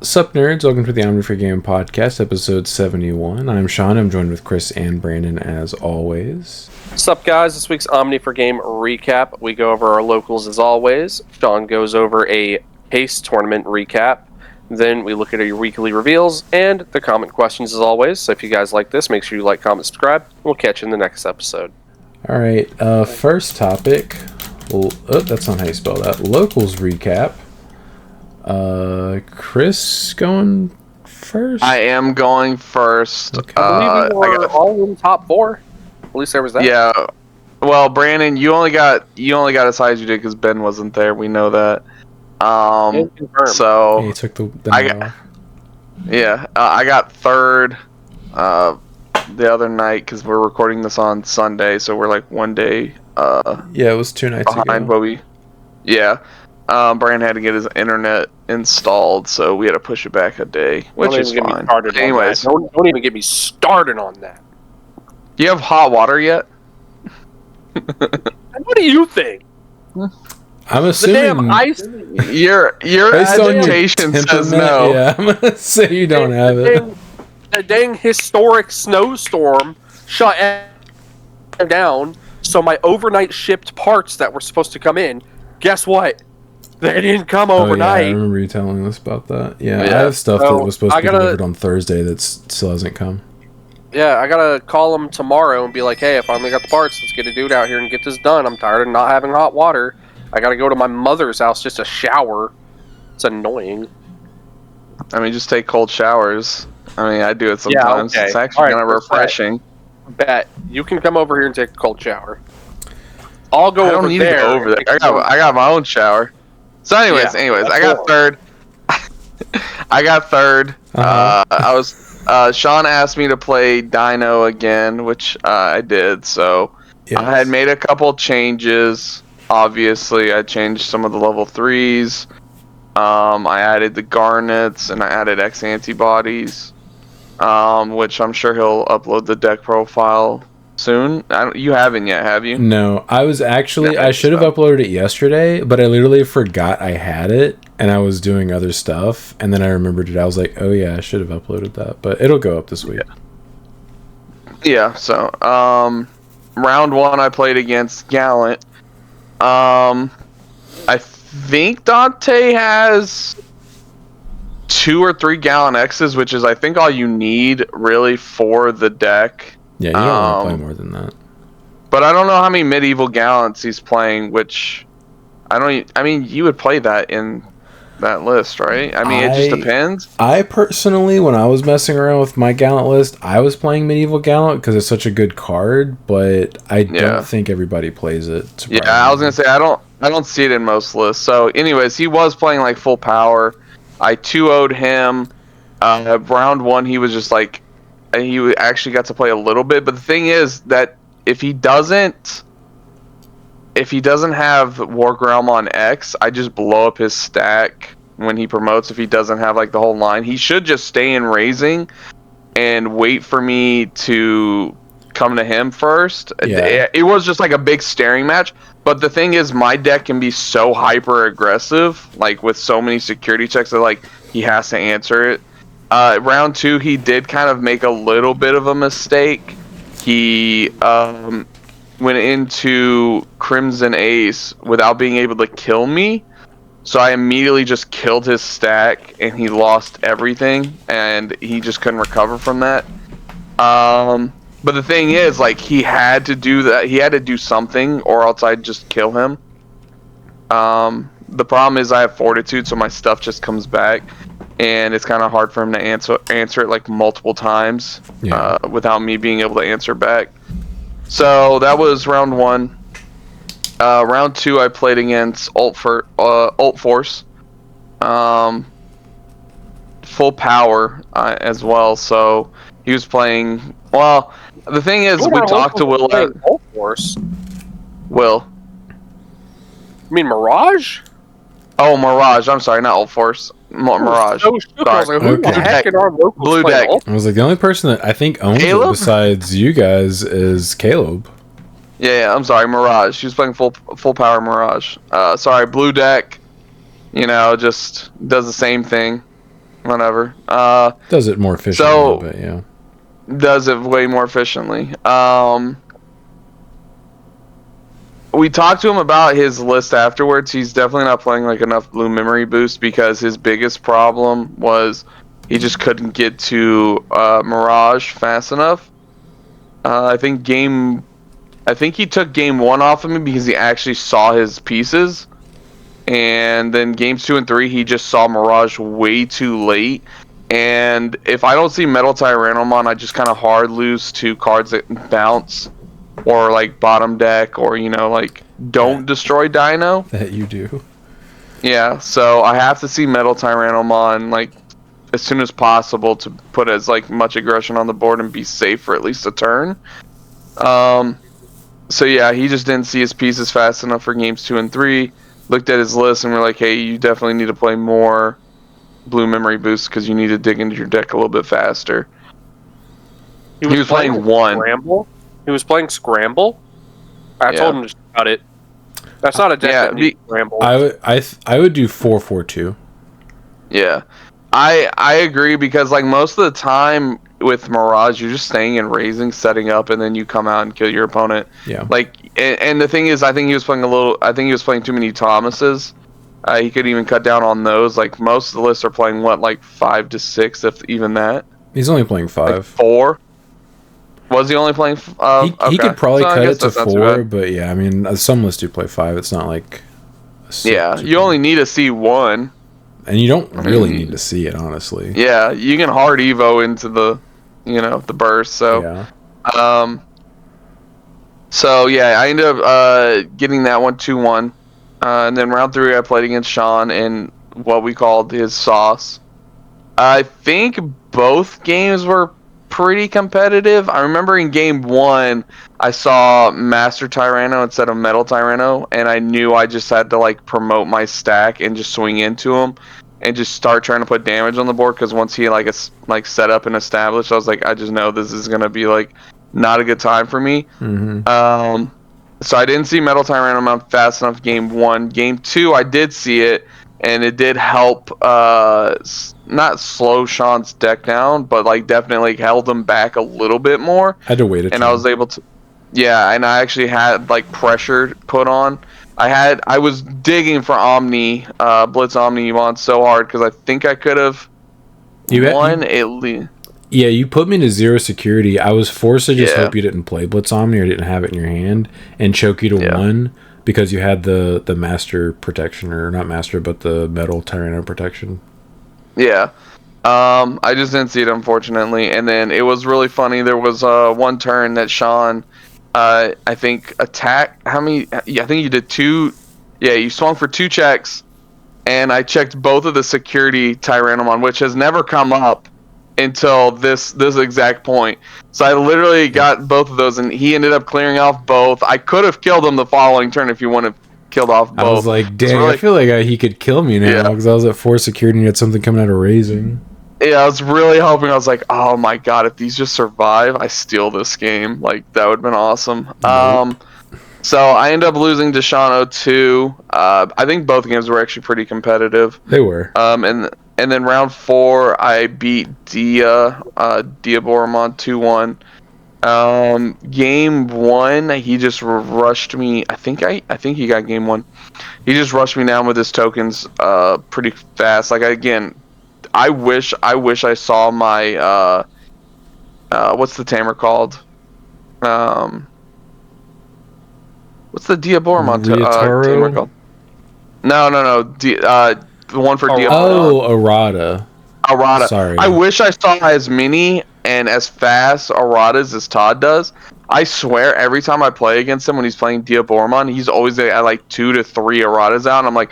Sup nerds, welcome to the Omni4Game podcast, episode 71. I'm Sean, I'm joined with Chris and Brandon as always. What's up guys, this week's Omni4Game recap. We go over our locals as always. Sean goes over a PACE tournament recap. Then we look at our weekly reveals and the comment questions as always. So if you guys like this, make sure you like, comment, subscribe. We'll catch you in the next episode. Alright, first topic. That's not how you spell that. Locals recap. Chris going first? I am going first. Okay. I believe we were all in top 4. At least there was that. Yeah. Well, Brandon, you only got as high as you did because Ben wasn't there. We know that. So He took the I night got, off. yeah, I got third the other night because we're recording this on Sunday, so we're like one day Yeah, it was 2 nights behind. ago. Brandon had to get his internet installed, so we had to push it back a day, which is fine. Anyways, don't even get me started on that. do you have hot water yet? What do you think? I'm The assuming damn ice. Your based on your agitation says temperament, no. Yeah, I'm gonna say you don't have it. A dang historic snowstorm shut everything down. So my overnight shipped parts that were supposed to come in, guess what? They didn't come Oh, overnight. yeah, I remember you telling us about that. Yeah, I Yeah. have stuff that So, was supposed to I be gotta- delivered on Thursday that still hasn't come. Yeah, I gotta call them tomorrow and be like, hey, I finally got the parts. Let's get a dude out here and get this done. I'm tired of not having hot water. I gotta go to my mother's house just to shower. It's annoying. I mean, just take cold showers. I mean, I do it Yeah, sometimes. okay. It's actually All right, kind of let's try it. refreshing. Bet you can come over here and take a cold shower. I'll go I over don't need there. to go over there. and I got my own shower. So, anyways, Yeah, I that's got cool. third. I got third. Uh-huh. I was. Sean asked me to play Dino again, which I did. So Yes. I had made a couple changes. Obviously, I changed some of the level 3s. I added the garnets and I added X antibodies, which I'm sure he'll upload the deck profile soon. You haven't yet, have you? No, I was actually, Yeah, I should have so- uploaded it yesterday, but I literally forgot I had it, and I was doing other stuff, and then I remembered it. I was like, oh yeah, I should have uploaded that, but it'll go up this week. Yeah. So, round 1 I played against Gallant. I think Dante has 2 or 3 Gallant X's, which is I think all you need really for the deck. Yeah, you don't want to play more than that. But I don't know how many medieval Gallants he's playing, which I mean, you would play that in that list, right? I mean, it just depends. I personally, when I was messing around with my Gallant list, I was playing Medieval Gallant because it's such a good card, but I don't think everybody plays it. Yeah, I was gonna say I don't see it in most lists. So, anyways, he was playing like full power. I 2-0'd him. Round 1, he was just like, he actually got to play a little bit. But the thing is that if he doesn't have War Growlmon X, I just blow up his stack when he promotes. If he doesn't have like the whole line, he should just stay in raising and wait for me to come to him first. Yeah. It was just like a big staring match. But the thing is, my deck can be so hyper aggressive, like with so many security checks that like he has to answer it. Round 2, he did kind of make a little bit of a mistake. He went into Crimson Ace without being able to kill me. So I immediately just killed his stack and he lost everything and he just couldn't recover from that. But the thing is, like, he had to do that. He had to do something or else I'd just kill him. The problem is I have Fortitude, so my stuff just comes back. And it's kind of hard for him to answer it like multiple times without me being able to answer back. So that was round 1. Round 2, I played against Alt Force, full power as well. So he was playing. Well, the thing is, we talked to Will. Alt Force. Will. I mean Mirage. Oh, Mirage. I'm sorry, not Alt Force. Mirage. So shook. I was like, who the Okay. heck in our locals Blue play deck. Alt? I was like, the only person that I think owns Caleb? it besides you guys is Caleb. Yeah, I'm sorry, Mirage. She was playing full power Mirage. Sorry, blue deck. You know, just does the same thing. whatever. Does it more efficiently, So but yeah. does it way more efficiently. We talked to him about his list afterwards. He's definitely not playing like enough blue memory boost because his biggest problem was he just couldn't get to Mirage fast enough. I think he took game 1 off of me because he actually saw his pieces, and then games 2 and 3 he just saw Mirage way too late. And if I don't see Metal Tyrannomon, I just kind of hard lose to cards that bounce, or like bottom deck, or like don't destroy Dino. That you do. Yeah, so I have to see Metal Tyrannomon like as soon as possible to put as like much aggression on the board and be safe for at least a turn. So yeah, he just didn't see his pieces fast enough for games 2 and 3. Looked at his list and we're like, hey, you definitely need to play more blue memory boosts because you need to dig into your deck a little bit faster. He was playing 1. Scramble? He was playing Scramble? I told him to cut it. That's not a deck that needs Scramble. I would do 4-4-2. Yeah. I agree because like most of the time with Mirage, you're just staying and raising, setting up, and then you come out and kill your opponent. Yeah. Like, and the thing is, I think he was playing too many Thomases. He could even cut down on those. Like most of the lists are playing like 5 to 6, if even that. He's only playing 5. Like 4. Was he only playing? He could probably cut it to 4, but but yeah, I mean, some lists do play 5. It's not like. You only need to see 1. And you don't really need to see it, honestly. Yeah, you can hard Evo into the, the burst. So, yeah. So yeah, I ended up getting that one 2-1, and then round 3 I played against Sean in what we called his sauce. I think both games were pretty competitive. I remember in game 1 I saw Master Tyranno instead of Metal Tyranno, and I knew I just had to like promote my stack and just swing into him and just start trying to put damage on the board, because once he like set up and established, I was like, I just know this is gonna be like not a good time for me. Mm-hmm. So I didn't see Metal Tyrannomon fast enough game 1. Game 2 I did see it, and it did help not slow Sean's deck down, but like definitely held him back a little bit more. Had to wait a and I was able to, and I actually had like pressure put on. I was digging for Omni, Blitz Omni-Mon so hard because I think I could have won at least. Yeah, you put me to 0 security. I was forced to just hope you didn't play Blitz Omni or didn't have it in your hand and choke you to 1 because you had the Master protection, or not Master, but the Metal Tyranno protection. Yeah. I just didn't see it, unfortunately. And then it was really funny. There was one turn that Sean, I think, attacked. How many? Yeah, I think you did 2. Yeah, you swung for 2 checks, and I checked both of the security Tyrannomon, which has never come up until this exact point. So I literally got both of those, and he ended up clearing off both. I could have killed him the following turn if you wanted killed off both. I was like, dang, I feel like he could kill me now because I was at 4 security and he had something coming out of raising. Yeah, I was really hoping. I was like, oh my god, if these just survive, I steal this game. Like, that would have been awesome. Nope. So I ended up losing to Sean 0-2. I think both games were actually pretty competitive. They were. And then round 4, I beat Diaboromon 2-1. Game 1, he just rushed me. I think he got game 1. He just rushed me down with his tokens pretty fast. Like, again, I wish I saw my what's the tamer called? What's the Diaboromon tamer called? No. The one for Diaboromon. Oh, Errata. Sorry. I wish I saw as many and as fast Erratas as Todd does. I swear, every time I play against him when he's playing Diaboromon, he's always at like 2 to 3 Erratas out. And I'm like,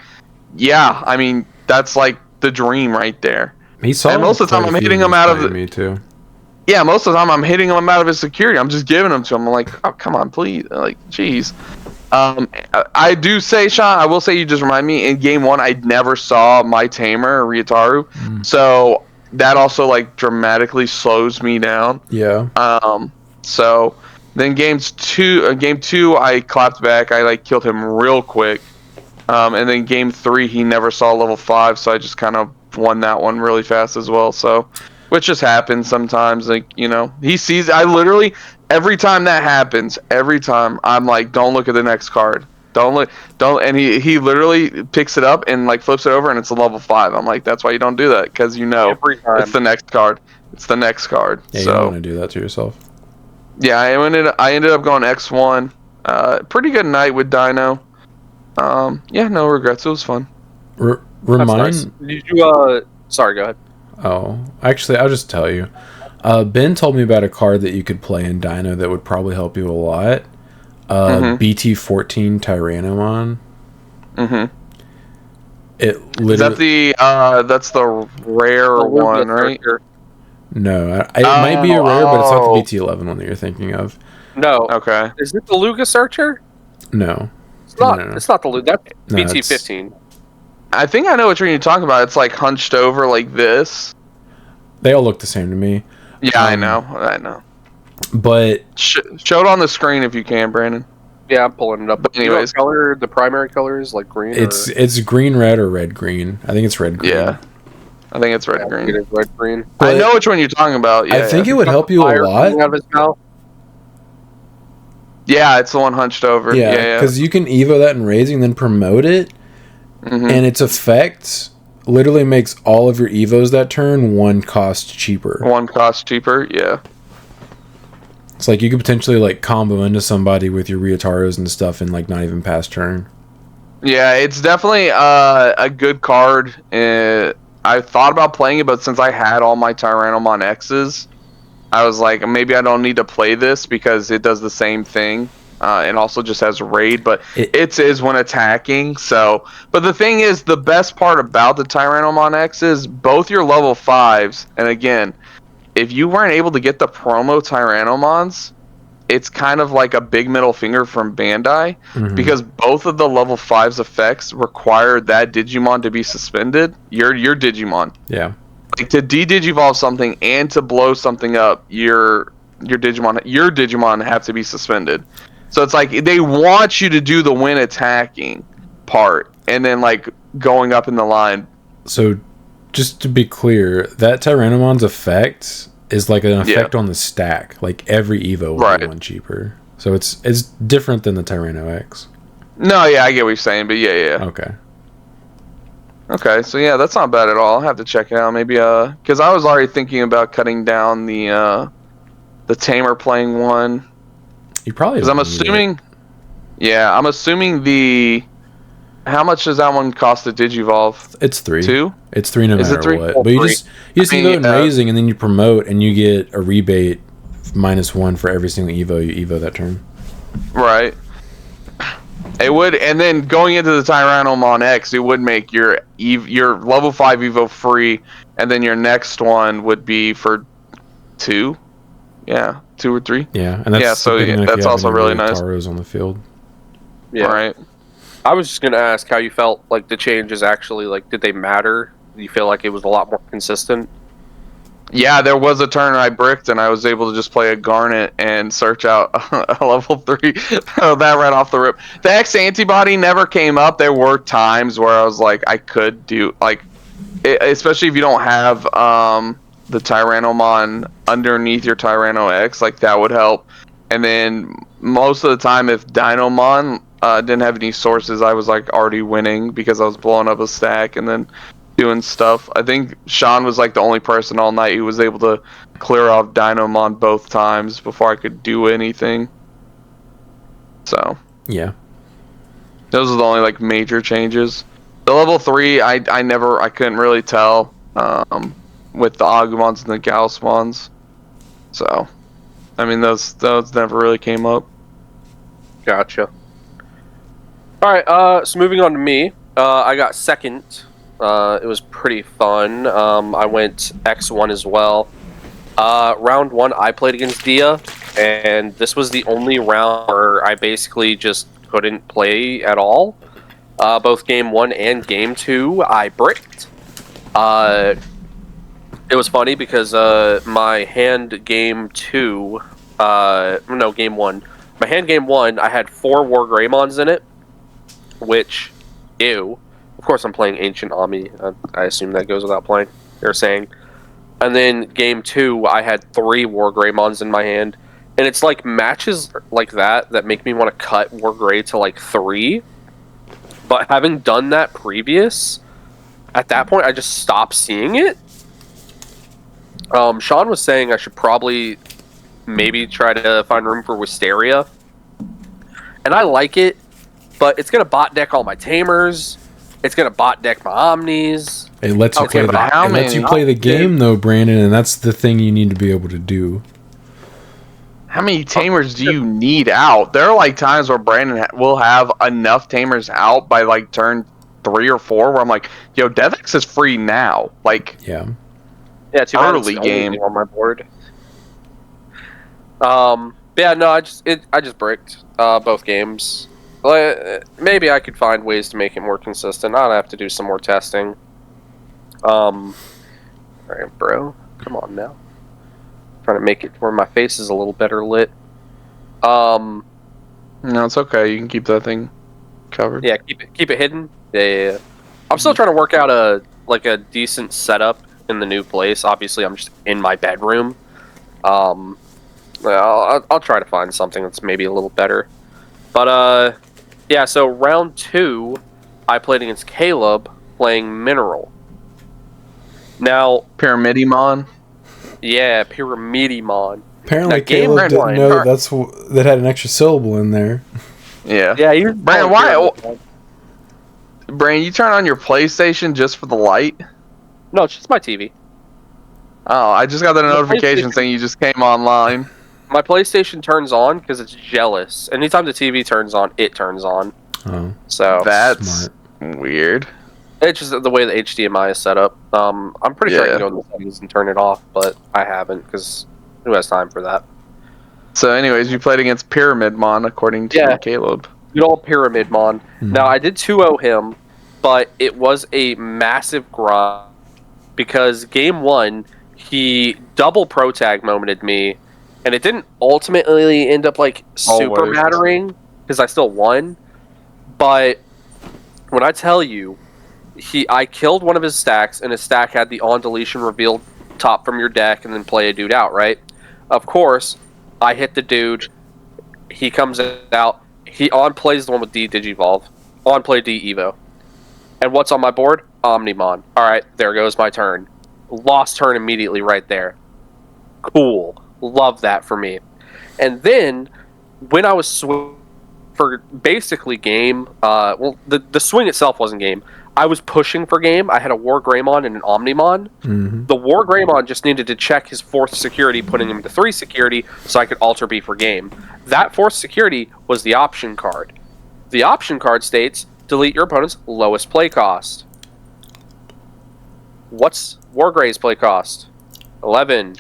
yeah, I mean, that's like the dream right there. And most of the time I'm hitting him out of me too. Yeah, most of the time I'm hitting him out of his security. I'm just giving him to him. I'm like, oh, come on, please. Like, jeez. I do say, Sean, I will say, you just remind me, in game 1, I never saw my tamer, Ryutaru. So that also like dramatically slows me down. Yeah. So then game 2, I clapped back. I like killed him real quick. And then game 3, he never saw level 5, so I just kind of won that one really fast as well. So, which just happens sometimes. Like, you know, he sees. I literally every time that happens, every time I'm like, don't look at the next card. Don't look. Don't. And he literally picks it up and like flips it over, and it's a level 5. I'm like, that's why you don't do that, because you know it's the next card. It's the next card. Yeah, so you don't want to do that to yourself. Yeah, I ended up going X1. Pretty good night with Dino. Yeah, no regrets. It was fun. Remind. Nice. Did you? Sorry, go ahead. Oh, actually, I'll just tell you. Ben told me about a card that you could play in Dino that would probably help you a lot. BT14 Tyrannomon. It literally. Is that the that's the rare one, right? No, it might be a rare, but it's not the BT11 one that you're thinking of. No. Okay. Is it the Luga Searcher? No. It's not. No. It's not the Luga. That's No, BT15. I think I know what you're talking about. It's like hunched over like this. They all look the same to me. Yeah, I know. But show it on the screen if you can, Brandon. Yeah, I'm pulling it up. But anyways, color, the primary color is like green. It's green red or red green. I think it's red green. Yeah, I think it's red green. It is red green. I know which one you're talking about. Yeah, I think it would help you a lot. Out of his mouth. Yeah, it's the one hunched over. Yeah, because you can Evo that in Raising, then promote it, and its effect literally makes all of your Evos that turn one cost cheaper. Yeah. It's like you could potentially like combo into somebody with your Ryotaros and stuff and like not even pass turn. Yeah, it's definitely a good card. I thought about playing it, but since I had all my Tyrannomon X's, I was like, maybe I don't need to play this because it does the same thing. And also just has raid, but it is when attacking. So, but the thing is, the best part about the Tyrannomon X is both your level 5s, and again, if you weren't able to get the promo Tyrannomons, it's kind of like a big middle finger from Bandai, because both of the level 5's effects require that Digimon to be suspended. Your Digimon. Yeah. Like to de-digivolve something and to blow something up, your Digimon have to be suspended. So it's like they want you to do the when attacking part and then like going up in the line. So just to be clear, that Tyrannomon's effect is like an effect on the stack. Like every Evo will be one cheaper. So it's different than the Tyranno X. No, yeah, I get what you're saying, but yeah. Okay, so yeah, that's not bad at all. I'll have to check it out. Maybe because I was already thinking about cutting down the Tamer playing one. You probably because I'm assuming. Yeah, I'm assuming the. How much does that one cost to Digivolve? It's 3. 2? It's 3 no matter what. But you just Evo in Raising and then you promote and you get a rebate -1 for every single Evo you Evo that turn. Right. It would, and then going into the Tyrannomon X, it would make your level 5 Evo free, and then your next one would be for 2. Yeah, 2 or 3. Yeah, and that's that's also really nice. Taros on the field. Yeah. Right. I was just gonna ask how you felt like the changes actually did they matter? Do you feel like it was a lot more consistent? Yeah, there was a turn I bricked and I was able to just play a Garnet and search out a level 3. That right off the rip. The X antibody never came up. There were times where I was like, I could do especially if you don't have the Tyrannomon underneath your Tyranno X, like that would help. And then most of the time, if Dinomon didn't have any sources, I was like already winning because I was blowing up a stack and then doing stuff. I think Sean was like the only person all night who was able to clear off Dinomon both times before I could do anything. So yeah, those are the only like major changes. The level 3, I couldn't really tell with the Agumons and the Gallantmons. So, I mean those never really came up. Gotcha. All right, so moving on to me. I got second. It was pretty fun. I went X1 as well. Round 1, I played against Dia, and this was the only round where I basically just couldn't play at all. Both game 1 and game 2, I bricked. It was funny because my hand game 2, game 1. My hand game 1, I had 4 War Greymons in it, which, ew. course, I'm playing Ancient Omni. I assume that goes without playing. They're saying. And then game 2, I had 3 War Greymons in my hand. And it's like matches like that make me want to cut War Grey to like 3. But having done that previous, at that point, I just stopped seeing it. Sean was saying I should probably maybe try to find room for Wisteria. And I like it, but it's going to bot deck all my Tamers. It's going to bot deck my Omnis. It lets you play the game, though, Brandon, and that's the thing you need to be able to do. How many Tamers do you need out? There are like times where Brandon will have enough Tamers out by like turn 3 or 4 where I'm like, yo, DevX is free now. Like, yeah, it's early game on my board. Yeah, no, I just bricked both games. Maybe I could find ways to make it more consistent. I'll have to do some more testing. Alright, bro. Come on now. Trying to make it where my face is a little better lit. No, it's okay. You can keep that thing covered. Yeah, keep it hidden. Yeah. I'm still trying to work out a decent setup in the new place. Obviously, I'm just in my bedroom. I'll try to find something that's maybe a little better. But yeah. So round 2, I played against Caleb playing Mineral. Now, Pyramidimon. Yeah, Pyramidimon. Apparently, Caleb didn't know that had an extra syllable in there. Yeah. Yeah, Brandon, why? Brandon, you turn on your PlayStation just for the light? No, it's just my TV. Oh, I just got the notification saying you just came online. My PlayStation turns on because it's jealous. Anytime the TV turns on, it turns on. Oh, so that's weird. It's just the way the HDMI is set up. I'm pretty sure I can go in the settings and turn it off, but I haven't because who has time for that? So, anyways, you played against Pyramidmon, according to Caleb. Good old Pyramidmon. Mm-hmm. Now, I did 2-0 him, but it was a massive grind because game 1, he double pro tag momented me, and it didn't ultimately end up like super mattering because I still won. But when I tell you, I killed one of his stacks, and his stack had the on deletion reveal top from your deck and then play a dude out, right? Of course, I hit the dude. He comes out. He on plays the one with D Digivolve. On play D Evo. And what's on my board? Omnimon. Alright, there goes my turn. Lost turn immediately right there. Cool. Love that for me. And then, when I was for basically game, the swing itself wasn't game. I was pushing for game. I had a War Greymon and an Omnimon. Mm-hmm. The War Greymon just needed to check his 4th security, putting him to 3 security, so I could alter B for game. That 4th security was the option card. The option card states, delete your opponent's lowest play cost. What's War Grey's play cost? 11.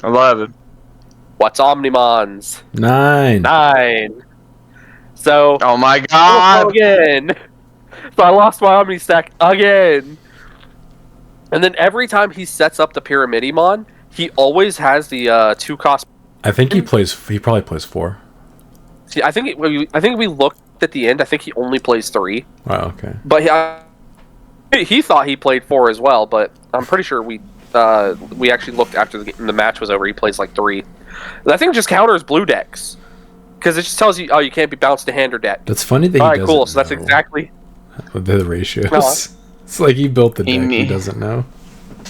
What's Omnimon's? 9. So, oh my god! Again. So I lost my Omni stack again. And then every time he sets up the Pyramidimon, he always has the 2 cost. I think he probably plays 4. See, I think we looked at the end. I think he only plays 3. Wow, okay. But he thought he played 4 as well, but I'm pretty sure we actually looked after the match was over. He plays like 3. And I think it just counters blue decks. Because it just tells you, oh, you can't be bounced to hand or deck. That's funny that he doesn't cool. So that's exactly the ratios. No. It's like he built the deck. He doesn't know.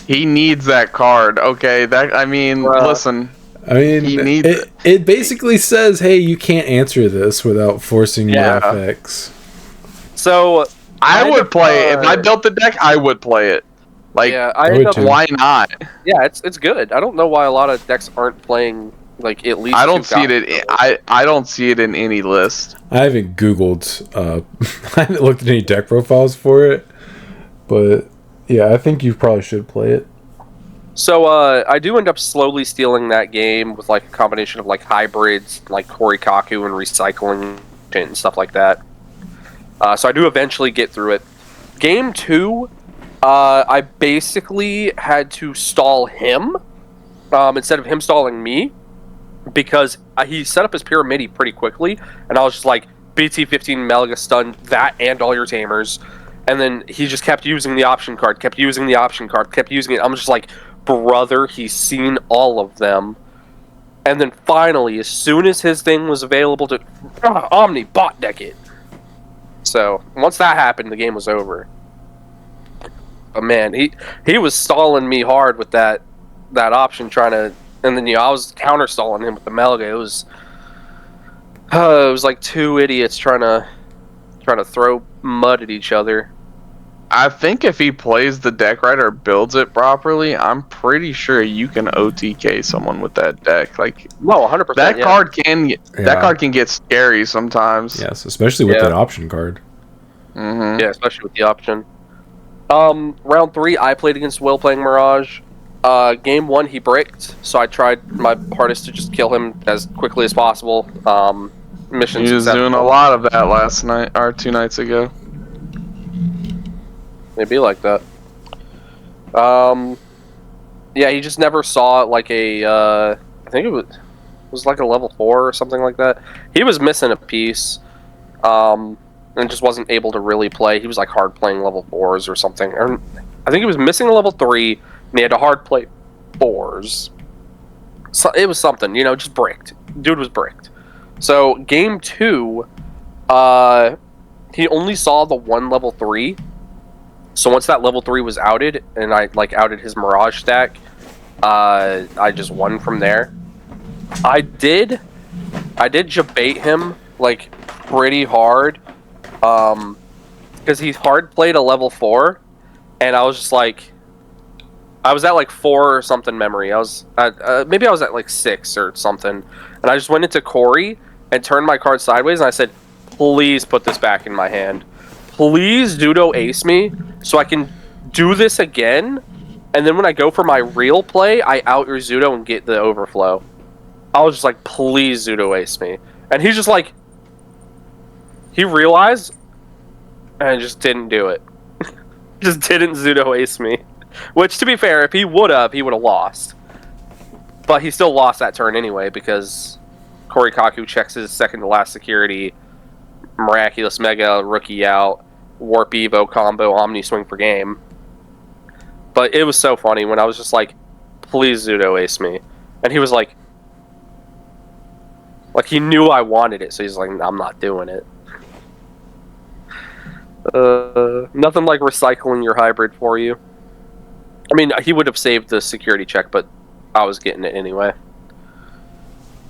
He needs that card. Okay, listen. I mean, he needs it basically says, hey, you can't answer this without forcing your FX. So I would play it. If I built the deck, I would play it. Like, why not? Yeah, it's good. I don't know why a lot of decks aren't playing like at least. I don't see it. I don't see it in any list. I haven't Googled. I haven't looked at any deck profiles for it, but yeah, I think you probably should play it. So I do end up slowly stealing that game with like a combination of like hybrids, like Korikaku and recycling and stuff like that. So I do eventually get through it. Game 2, I basically had to stall him instead of him stalling me because he set up his Pyramidi pretty quickly, and I was just like, BT-15 Mega stun that and all your Tamers. And then he just kept using the option card, kept using the option card, kept using it. I'm just like, brother, he's seen all of them. And then finally, as soon as his thing was available to Omni bot deck it. So once that happened, the game was over. But man, he was stalling me hard with that option, trying to, and then I was counter stalling him with the Melga. It was like two idiots trying to throw mud at each other. I think if he plays the deck right or builds it properly, I'm pretty sure you can OTK someone with that deck. Like, no, 100%. That card can get scary sometimes. Yes, especially with that option card. Mm-hmm. Yeah, especially with the option. Round 3, I played against Will playing Mirage. Game 1, he bricked, so I tried my hardest to just kill him as quickly as possible. Mission He was doing a lot of that last night, or 2 nights ago. It'd be like that. Yeah, he just never saw like I think it was like a level 4 or something like that. He was missing a piece, and just wasn't able to really play. He was like hard playing level 4s or something. Or I think he was missing a level 3, and he had to hard play 4s. So it was something, just bricked. Dude was bricked. So game 2, he only saw the 1 level 3. So once that level 3 was outed, and I outed his Mirage stack, I just won from there. I did jabait him like pretty hard, because he hard played a level 4, and I was just like, I was at like 4 or something memory. I was at, maybe I was at like 6 or something, and I just went into Corey and turned my card sideways, and I said, "Please put this back in my hand. Please Zudo ace me so I can do this again, and then when I go for my real play, I out your Zudo and get the overflow." I was just like, "Please Zudo ace me," and he's just like, he realized and just didn't do it. Just didn't Zudo ace me. Which, to be fair, if he would have lost. But he still lost that turn anyway, because Corey Kaku checks his second to last security, Miraculous Mega, Rookie out, Warp Evo combo, Omni swing for game. But it was so funny when I was just like, "Please Zudo ace me." And he was like he knew I wanted it, so he's like, "I'm not doing it." Nothing like recycling your hybrid for you. I mean, he would have saved the security check, but I was getting it anyway.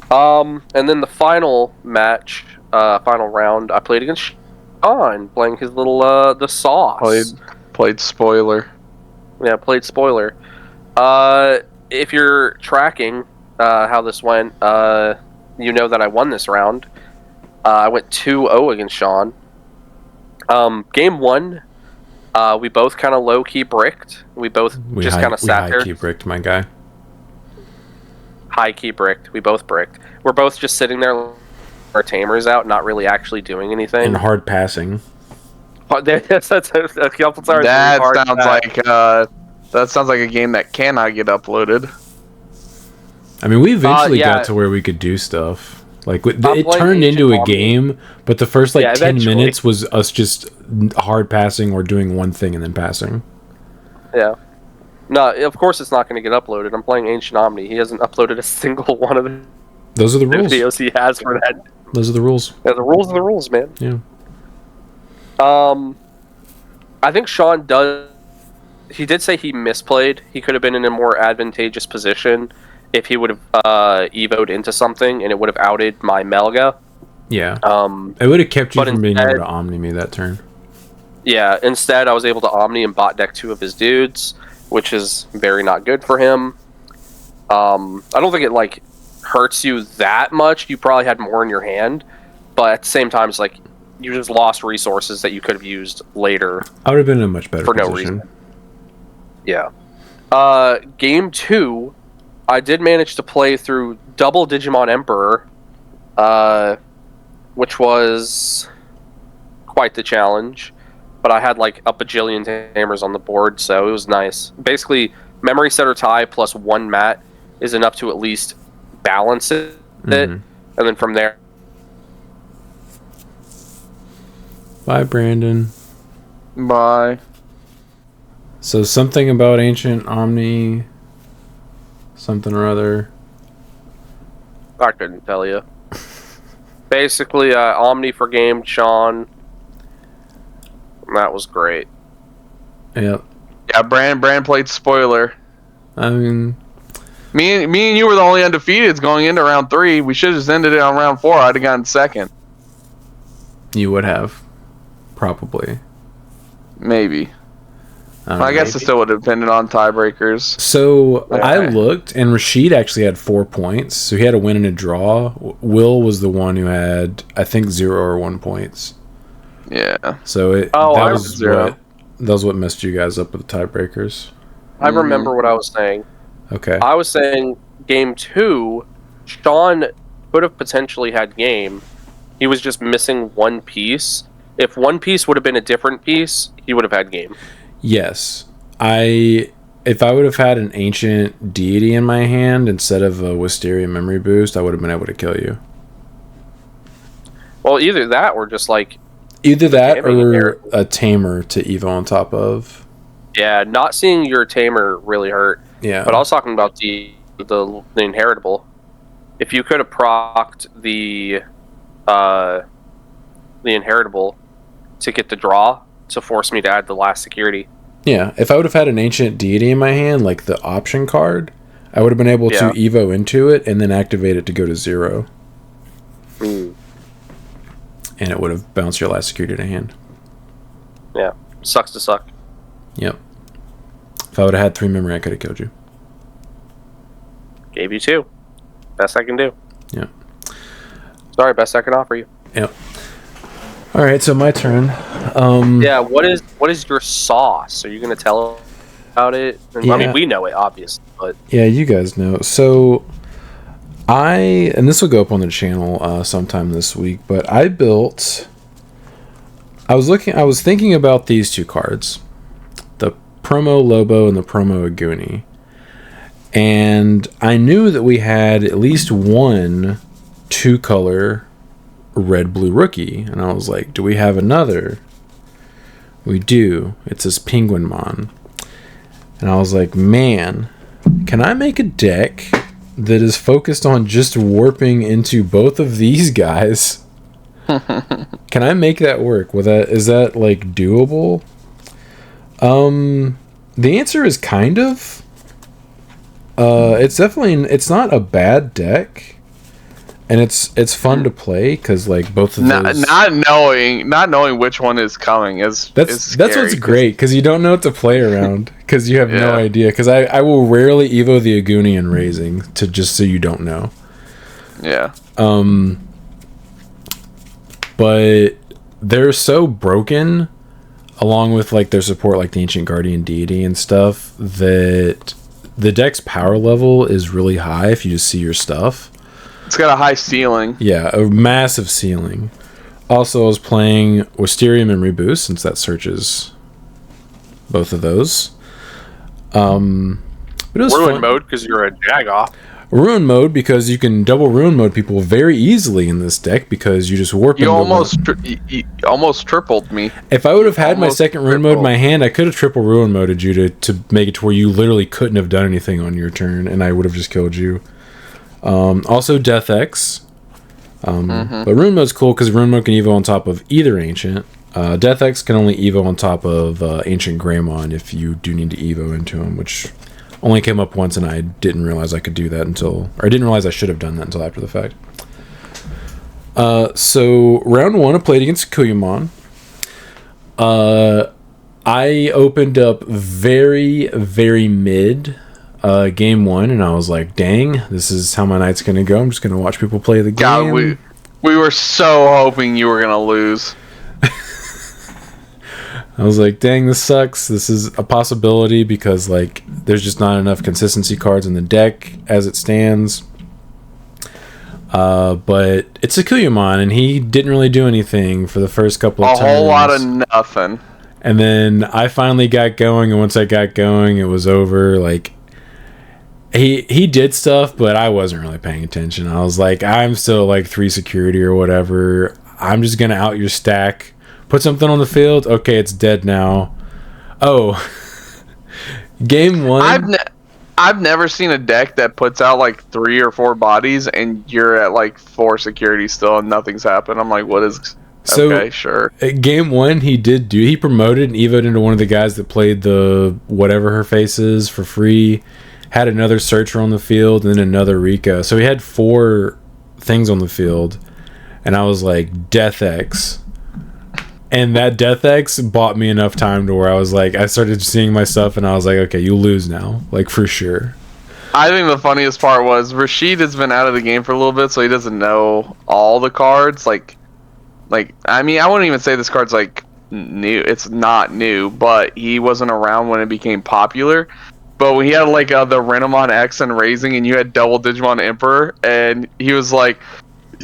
And then the final match, final round, I played against Sean, playing his little, the sauce. Played spoiler. Yeah, played spoiler. If you're tracking, how this went, you know that I won this round. I went 2-0 against Sean. Game 1, we both kind of low-key bricked. We just kind of sat there. High-key bricked, my guy. High-key bricked. We both bricked. We're both just sitting there, our tamers out, not really actually doing anything. And hard passing. That sounds like a game that cannot get uploaded. I mean, we eventually got to where we could do stuff. Like, it turned into a game, but the first 10 minutes was us just hard passing or doing one thing and then passing. Yeah. No, of course it's not going to get uploaded. I'm playing Ancient Omni. He hasn't uploaded a single one of the Those are the rules. videos he has for that. Those are the rules. Yeah, the rules are the rules, man. Yeah. I think Sean does... He did say he misplayed. He could have been in a more advantageous position if he would have evoed into something and it would have outed my Melga. Yeah. It would have kept you from being able to Omni me that turn. Yeah, instead I was able to Omni and bot deck 2 of his dudes, which is very not good for him. I don't think it hurts you that much. You probably had more in your hand, but at the same time it's like you just lost resources that you could have used later. I would have been in a much better position. No reason. Yeah. Game 2, I did manage to play through double Digimon Emperor, which was quite the challenge. But I had a bajillion tamers on the board, so it was nice. Basically, memory setter tie plus 1 mat is enough to at least balance it, and then from there. Bye, Brandon. Bye. So something about Ancient Omni, something or other. I couldn't tell you. Basically, Omni4Game, Sean. That was great. Yep. Yeah, Brand played spoiler. I mean, me and you were the only undefeateds going into round 3. We should have just ended it on round 4. I'd have gotten second. you would have, probably. Maybe. I guess it still would have depended on tiebreakers. So I looked, and Rashid actually had 4 points. So he had a win and a draw. Will was the one who had, I think, 0 or 1 points. Yeah. So that was what messed you guys up with the tiebreakers. I remember what I was saying. Okay. I was saying game 2, Sean could have potentially had game. He was just missing one piece. If one piece would have been a different piece, he would have had game. Yes. If I would have had an ancient deity in my hand instead of a Wisteria memory boost, I would have been able to kill you. Well, either that or just like... Either that or a tamer to Evo on top of. Yeah, not seeing your tamer really hurt. Yeah. But I was talking about the inheritable. If you could have procced the inheritable to get the draw to force me to add the last security. Yeah, if I would have had an ancient deity in my hand, like the option card, I would have been able to Evo into it and then activate it to go to 0. Mm. And it would have bounced your last security to hand. Yeah, sucks to suck. Yep. If I would have had 3 memory, I could have killed you. Gave you 2. Best I can do. Yeah. Sorry, best I can offer you. Yep. All right, so my turn. Yeah, what is your sauce? Are you gonna tell about it? I mean, we know it, obviously, but yeah, you guys know. So and this will go up on the channel sometime this week, but I was thinking about these 2 cards, the Promo Lobo and the Promo Aguni, and I knew that we had at least one 2-color red-blue rookie, and I was like, do we have another? We do. It's this Penguinmon. And I was like, man, can I make a deck that is focused on just warping into both of these guys? Can I make that work? Is that like doable? The answer is kind of. It's not a bad deck. And it's fun to play because like both of those. Not knowing which one is coming is that's what's great because you don't know what to play around because you have no idea. Because I will rarely Evo the Aguni in Raising to just so you don't know. Yeah. But they're so broken, along with like their support, like the Ancient Guardian Deity and stuff, that the deck's power level is really high if you just see your stuff. It's got a high ceiling. Yeah, a massive ceiling. Also, I was playing Wisteria Memory Boost, since that searches both of those. But it was Ruin mode, because you're a Jagoff. Ruin mode, because you can double Ruin mode people very easily in this deck, because you just warp you almost tripled me. If I would have had my second Ruin mode in my hand, I could have triple Ruin moded you to make it to where you literally couldn't have done anything on your turn, and I would have just killed you. Also Death X. But Ruin Mode's cool because Ruin Mode can Evo on top of either Ancient. Death X can only Evo on top of Ancient Greymon if you do need to Evo into him, which only came up once and I didn't realize I could do that I didn't realize I should have done that until after the fact. So round 1 I played against Kuyamon. I opened up very, very mid game 1, and I was like, dang, this is how my night's gonna go. I'm just gonna watch people play the game. God, we were so hoping you were gonna lose. I was like, dang, this sucks. This is a possibility because like there's just not enough consistency cards in the deck as it stands. But it's a Kuyamon, and he didn't really do anything for the first couple of turns. A whole lot of nothing. And then I finally got going, and once I got going, it was over. Like, He did stuff, but I wasn't really paying attention. I was like, I'm still like 3 security or whatever. I'm just gonna out your stack Put something on the field. Okay, it's dead now. Oh, game 1. I've never seen a deck that puts out like 3 or 4 bodies and you're at like 4 security still and nothing's happened. I'm like, what is... So, okay, sure. At game 1, he promoted and evoed into one of the guys that played the whatever her face is for free. Had another searcher on the field and then another Rika. So he had 4 things on the field. And I was like, Death X. And that Death X bought me enough time to where I was like, I started seeing my stuff and I was like, okay, you lose now. Like, for sure. I think the funniest part was Rashid has been out of the game for a little bit, so he doesn't know all the cards. Like, I mean, I wouldn't even say this card's like new. It's not new, but he wasn't around when it became popular. But when he had like the Renamon X and Raising, and you had double Digimon Emperor, and he was like,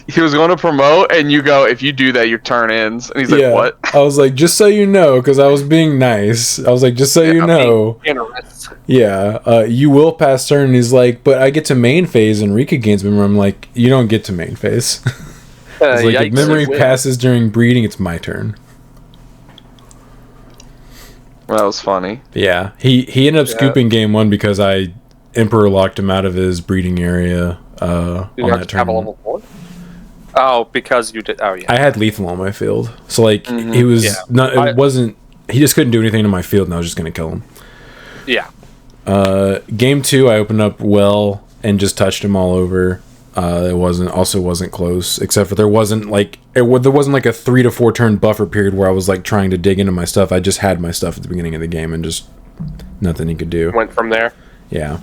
he was going to promote, and you go, if you do that, your turn ends. And he's like, what? I was like, just so you know, because I was being nice. I was like, just so you know. Yeah, you will pass turn. And he's like, but I get to main phase and Rika gains memory. I'm like, you don't get to main phase. It's like, if memory passes during breeding, it's my turn. That was funny. Yeah, he ended up scooping game 1 because I Emperor locked him out of his breeding area on that turn. Level 4? Oh, because you did. Oh, yeah. I had lethal on my field, so like he was not. It wasn't. He just couldn't do anything to my field, and I was just gonna kill him. Yeah. Game 2, I opened up well and just touched him all over. It wasn't close, except for there wasn't like a 3 to 4 turn buffer period where I was like trying to dig into my stuff. I just had my stuff at the beginning of the game and just nothing he could do. Went from there. Yeah.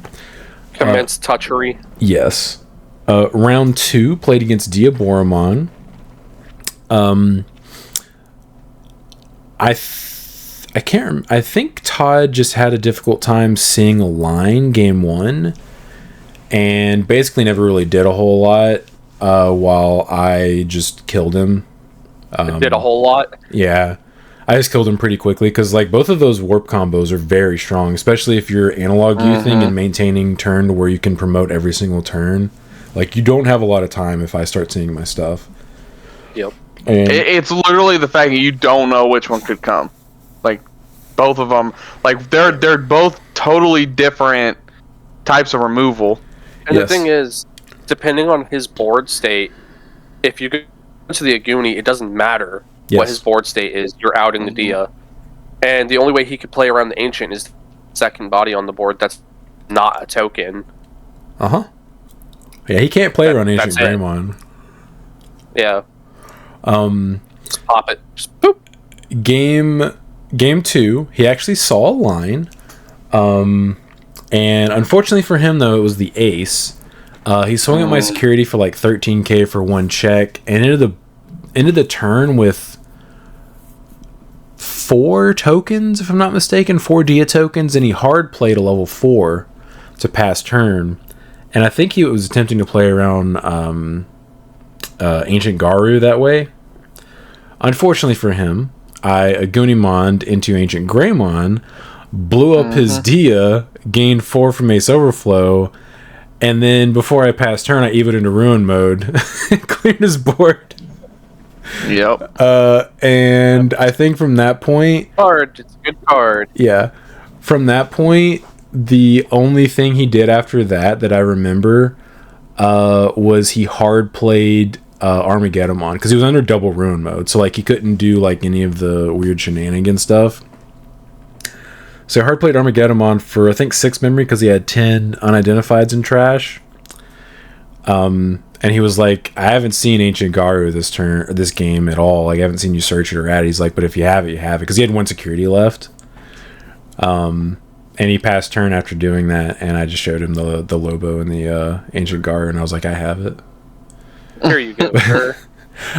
Commenced touchery. Yes. Round 2 played against Diaboromon. I think Todd just had a difficult time seeing a line game 1. And basically never really did a whole lot while I just killed him. Did a whole lot? Yeah. I just killed him pretty quickly because like both of those warp combos are very strong, especially if you're analog youthing and maintaining turn to where you can promote every single turn. Like, you don't have a lot of time if I start seeing my stuff. Yep. And it's literally the fact that you don't know which one could come. Like, both of them, like, they're both totally different types of removal. And the thing is, depending on his board state, if you go to the Aguni, it doesn't matter what his board state is. You're out in the Dia. And the only way he could play around the Ancient is second body on the board that's not a token. Uh-huh. Yeah, he can't play around Ancient Greymon. Yeah. Just pop it. Just boop. Game 2, he actually saw a line. And unfortunately for him, though, it was the ace. He swung at my security for like 13k for 1 check, and ended the turn with 4 tokens, if I'm not mistaken, 4 Dia tokens, and he hard played a level 4 to pass turn. And I think he was attempting to play around Ancient Garu that way. Unfortunately for him, I Agunimoned into Ancient Greymon, blew up his Dia, gained 4 from Ace Overflow, and then before I passed turn, I evoed into Ruin mode, cleared his board. Yep. And I think from that point... It's a good card. Yeah. From that point, the only thing he did after that I remember was he hard played Armageddon because he was under double Ruin mode, so like he couldn't do like any of the weird shenanigan stuff. So I hard played Armageddon for I think 6 memory because he had 10 unidentifieds in trash. And he was like, I haven't seen Ancient Garu this game at all. Like, I haven't seen you search it or add it. He's like, but if you have it, you have it. Because he had 1 security left. And he passed turn after doing that, and I just showed him the Lobo and the Ancient Garu, and I was like, I have it. Here you go, sir.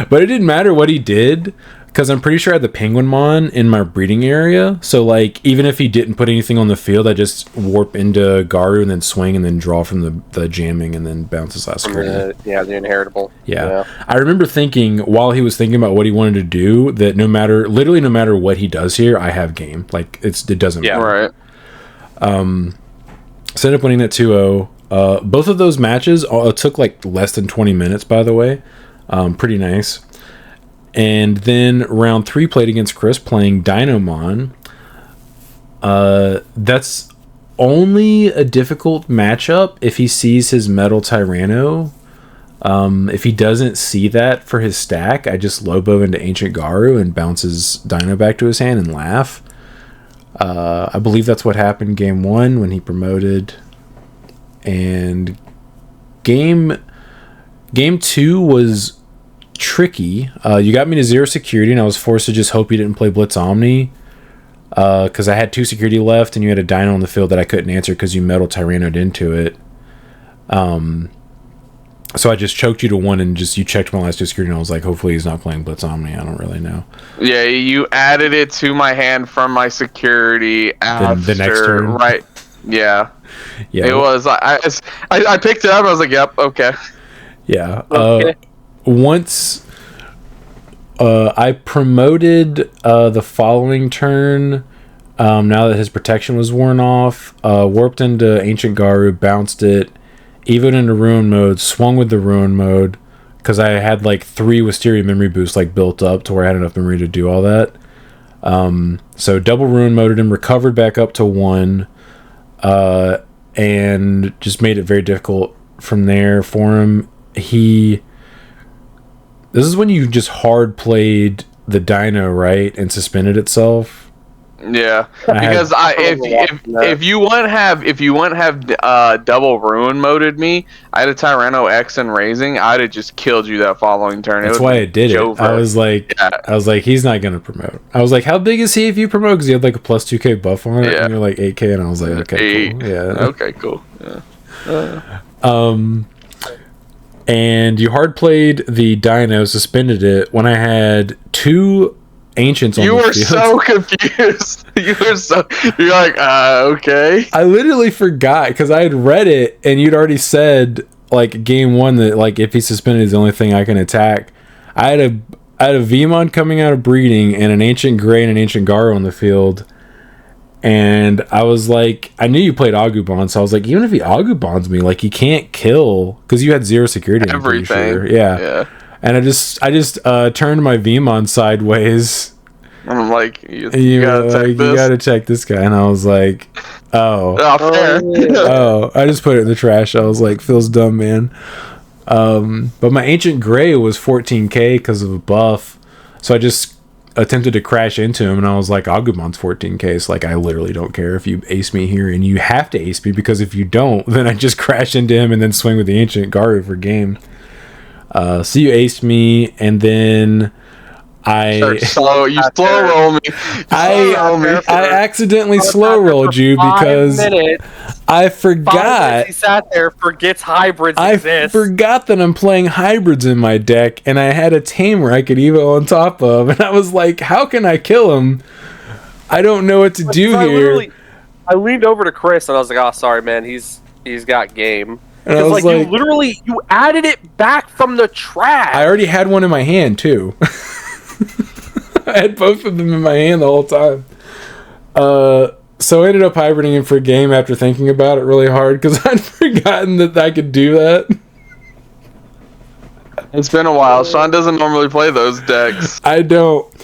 But it didn't matter what he did, because I'm pretty sure I had the Penguinmon in my breeding area. So, like, even if he didn't put anything on the field, I just warp into Garu and then swing and then draw from the jamming and then bounce his last security. The inheritable. Yeah. I remember thinking, while he was thinking about what he wanted to do, that literally no matter what he does here, I have game. Like, it doesn't matter. Right. So ended up winning that 2-0. Both of those matches took like less than 20 minutes, by the way. Pretty nice. And then round 3 played against Chris playing Dynamon. That's only a difficult matchup if he sees his Metal Tyranno. If he doesn't see that for his stack, I just Lobo into Ancient Garu and bounces Dino back to his hand and laugh. I believe that's what happened game 1 when he promoted. And game 2 was tricky. You got me to 0 security, and I was forced to just hope you didn't play Blitz Omni. Because I had 2 security left, and you had a Dino on the field that I couldn't answer because you Metal Tyranno'd into it. So I just choked you to 1, and just you checked my last 2 security, and I was like, hopefully he's not playing Blitz Omni. I don't really know. Yeah, you added it to my hand from my security after the next turn, right? Yeah. Yeah. It was. I picked it up. I was like, "Yep, okay." Yeah. Okay. Once I promoted the following turn, now that his protection was worn off, warped into Ancient Garu, bounced it, evoed into Ruin mode, swung with the Ruin mode, because I had like 3 Wisteria memory boosts like built up to where I had enough memory to do all that. So double Ruin moded him, recovered back up to 1, and just made it very difficult from there for him. This is when you just hard played the Dino, right, and suspended itself. Yeah, because if you wouldn't have double Ruin moded me, I had a Tyranno X and Raising, I'd have just killed you that following turn. That's why I did it. I was like, he's not gonna promote. I was like, how big is he if you promote? Because he had like a plus 2k buff on it, and you're like 8k, and I was like, okay, cool. Yeah, okay, cool. Yeah. And you hard played the Dino, suspended it when I had 2 Ancients on the field. You were so confused. You're like, okay. I literally forgot because I had read it and you'd already said like game 1 that like if he's suspended is the only thing I can attack. I had a Vmon coming out of breeding and an Ancient Grey and an Ancient Garu on the field. And I was like, I knew you played Agumon, so I was like, even if he Agumons me, like he can't kill because you had 0 security. Everything. I'm pretty sure. Yeah. And I just turned my Vmon sideways. And I'm like, you gotta check this guy. And I was like, oh, fair. Oh, I just put it in the trash. I was like, feels dumb, man. But my Ancient Grey was 14k because of a buff, so I just attempted to crash into him, and I was like, Agumon's 14k, so like I literally don't care if you ace me here, and you have to ace me because if you don't, then I just crash into him and then swing with the Ancient Garu for game. So you aced me, and then you slow roll me. I accidentally slow rolled you because I forgot. He sat there, forgets hybrids exist. I forgot that I'm playing hybrids in my deck, and I had a tamer I could evo on top of, and I was like, how can I kill him? I don't know what to do here. I leaned over to Chris, and I was like, oh, sorry, man, he's got game. Because like you added it back from the trash. I already had one in my hand too. I had both of them in my hand the whole time. So I ended up hybriding him for a game after thinking about it really hard because I'd forgotten that I could do that. It's been a while. Sean doesn't normally play those decks. I don't.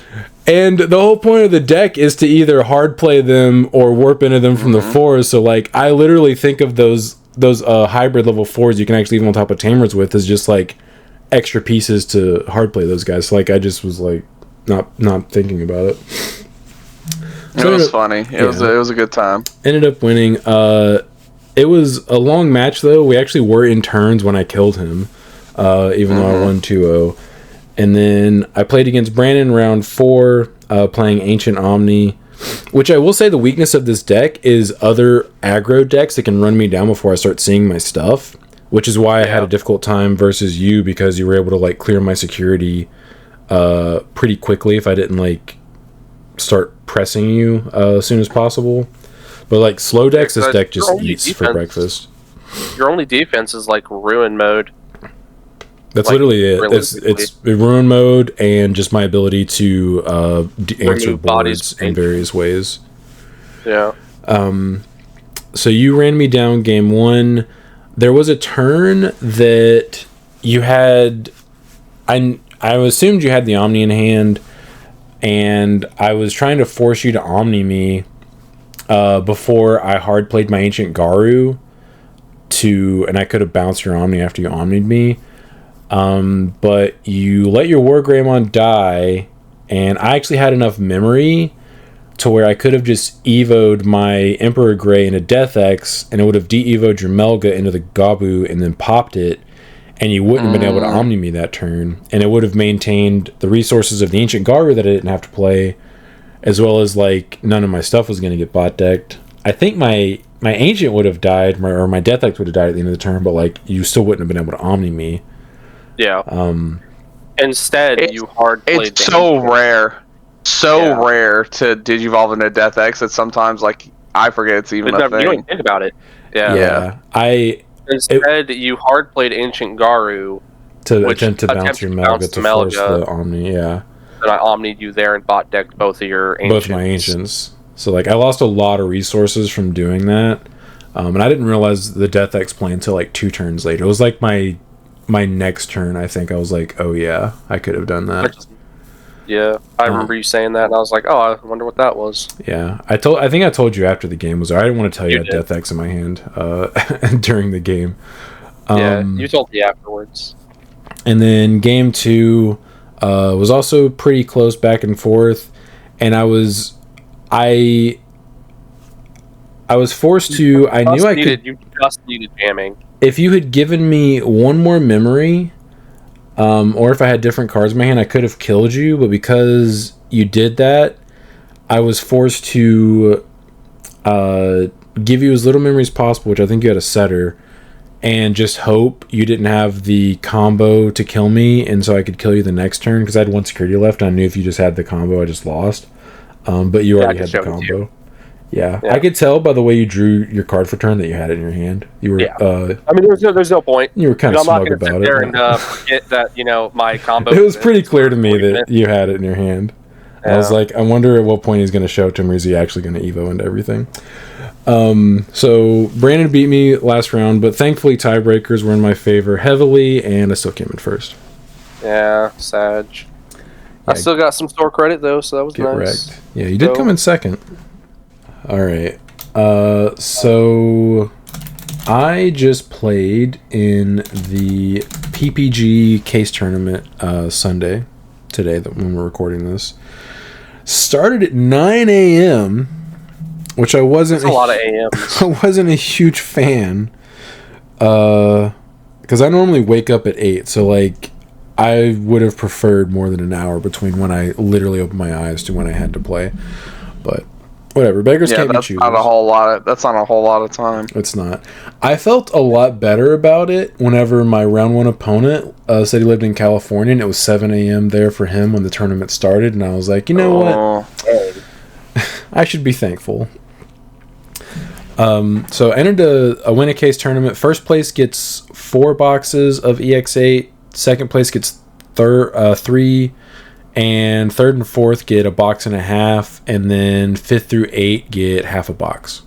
And the whole point of the deck is to either hard play them or warp into them from the 4s. So like I literally think of those hybrid level 4s you can actually leave on top of tamers with is just like extra pieces to hard play those guys. So like I just was like not thinking about it. So it was funny. It was a good time. Ended up winning. It was a long match though. We actually were in turns when I killed him, even though I won 2-0. And then I played against Brandon round 4, playing Ancient Omni. Which I will say the weakness of this deck is other aggro decks that can run me down before I start seeing my stuff. Which is why I had a difficult time versus you, because you were able to like clear my security pretty quickly if I didn't like start pressing you as soon as possible. But like slow decks, this deck just eats for breakfast. Your only defense is like Ruin mode. That's like, literally it. It's Ruin mode and just my ability to answer boards in various ways. Yeah. So you ran me down game 1. There was a turn that you had. I I assumed you had the Omni in hand, and I was trying to force you to Omni me before I hard played my Ancient Garu and I could have bounced your Omni after you Omni'd me. But you let your War Greymon die, and I actually had enough memory to where I could have just evoed my Emperor Grey into Death X, and it would have de-evoed your Melga into the Gabu and then popped it, and you wouldn't have been able to Omni me that turn, and it would have maintained the resources of the Ancient Garu that I didn't have to play, as well as like none of my stuff was going to get bot decked. I think my Ancient would have died, or my Death X would have died at the end of the turn, but like you still wouldn't have been able to Omni me. Yeah. Instead, you hard played. It's so rare. Rare to Digivolve into Death X that sometimes, like, I forget it's even a thing. You don't even think about it. Yeah. Instead, you hard played Ancient Garu to attempt to bounce your Melga to force the Omni. Yeah. And I Omni'd you there and bot decked both of your Ancients. Both my Ancients. So, like, I lost a lot of resources from doing that. And I didn't realize the Death X play until, like, 2 turns later. It was, like, my next turn, I think. I was like, oh, yeah, I could have done that. I remember you saying that, and I was like, oh, I wonder what that was. Yeah. I think I told you after the game was there. I didn't want to tell you I had Death X in my hand during the game. You told me afterwards. And then game 2 was also pretty close back and forth, and I was forced to. You just needed jamming. If you had given me one more memory, or if I had different cards in my hand, I could have killed you. But because you did that, I was forced to give you as little memory as possible, which I think you had a setter, and just hope you didn't have the combo to kill me, and so I could kill you the next turn, because I had 1 security left, and I knew if you just had the combo, I just lost. But you already had the combo. Yeah, I could tell by the way you drew your card for turn that you had it in your hand. You were. I mean, there's no point. You were kind of smug about it. I'm not going to sit there and forget that my combo. It was pretty clear to me that you had it in your hand. Yeah. I was like, I wonder at what point he's going to show it to him, or is he actually going to Evo into everything? So Brandon beat me last round, but thankfully tiebreakers were in my favor heavily, and I still came in first. Yeah, Sag. Yeah. I still got some store credit though, so that was nice. Wrecked. Yeah, you did come in second. All right. So I just played in the PPG case tournament Sunday, today, when we're recording this. Started at 9 a.m., which I wasn't. That's a lot of AMs. I wasn't a huge fan, because I normally wake up at 8. So like, I would have preferred more than an hour between when I literally opened my eyes to when I had to play, but. Whatever, beggars can't be choosers. That's not a whole lot of time. It's not. I felt a lot better about it whenever my round 1 opponent said he lived in California, and it was 7 a.m. there for him when the tournament started, and I was like, you know what? I should be thankful. So I entered a win-a-case tournament. First place gets 4 boxes of EX8. Second place gets 3. And third and fourth get a box and a half, and then 5th through 8 get half a box.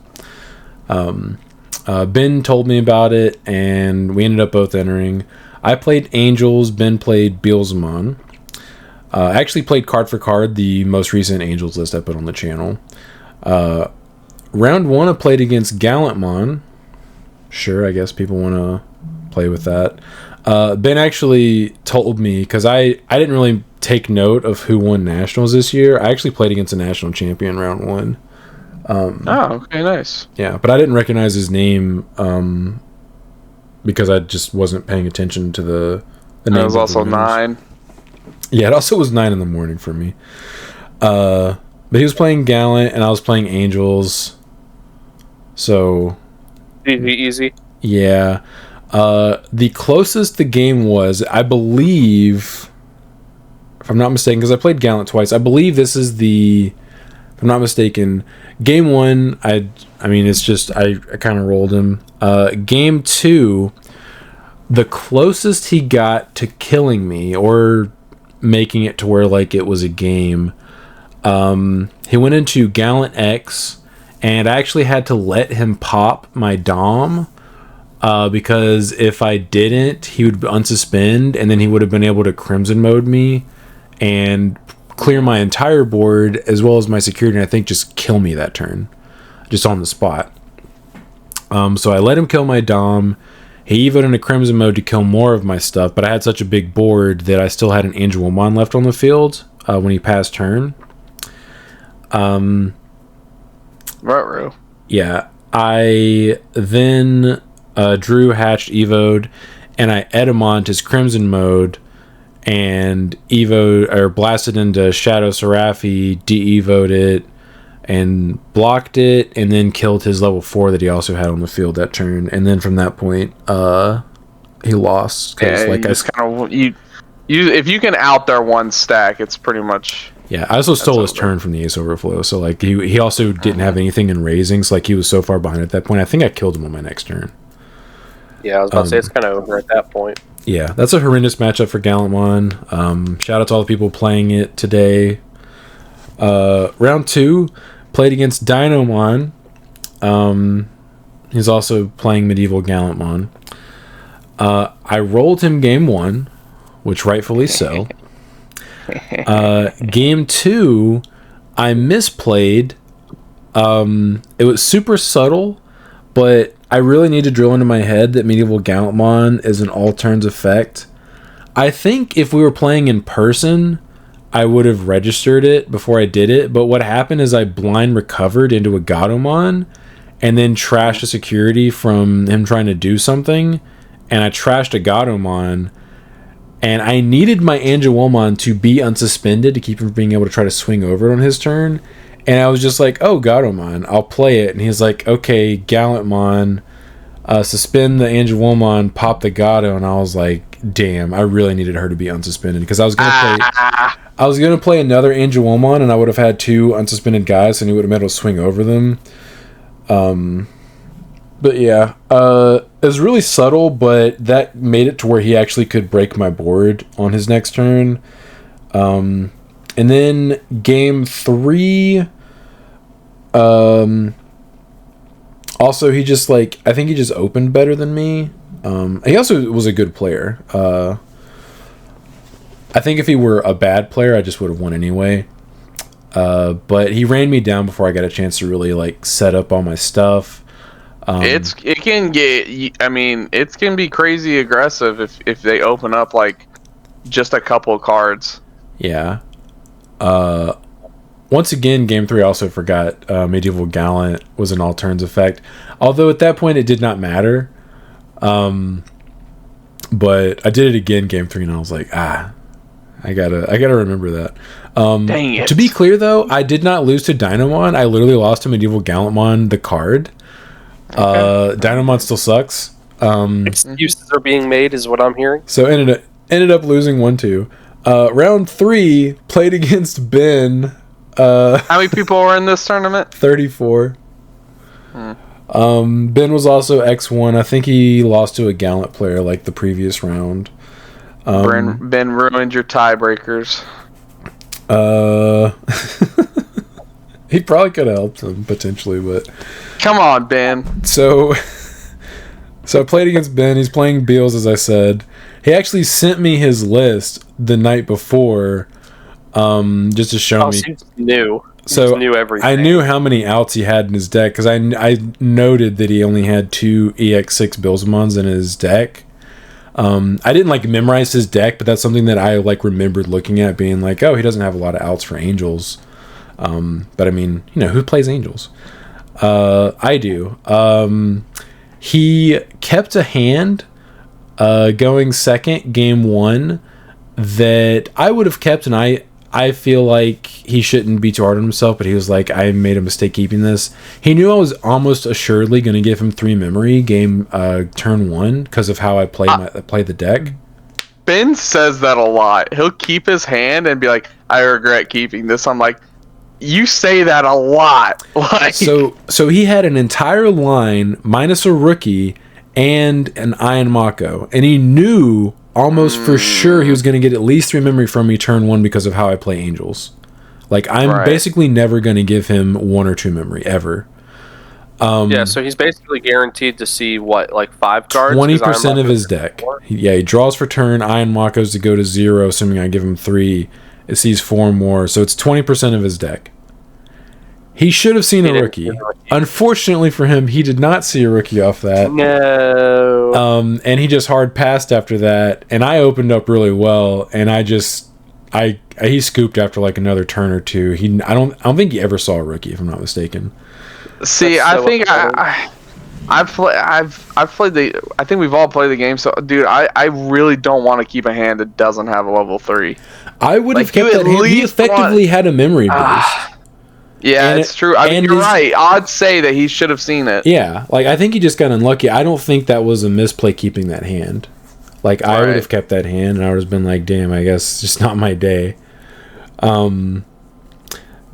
Ben told me about it, and we ended up both entering. I played Angels, Ben played Beelzemon. I actually played card for card, the most recent Angels list I put on the channel. Round 1 I played against Gallantmon. Sure, I guess people want to play with that. Ben actually told me, because I didn't really take note of who won nationals this year. I actually played against a national champion round 1. Okay, nice. Yeah, but I didn't recognize his name because I just wasn't paying attention to the names. It was also 9. Yeah, it also was 9 in the morning for me. But he was playing Gallant, and I was playing Angels. So easy. Yeah. The closest the game was, I believe, if I'm not mistaken, because I played Gallant twice, I believe this is the, if I'm not mistaken, game 1, I mean, it's just, I kind of rolled him. Game 2, the closest he got to killing me, or making it to where, like, it was a game, he went into Gallant X, and I actually had to let him pop my Dom, because if I didn't, he would unsuspend, and then he would have been able to Crimson Mode me and clear my entire board as well as my security, and I think just kill me that turn, just on the spot. So I let him kill my Dom. He evoed into Crimson Mode to kill more of my stuff, but I had such a big board that I still had an Angelmon left on the field when he passed turn. Ruh-roh. Yeah. I then drew, hatched, evoed, and I Edamont his Crimson Mode and evoed or blasted into Shadow Seraphi, de-evoed it, and blocked it, and then killed his level 4 that he also had on the field that turn. And then from that point, he lost. Yeah, like if you can out there one stack, it's pretty much. Yeah, I also stole his turn from the Ace Overflow, so like he also didn't have anything in raising, so like he was so far behind at that point. I think I killed him on my next turn. Yeah, I was about to say it's kind of over at that point. Yeah, that's a horrendous matchup for Gallantmon. Shout out to all the people playing it today. Round 2, played against Dynamon. He's also playing Medieval Gallantmon. I rolled him game 1, which rightfully so. Game 2, I misplayed. It was super subtle, but I really need to drill into my head that Medieval Gallantmon is an all turns effect. I think if we were playing in person, I would have registered it before I did it, but what happened is I blind recovered into a Gatomon and then trashed a security from him trying to do something, and I trashed a Gatomon, and I needed my Angelmon to be unsuspended to keep him from being able to try to swing over it on his turn, and I was just like, oh, Gatomon, I'll play it, and he's like, okay, Gallantmon, suspend the Angelmon, pop the Gato, and I was like, damn, I really needed her to be unsuspended, because I was gonna play another Angelmon, and I would have had 2 unsuspended guys, and he would have been able to swing over them. But yeah, it was really subtle, but that made it to where he actually could break my board on his next turn. And then game 3, also he just I think he just opened better than me. He also was a good player. I think if he were a bad player, I just would have won anyway. But he ran me down before I got a chance to really set up all my stuff. It can be crazy aggressive if they open up just a couple of cards. Yeah. Once again, game 3 I also forgot Medieval Gallant was an all turns effect. Although at that point it did not matter. But I did it again game 3 and I was like, I gotta remember that. Dang it. To be clear though, I did not lose to Dynamon. I literally lost to Medieval Gallantmon, the card. Okay. Dynamon still sucks. Excuses are being made is what I'm hearing. So ended up losing 1-2. Round 3, played against Ben. How many people were in this tournament? 34. Ben was also X1. I think he lost to a Gallant player the previous round. Ben ruined your tiebreakers. He probably could have helped him potentially, but come on, Ben. So I played against Ben. He's playing Beals, as I said. He actually sent me his list the night before, just to show me. He knew. So he knew everything. I knew how many outs he had in his deck because I noted that he only had 2 EX6 Billsmons in his deck. I didn't memorize his deck, but that's something that I remembered looking at, being oh, he doesn't have a lot of outs for Angels. But I mean, who plays Angels? I do. He kept a hand going second game 1 that I would have kept, and I feel like he shouldn't be too hard on himself, but he was like, I made a mistake keeping this. He knew I was almost assuredly going to give him 3 memory game turn 1 because of how I play the deck. Ben says that a lot. He'll keep his hand and be like, I regret keeping this. I'm like, you say that a lot. So he had an entire line minus a rookie and an Iron Mako, and he knew almost for sure he was going to get at least 3 memory from me turn 1 because of how I play Angels. I'm basically never going to give him 1 or 2 memory ever. Yeah, so he's basically guaranteed to see what, like 5 cards? 20% of his deck. He draws for turn. Iron Mako's to go to 0, assuming I give him 3. It sees 4 more, so it's 20% of his deck. He should have seen a rookie. Unfortunately for him, he did not see a rookie off that. No. And he just hard passed after that. And I opened up really well, and he scooped after like another turn or two. I don't think he ever saw a rookie, if I'm not mistaken. See, I think I've played I think we've all played the game. So, dude, I really don't want to keep a hand that doesn't have a level 3. I would have kept that hand. He effectively had a memory boost. Yeah, it's true. I mean, you're right. I'd say that he should have seen it. Yeah, like I think he just got unlucky. I don't think that was a misplay keeping that hand. Like I would have kept that hand, and I would have been like, "Damn, I guess it's just not my day."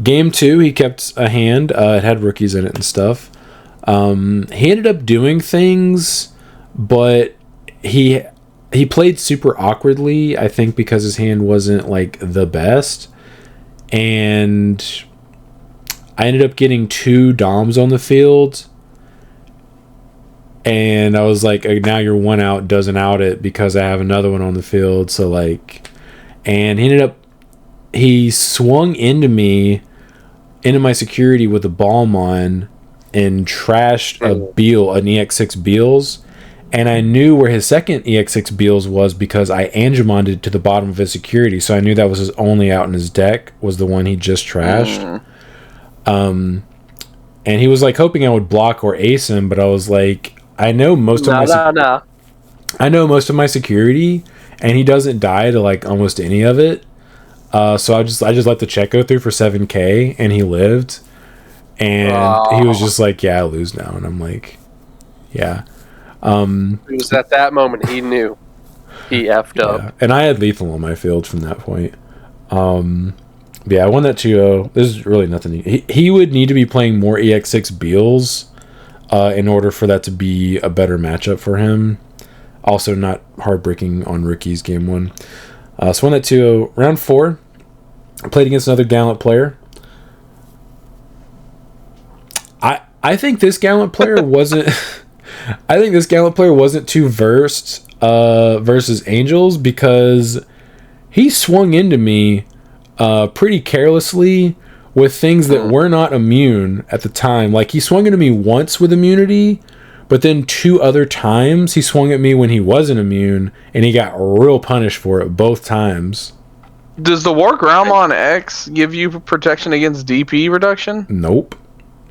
Game 2, he kept a hand. It had rookies in it and stuff. He ended up doing things, but he played super awkwardly. I think because his hand wasn't like the best, and I ended up getting 2 Doms on the field, and I was like, now you're 1 out, doesn't out it because I have another one on the field. So like, and he swung into my security with a Ballmon and trashed an EX6 Beals, and I knew where his second EX6 Beals was because I Angemoned it to the bottom of his security, so I knew that was his only out in his deck, was the one he just trashed. And he was like hoping I would block or ace him, but I was like, I know most of my security, and he doesn't die to like almost any of it. So I just let the check go through for 7k, and he lived. And he was just like, "Yeah, I lose now," and I'm like, "Yeah." It was at that moment he knew he effed up. And I had lethal on my field from that point. Yeah, I won that 2-0. There's really nothing. He would need to be playing more EX6 Beals in order for that to be a better matchup for him. Also, not heartbreaking on rookies game 1. So won that 2-0. Round 4, I played against another Gallant player. I think this Gallant player wasn't. I think this Gallant player wasn't too versed versus Angels, because he swung into me pretty carelessly with things that were not immune at the time. Like, he swung into me once with immunity, but then 2 other times he swung at me when he wasn't immune, and he got real punished for it both times. Does the War Gallantmon X give you protection against DP reduction? Nope.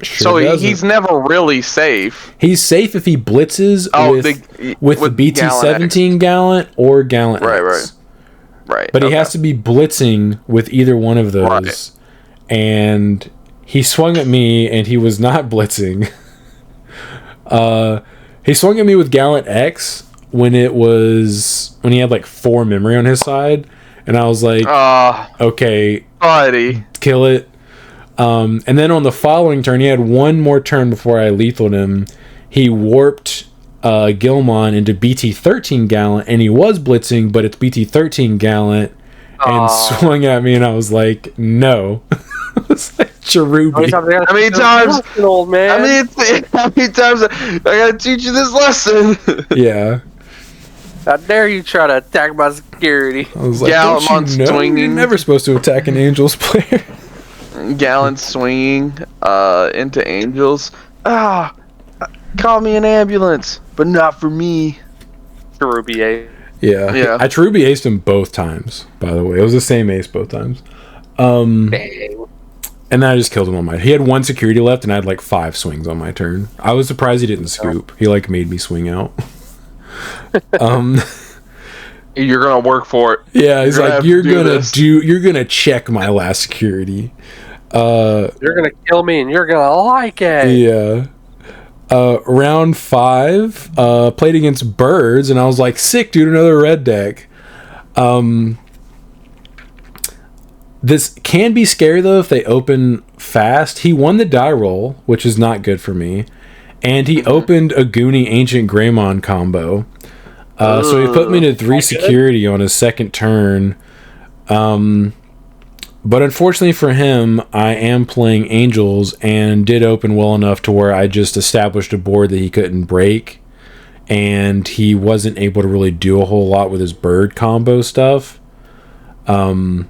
So he's never really safe. He's safe if he blitzes with the BT-17 Gallant or Gallant X. Right. But he has to be blitzing with either one of those. Right. And he swung at me, and he was not blitzing. He swung at me with Gallant X when he had like 4 memory on his side, and I was like, okay, buddy, kill it. And then on the following turn, he had 1 more turn before I lethaled him. He warped Gilmon into BT-13 Gallant, and he was blitzing, but it's BT-13 Gallant, and swung at me, and I was like, no. It's like Cherubi. How many times, old man? How many times I gotta teach you this lesson? Yeah. How dare you try to attack my security? I was like, don't you know? Swinging. You're never supposed to attack an Angels player. Gallant swinging into Angels. Call me an ambulance, but not for me. Cherubi ace. Yeah. I Cherubi aced him both times, by the way. It was the same ace both times. And then I just killed him he had 1 security left, and I had like 5 swings on my turn. I was surprised he didn't scoop. He like made me swing out. You're gonna work for it. Yeah, he's like, you're gonna check my last security. You're gonna kill me, and you're gonna like it. Yeah. Round 5, played against Birds, and I was like, sick, dude, another red deck. This can be scary, though, if they open fast. He won the die roll, which is not good for me. And he opened a Goonie Ancient Greymon combo. So he put me to 3 security on his second turn. But unfortunately for him, I am playing Angels and did open well enough to where I just established a board that he couldn't break. And he wasn't able to really do a whole lot with his bird combo stuff. And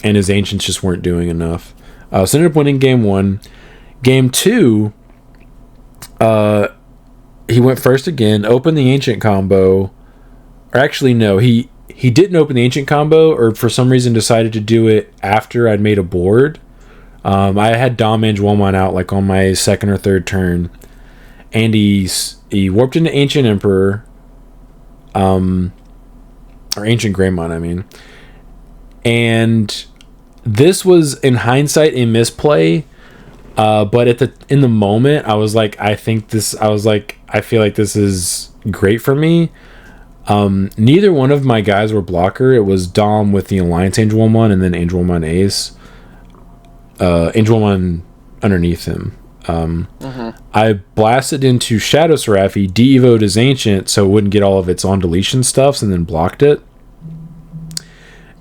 his Ancients just weren't doing enough. So I ended up winning game 1. Game 2, he went first again, opened the Ancient combo. Or actually, no, he didn't open the Ancient combo, or for some reason decided to do it after I'd made a board. I had Dom Angelmon out like on my second or third turn. And he warped into Ancient Emperor. Or Ancient Greymon, I mean. And this was, in hindsight, a misplay. But in the moment, I was like, I feel like this is great for me. Neither one of my guys were blocker. It was Dom with the Alliance Angelmon and then Angelmon Ace. Angelmon underneath him. I blasted into Shadow Seraphi, de-evoed his Ancient so it wouldn't get all of its on deletion stuffs, and then blocked it.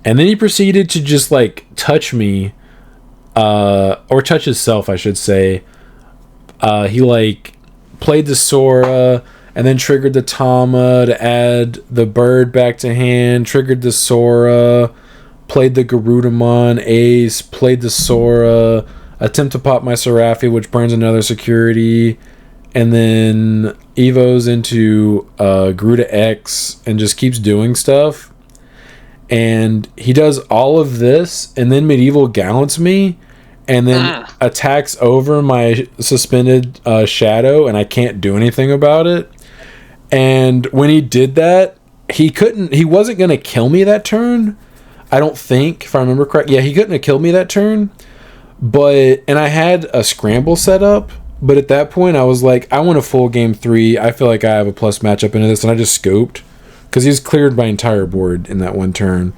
And then he proceeded to just like touch me, or touch himself, I should say. He like played the Sora and then triggered the Tama to add the bird back to hand, triggered the Sora, played the Garudamon Ace, played the Sora, attempt to pop my Seraphi, which burns another security, and then evos into Garuda X and just keeps doing stuff. And he does all of this and then medieval gallants me and then attacks over my suspended Shadow, and I can't do anything about it. And when he did that, he wasn't going to kill me that turn. I don't think, if I remember correct. Yeah, he couldn't have killed me that turn. And I had a scramble set up, but at that point I was like, I want a full game 3. I feel like I have a plus matchup into this, and I just scoped because he's cleared my entire board in that one turn.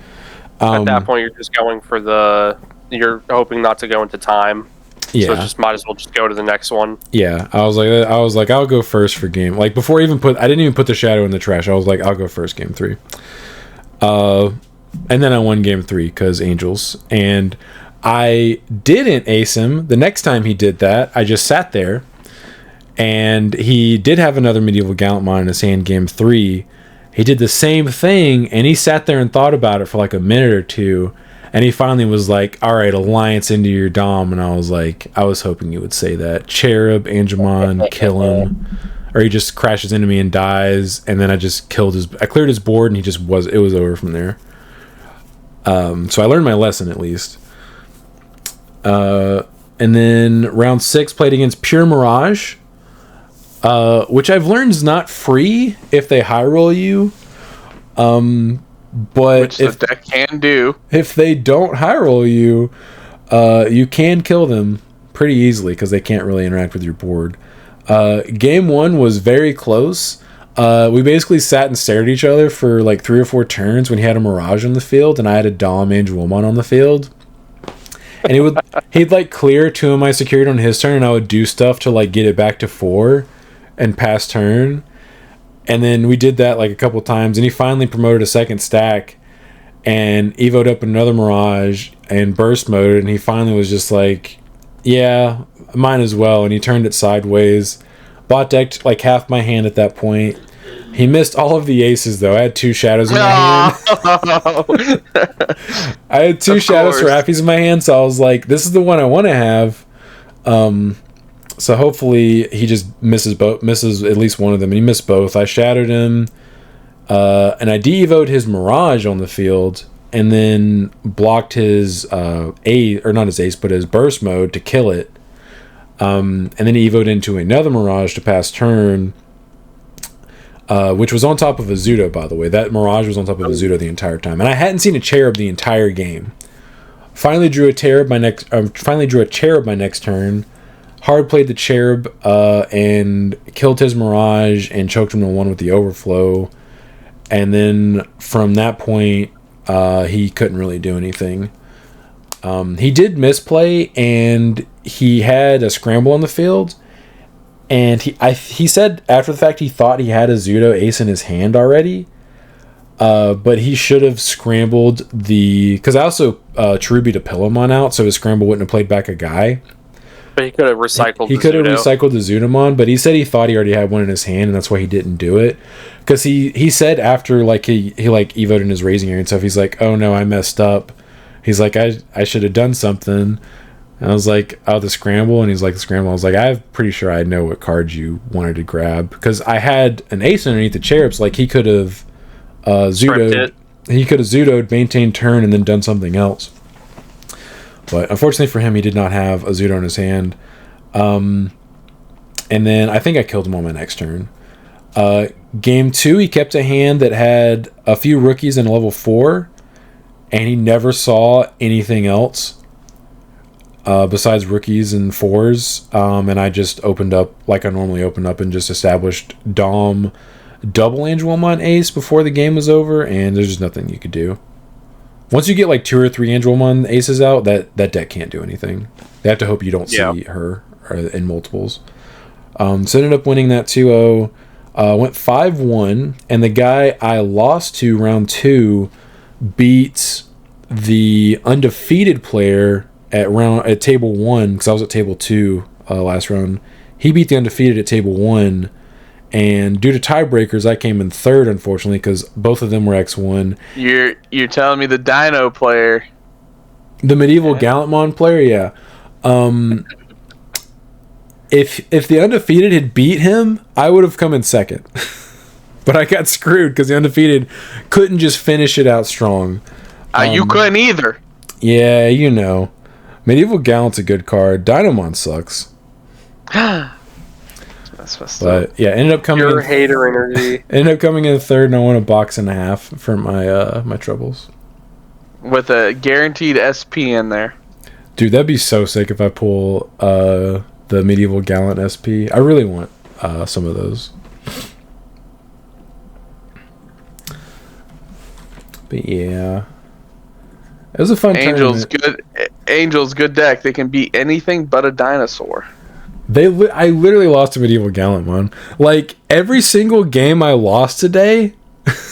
At that point, you're just going for you're hoping not to go into time. Yeah. So just might as well just go to the next one. Yeah, I was like, I'll go first for game. Like before I didn't even put the Shadow in the trash. I was like, I'll go first game 3. And then I won game 3 because Angels. And I didn't ace him. The next time he did that, I just sat there. And he did have another Medieval Gallantmon in his hand game 3. He did the same thing, and he sat there and thought about it for like a minute or two. And he finally was like, all right, Alliance into your Dom. And I was like, I was hoping you would say that. Cherub, Angemon, kill him. Or he just crashes into me and dies. And then I just I cleared his board, and it was over from there. So I learned my lesson at least. And then round 6 played against Pure Mirage. Which I've learned is not free if they high roll you. But which the deck can do. If they don't high roll you, you can kill them pretty easily because they can't really interact with your board. Game 1 was very close. We basically sat and stared at each other for like 3 or 4 turns when he had a Mirage on the field and I had a Dom Angelmon on the field. And he'd like clear 2 of my security on his turn, and I would do stuff to like get it back to 4 and pass turn. And then we did that like a couple times, and he finally promoted a second stack and evoed up another Mirage and burst mode, and he finally was just like, yeah, mine as well. And he turned it sideways. Bot decked like half my hand at that point. He missed all of the aces though. I had 2 Shadows in my hand. I had 2 Shadow Seraphis in my hand, so I was like, this is the one I want to have. So hopefully he just misses at least one of them, and he missed both. I shadowed him, and I de-evoed his Mirage on the field, and then blocked his not his ace, but his burst mode to kill it. And then he evoed into another Mirage to pass turn, which was on top of a Zudo, by the way. That Mirage was on top of a Zudo the entire time, and I hadn't seen a Cherub the entire game. Finally drew a Cherub my next turn. Hard played the Cherub and killed his Mirage and choked him to 1 with the Overflow. And then from that point, he couldn't really do anything. He did misplay, and he had a scramble on the field. And he said after the fact he thought he had a Zudo Ace in his hand already. But he should have scrambled because I also Cherubi to Pillamon out, so his scramble wouldn't have played back a guy. But he could have recycled. He could have recycled the Zunamon, but he said he thought he already had one in his hand, and that's why he didn't do it. Because he said after like he like evoed in his raising area and stuff, he's like, oh no, I messed up. He's like, I should have done something. And I was like, oh, the scramble, and he's like, the scramble. I was like, I'm pretty sure I know what cards you wanted to grab because I had an ace underneath the cherubs. Like he could have Zudoed. He could have Zudoed, maintained turn, and then done something else. But unfortunately for him, he did not have a Zudo in his hand. And then I think I killed him on my next turn. Game 2, he kept a hand that had a few rookies in level 4, and he never saw anything else besides rookies and 4s. And I just opened up like I normally open up and just established Dom double Angelmon ace before the game was over, and there's just nothing you could do. Once you get like 2 or 3 Angelmon aces out, that deck can't do anything. They have to hope you don't see her in multiples. So ended up winning that 2-0. Went 5-1, and the guy I lost to round 2 beat the undefeated player at table 1, because I was at table 2 last round. He beat the undefeated at table 1. And due to tiebreakers, I came in 3rd, unfortunately, because both of them were X1. You're telling me the Dino player, the medieval Gallantmon player, yeah. If the undefeated had beat him, I would have come in 2nd. But I got screwed because the undefeated couldn't just finish it out strong. You couldn't either. Yeah, you know. Medieval Gallant's a good card. Dynamon sucks. But yeah, ended up coming. Pure hater energy. Ended up coming in 3rd, and I won a box and a half for my troubles. With a guaranteed SP in there. Dude, that'd be so sick if I pull the medieval Gallant SP. I really want some of those. But yeah, it was a fun Angels tournament. Angels good deck. They can beat anything but a dinosaur. I literally lost to Medieval Gallantmon. Like, every single game I lost today,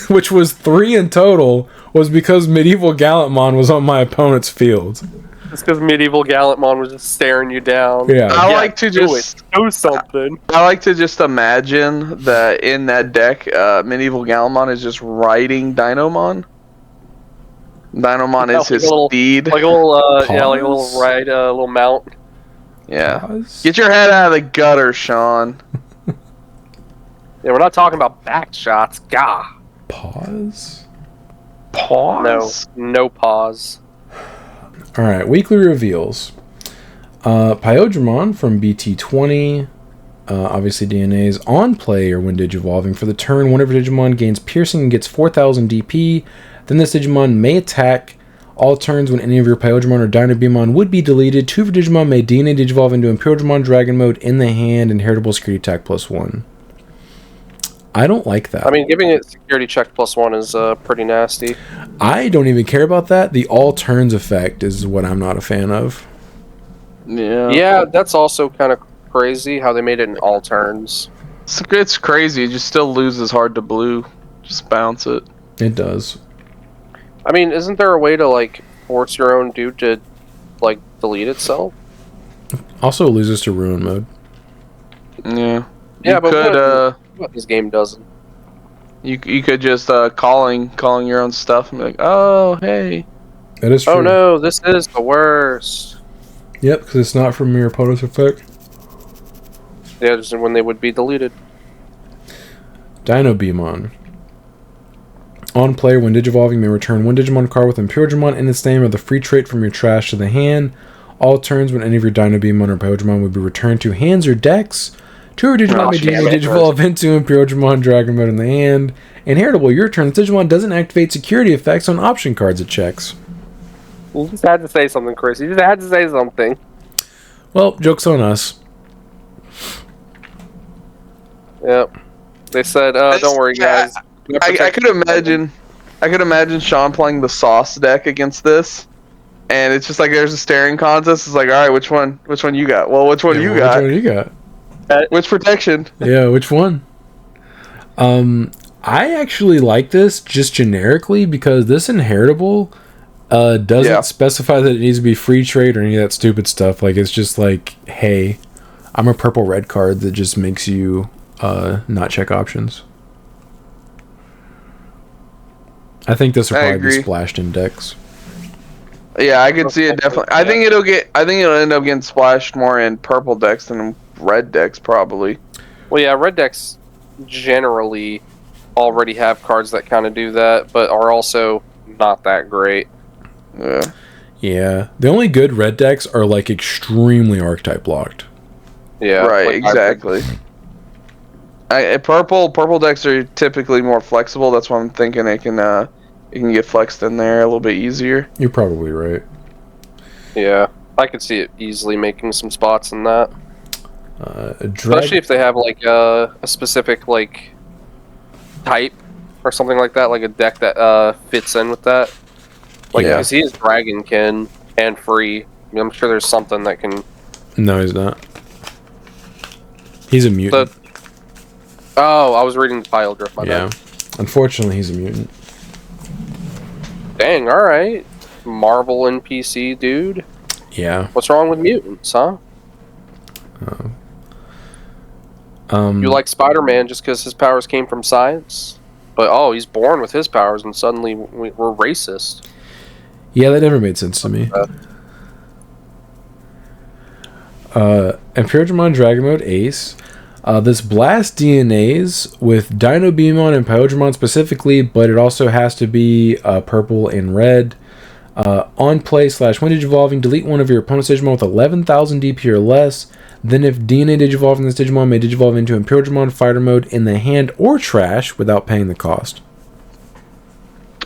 which was 3 in total, was because Medieval Gallantmon was on my opponent's field. It's because Medieval Gallantmon was just staring you down. Yeah. I like to just do something. I like to just imagine that in that deck, Medieval Gallantmon is just riding Dinomon. Dinomon is his steed. Like a little, like a little ride, a little mount. Yeah. Pause. Get your head out of the gutter, Sean. Yeah, we're not talking about back shots. Gah. Pause? Pause? No pause. Alright, weekly reveals. Pyodramon from BT20. Obviously DNA's on play or when Digivolving. For the turn, whenever Digimon gains piercing and gets 4,000 DP, then this Digimon may attack. All turns when any of your Pyodramon or Dynabemon would be deleted, 2 of your Digimon may DNA Digivolve into Imperialdramon Dragon Mode in the hand, inheritable security attack +1. I don't like that. I mean, giving it security check +1 is pretty nasty. I don't even care about that. The all turns effect is what I'm not a fan of. Yeah, that's also kind of crazy how they made it in all turns. It's crazy. It just still loses hard to blue. Just bounce it. It does. I mean, isn't there a way to, like, force your own dude to, like, delete itself? Also loses to ruin mode. Yeah. Yeah, you but could, what this game doesn't. You could just calling your own stuff and be like, oh, hey. That is true. Oh no, this is the worst. Yep, because it's not from your opponent's effect. Yeah, just when they would be deleted. Dynabemon. On play, when Digivolving, may return 1 Digimon card with Imperialdramon in its name or the free trait from your trash to the hand. All turns when any of your Dynabemon or Pyodramon would be returned to hands or decks. 2 of your Digimon may Digivolve into Imperialdramon Dragon Mode in the hand. Inheritable, your turn. This Digimon doesn't activate security effects on option cards it checks. You just had to say something, Chris. You just had to say something. Well, joke's on us. Yep. They said, don't worry, guys. I could imagine Sean playing the sauce deck against this, and it's just like there's a staring contest. It's like, all right, which one you got? Well, which one you got? Which one you got? Which protection? Yeah, which one? I actually like this just generically because this inheritable Doesn't specify that it needs to be free trade or any of that stupid stuff. Like, it's just like, hey, I'm a purple red card that just makes you not check options. I think this will probably be splashed in decks. Yeah, I could see it definitely. I think it'll end up getting splashed more in purple decks than in red decks, probably. Well, yeah, red decks generally already have cards that kind of do that, but are also not that great. Yeah. Yeah. The only good red decks are like extremely archetype locked. Yeah. Right. Like exactly. Purple decks are typically more flexible. That's why I'm thinking it can get flexed in there a little bit easier. You're probably right. Yeah, I could see it easily making some spots in that. Especially if they have like a specific like type or something like that, like a deck that fits in with that. Like, because he is Dragonkin and free. I'm sure there's something that can. No, he's not. He's a mutant. Oh, I was reading the pile drift. My bad. Unfortunately, he's a mutant. Dang. All right, Marvel NPC dude. Yeah. What's wrong with mutants, huh? You like Spider-Man just because his powers came from science? But, he's born with his powers and suddenly we're racist. Yeah, that never made sense to me. Imperial Dragon Mode Ace. This blasts DNAs with Dino Beamon and Pyodramon specifically, but it also has to be purple and red. On play / when Digivolving, delete one of your opponent's Digimon with 11,000 DP or less. Then if DNA Digivolving this Digimon may Digivolve into Imperial Fighter Mode in the hand or trash without paying the cost.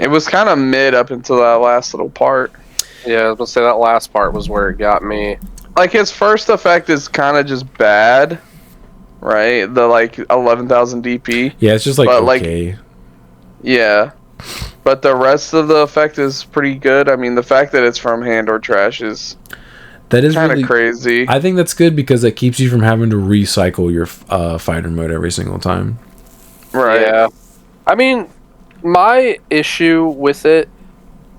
It was kind of mid up until that last little part. Yeah, I was going to say that last part was where it got me. Like, his first effect is kind of just bad, right? The, like, 11,000 DP. Yeah, it's just like, okay. Yeah. But the rest of the effect is pretty good. I mean, the fact that it's from hand or trash is kind of really crazy. I think that's good because that keeps you from having to recycle your fighter mode every single time. Right. Yeah. I mean, my issue with it,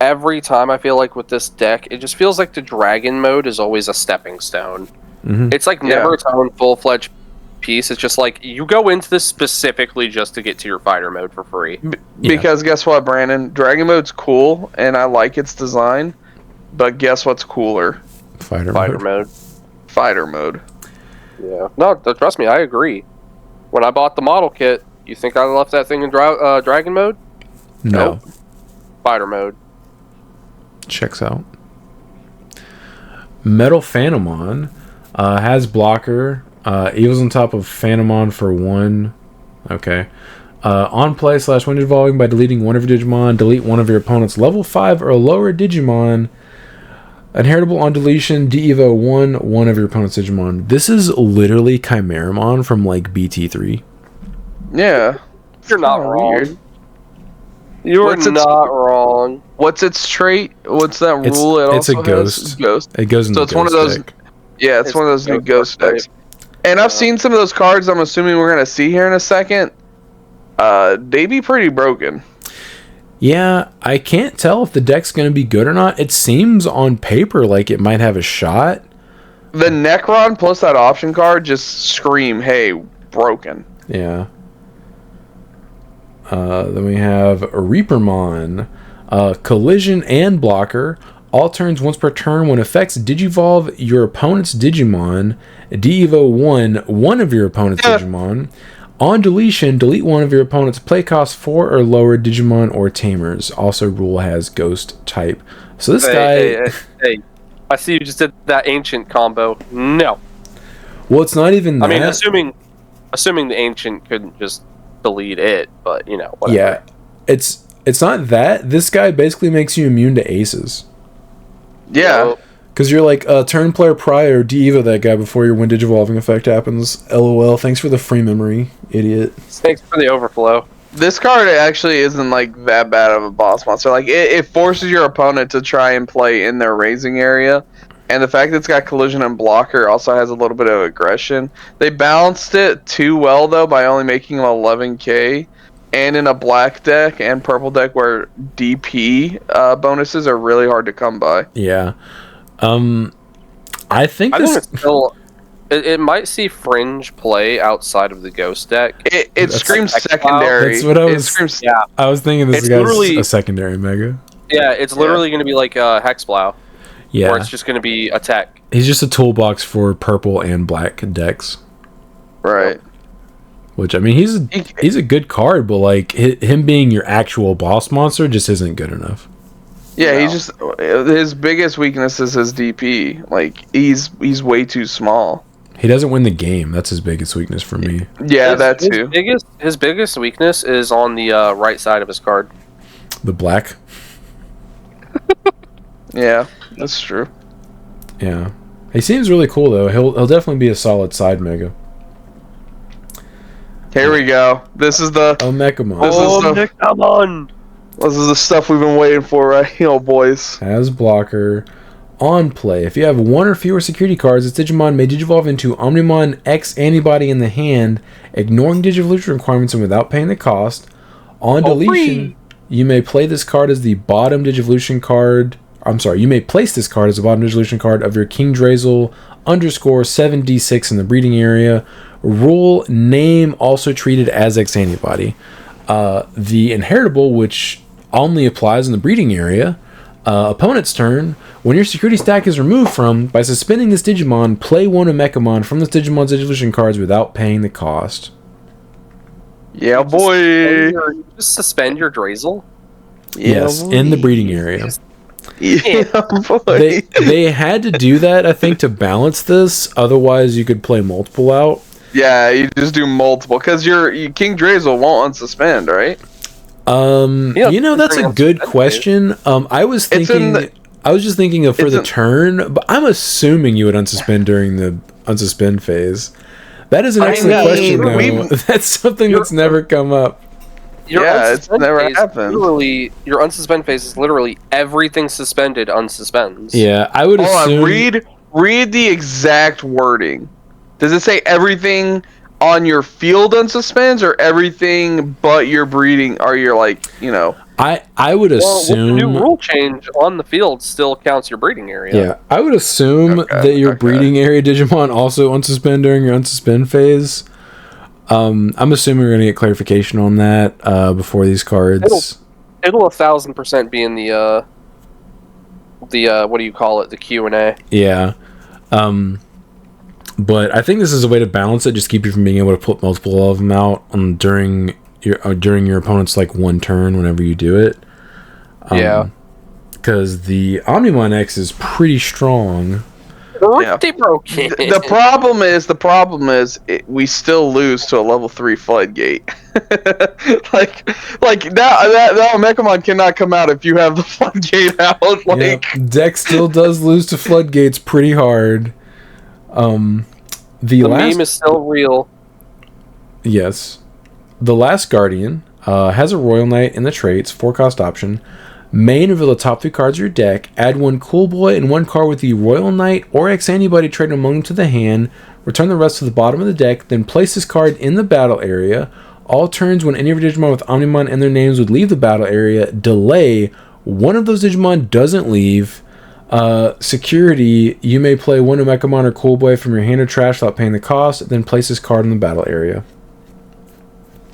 every time I feel like with this deck, it just feels like the dragon mode is always a stepping stone. Mm-hmm. It's like never its own full-fledged piece. It's just like you go into this specifically just to get to your fighter mode for free. Because guess what, Brandon? Dragon mode's cool, and I like its design. But guess what's cooler? Fighter mode. Fighter mode. Yeah. No, trust me, I agree. When I bought the model kit, you think I left that thing in dragon mode? No. Nope. Fighter mode. Checks out. Metal Phantomon has blocker. Evil's on top of Phantomon for 1. Okay. On play / when evolving by deleting one of your Digimon, delete one of your opponent's level 5 or lower Digimon. Inheritable on deletion, de-evo 1 of your opponent's Digimon. This is literally Chimeramon from like BT3. Yeah. You're not wrong. Weird. You are not wrong. What's its trait? What's that rule? It's a ghost. It goes in the ghost one of those. deck. Yeah, it's one of those new ghost decks. And I've seen some of those cards. I'm assuming we're gonna see here in a second. They be pretty broken. Yeah, I can't tell if the deck's gonna be good or not. It seems on paper like it might have a shot. The Necron plus that option card just scream, "Hey, broken." Yeah. Then we have Reapermon, collision and blocker. All turns once per turn. When effects digivolve your opponent's Digimon, de-evo 1 of your opponent's Digimon. On deletion, delete one of your opponent's play cost 4 or lower Digimon or Tamers. Also, rule has ghost type. So this guy... Hey, I see you just did that ancient combo. No. Well, it's not even that. I mean, assuming the ancient couldn't just delete it, but, you know, whatever. Yeah, it's not that. This guy basically makes you immune to aces. Yeah. Because you're like, turn player prior, de-evo that guy before your when digivolving effect happens. LOL, thanks for the free memory, idiot. Thanks for the overflow. This card actually isn't like that bad of a boss monster. Like it forces your opponent to try and play in their raising area. And the fact that it's got collision and blocker also has a little bit of aggression. They balanced it too well though by only making him 11k. and in a black deck and purple deck where DP bonuses are really hard to come by. Yeah. I think it's still... It might see fringe play outside of the Ghost deck. It screams secondary. That's what I was... I was thinking this guy's a secondary Mega. Yeah, it's literally going to be like Hexplow. Yeah. Or it's just going to be a tech. He's just a toolbox for purple and black decks. Right. Which, I mean, he's a good card, but like him being your actual boss monster just isn't good enough. Yeah, he's just his biggest weakness is his DP. Like he's way too small. He doesn't win the game. That's his biggest weakness for me. Yeah, that too. His biggest weakness is on the right side of his card. The black. Yeah, that's true. Yeah, he seems really cool though. He'll definitely be a solid side Mega. Here we go. This is the Omnicomon. This is the stuff we've been waiting for, right, boys. As blocker, on play. If you have one or fewer security cards, its Digimon may Digivolve into Omnimon X antibody in the hand, ignoring Digivolution requirements and without paying the cost. On deletion, you may play this card as the bottom Digivolution card. I'm sorry, you may place this card as the bottom Digivolution card of your King Drazel _7d6 in the breeding area. Rule name also treated as X antibody. The inheritable, which only applies in the breeding area. Opponent's turn. When your security stack is removed from, by suspending this Digimon, play one Omecamon from this Digimon's Digivolution cards without paying the cost. Yeah, boy. Just suspend your Drazel? Yes, boy. in the breeding area. Yeah, boy. They had to do that, I think, to balance this. Otherwise, you could play multiple out. Yeah, you just do multiple because your King Drazel won't unsuspend, right? That's a good question. I was just thinking of for the turn, but I'm assuming you would unsuspend during the unsuspend phase. That is an excellent question, though. That's something that's never come up. It's never happened. Your unsuspend phase is literally everything suspended unsuspends. Yeah, I would assume. Read the exact wording. Does it say everything on your field unsuspends or everything but your breeding? Are you I would assume the new rule change on the field still counts your breeding area. Yeah, I would assume that your breeding area Digimon also unsuspend during your unsuspend phase. I'm assuming we're gonna get clarification on that before these cards. It'll 1,000% be in the what do you call it? The Q&A. Yeah. But I think this is a way to balance it, just keep you from being able to put multiple of them out during your opponent's like one turn whenever you do it. Because the Omnimon X is pretty strong. Pretty broken. The problem is we still lose to a level 3 floodgate. like that Omecamon cannot come out if you have the floodgate out. Deck still does lose to floodgates pretty hard. The meme is still real. Yes. The Last Guardian has a Royal Knight in the traits, 4-cost option. Main reveal the top 3 cards of your deck. Add 1 Cool Boy and 1 card with the Royal Knight or X antibody traded among them to the hand. Return the rest to the bottom of the deck. Then place this card in the battle area. All turns when any of your Digimon with Omnimon and their names would leave the battle area, delay. One of those Digimon doesn't leave. Security, you may play 1 Omecamon or Cool Boy from your hand or trash without paying the cost, then place this card in the battle area.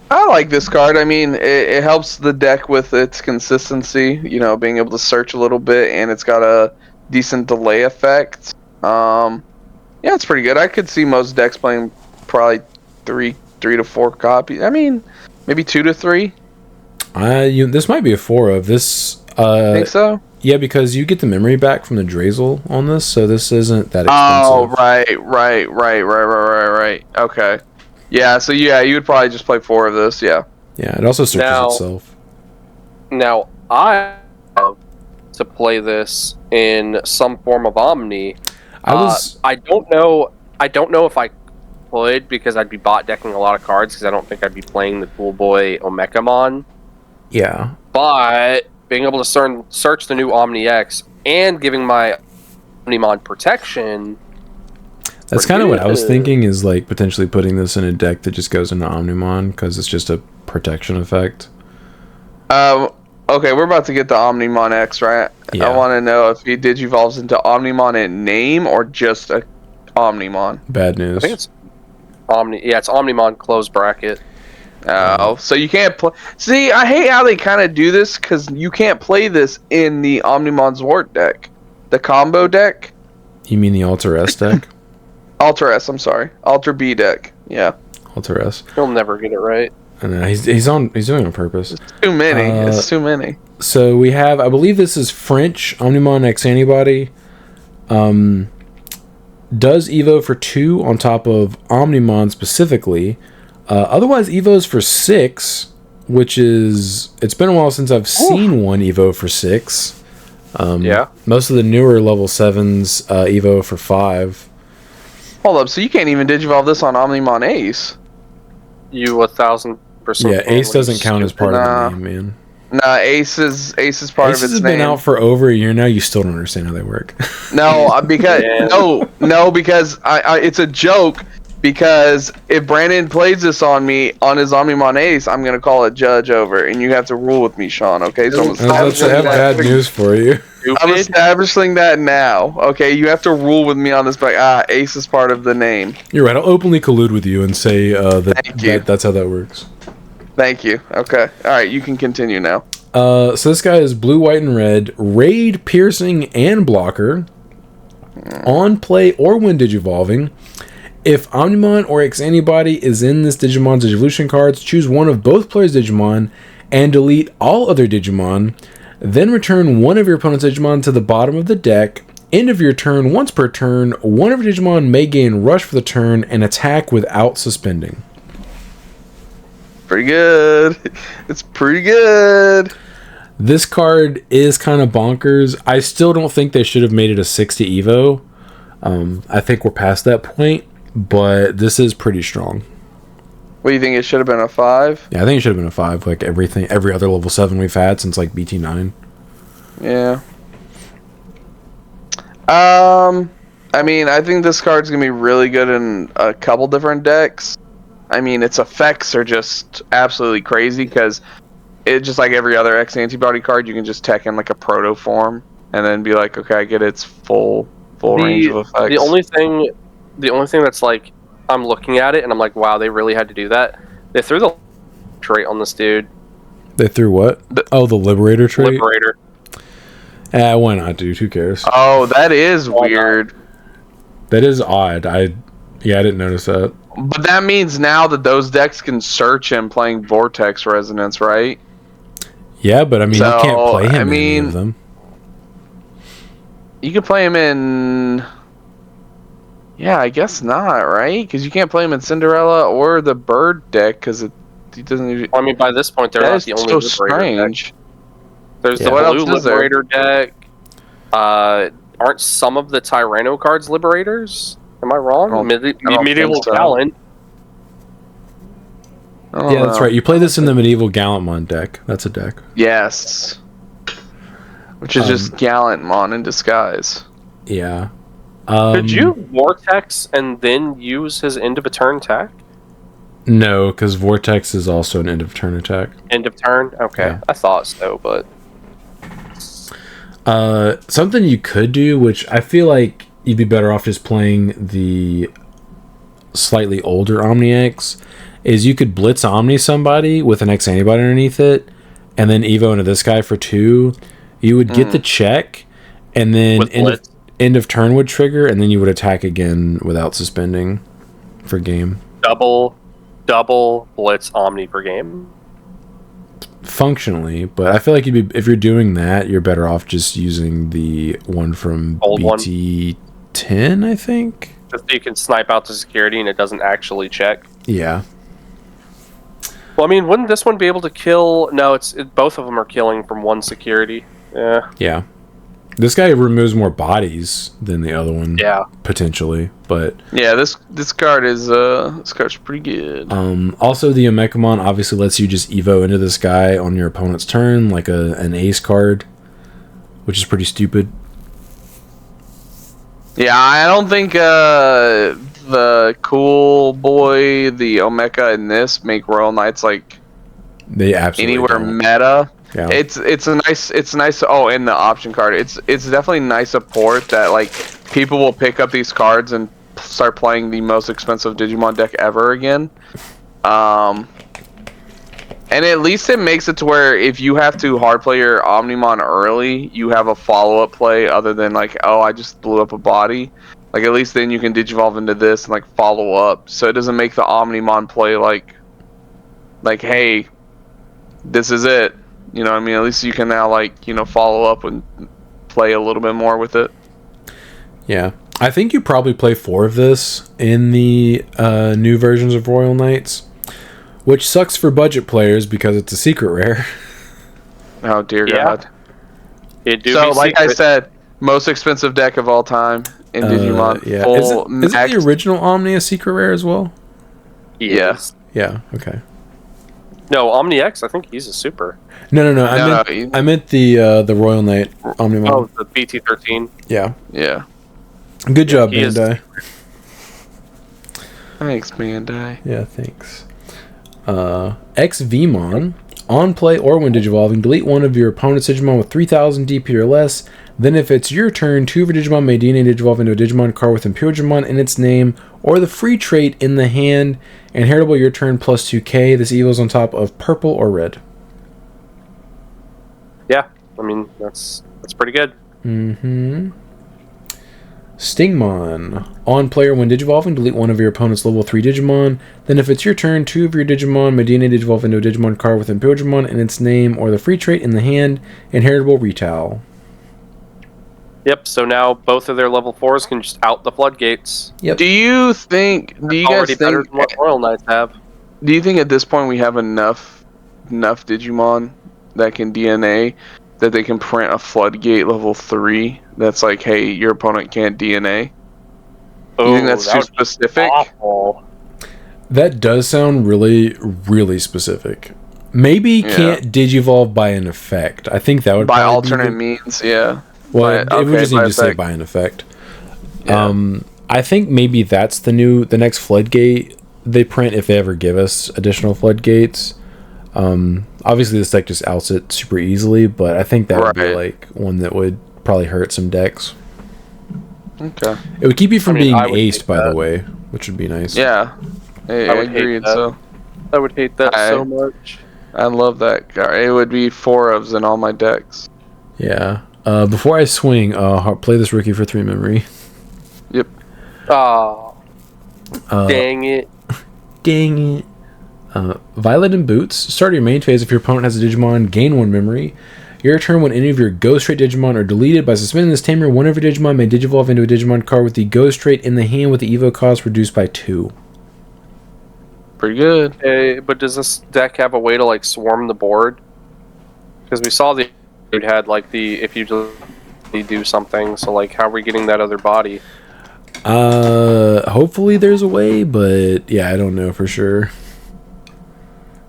I like this card. I mean, it helps the deck with its consistency, being able to search a little bit, and it's got a decent delay effect. It's pretty good. I could see most decks playing probably 3 to 4 copies. I mean, maybe 2 to 3. This might be a 4 of this. Think so? Yeah, because you get the memory back from the Drazel on this, so this isn't that expensive. Oh, right. Okay. Yeah, so you would probably just play 4 of this, yeah. Yeah, it also searches itself. Now, I have to play this in some form of Omni. I don't know if I could, because I'd be bot decking a lot of cards, because I don't think I'd be playing the Cool Boy Omecamon. Yeah. But being able to search the new Omni X and giving my Omnimon protection... That's kind of what I was thinking, is like potentially putting this in a deck that just goes into Omnimon because it's just a protection effect. Okay, we're about to get the Omnimon X, right? Yeah. I want to know if he digivolves into Omnimon in name or just a Omnimon. Bad news. I think it's it's Omnimon close bracket. Oh, so you can't play. See, I hate how they kind of do this because you can't play this in the Omnimon Zwart deck, the combo deck. You mean the Alter S deck? Alter S, I'm sorry, Alter B deck. Yeah. Alter S. He'll never get it right. I know, he's doing it on purpose. It's too many. It's too many. So we have, I believe this is French Omnimon X Antibody. Does Evo for 2 on top of Omnimon specifically. Otherwise, Evo's for 6, which is, it's been a while since I've seen one Evo for 6. Yeah. Most of the newer level 7s Evo for 5. Hold up, so you can't even digivolve this on Omnimon Ace? You 1,000%. Yeah, Ace doesn't count as part of the name, man. Nah, Ace is part of its name. Ace has been out for over a year now. You still don't understand how they work. No, because because I it's a joke. Because if Brandon plays this on me on his Omnimon Ace, I'm gonna call a judge over, and you have to rule with me, Sean. Okay, so I have bad news for you. I'm establishing that now. Okay, you have to rule with me on this. But Ace is part of the name. You're right. I'll openly collude with you and say that's how that works. Thank you. Okay. All right, you can continue now. So this guy is blue, white, and red. Raid, piercing, and blocker. On play or when digivolving. If Omnimon or X Antibody is in this Digimon's Digivolution cards, choose one of both players' Digimon and delete all other Digimon. Then return one of your opponent's Digimon to the bottom of the deck. End of your turn, once per turn, one of your Digimon may gain Rush for the turn and attack without suspending. Pretty good. It's pretty good. This card is kind of bonkers. I still don't think they should have made it a 60 Evo. I think we're past that point, but this is pretty strong. What do you think? It should have been a 5? Yeah, I think it should have been a 5, like every other level 7 we've had since like BT9. Yeah. I mean, I think this card's gonna be really good in a couple different decks. I mean, its effects are just absolutely crazy because it's just like every other X Antibody card. You can just tech in like a proto form and then be like, okay, I get its full range of effects. The only thing that's like, I'm looking at it and I'm like, wow, they really had to do that. They threw the trait on this dude. They threw what? The Liberator trait? Liberator. Why not, dude? Who cares? Oh, that is weird. That is odd. I didn't notice that. But that means now that those decks can search him playing Vortex Resonance, right? Yeah, but I mean, you can't play him in any of them. You can play him in... Yeah, I guess not, right? Because you can't play him in Cinderella or the Bird deck because he doesn't usually... I mean, by this point, they're not the only so Liberator strange. deck. There's the blue Liberator deck. Aren't some of the Tyranno cards Liberators? Am I wrong? Medieval Gallant. Yeah, that's right. You play this in the Medieval Gallantmon deck. That's a deck. Yes. Which is just Gallantmon in disguise. Yeah. Could you Vortex and then use his end of a turn attack? No, because Vortex is also an end of turn attack. End of turn? Okay. Yeah. I thought so, but... something you could do, which I feel like you'd be better off just playing the slightly older Omni X, is you could Blitz Omni somebody with an X Antibody underneath it, and then Evo into this guy for 2. You would get the check, and then end of turn would trigger, and then you would attack again without suspending for game. Double Blitz Omni per game. Functionally, but I feel like if you're doing that, you're better off just using the one from BT10, I think. Just so you can snipe out the security and it doesn't actually check. Yeah. Well, I mean, wouldn't this one be able to kill? No, both of them are killing from one security. Yeah. Yeah. This guy removes more bodies than the other one. Yeah. Potentially, but yeah, this card is card's pretty good. Also, the Omekamon obviously lets you just Evo into this guy on your opponent's turn, like an Ace card, which is pretty stupid. Yeah, I don't think the cool boy, the Omeka, and this make Royal Knights like They absolutely anywhere don't. meta. Yeah. It's nice. Oh, and the option card. It's definitely nice support that like people will pick up these cards and start playing the most expensive Digimon deck ever again. And at least it makes it to where if you have to hard play your Omnimon early, you have a follow-up play other than like, oh, I just blew up a body. Like at least then you can Digivolve into this and like follow up. So it doesn't make the Omnimon play like hey, this is it. You know what I mean? At least you can now like, follow up and play a little bit more with it. Yeah. I think you probably play 4 of this in the new versions of Royal Knights. Which sucks for budget players because it's a secret rare. Oh dear God! It do so, like secret. I said, most expensive deck of all time in Digimon. Yeah. Full Is it the original Omni a secret rare as well? Yes. Yeah. Okay. No, Omni X. I think he's a super. No. I meant the Royal Knight Omnimon. Oh, the BT13. Yeah. Yeah. Good job, Bandai. Thanks, Bandai. Yeah, thanks. XVmon. On play or when Digivolving, delete one of your opponent's Digimon with 3000 DP or less. Then if it's your turn, 2 of your Digimon may DNA Digivolve into a Digimon card with Imperial Digimon in its name, or the free trait in the hand, inheritable your turn plus 2k. This evil's on top of purple or red. Yeah, I mean, that's pretty good. Mm-hmm. Stingmon. On player when Digivolving, delete one of your opponent's level 3 Digimon. Then if it's your turn, 2 of your Digimon may DNA Digivolve into a Digimon card with Imperial Digimon in its name, or the free trait in the hand, inheritable Retail. Yep, so now both of their level 4s can just out the floodgates. Yep. Do you guys better than what Royal Knights have. Do you think at this point we have enough Digimon that can DNA that they can print a floodgate level 3 that's like, hey, your opponent can't DNA? Do you think that's too specific? Awful. That does sound really, really specific. Maybe can't Digivolve by an effect. I think that would by probably alternate means, yeah. Well, it would just need to say by an effect. Yeah. I think maybe that's the next floodgate they print if they ever give us additional floodgates. Obviously this deck just outs it super easily, but I think that would be like one that would probably hurt some decks. Okay. It would keep you from being aced, by the way, which would be nice. Yeah. I agreed. So I would hate that so much. I love that card. It would be 4 ofs in all my decks. Yeah. Before I swing, play this rookie for 3 memory. Yep. Oh. Dang it. Dang it. Violet and Boots. Start your main phase if your opponent has a Digimon, gain 1 memory. Your turn when any of your Ghost Trait Digimon are deleted. By suspending this tamer, one of your Digimon may Digivolve into a Digimon card with the Ghost Trait in the hand with the Evo cost reduced by 2. Pretty good. But does this deck have a way to like swarm the board? Because we saw the dude had like if you do something. So like, how are we getting that other body? Hopefully there's a way, but yeah, I don't know for sure.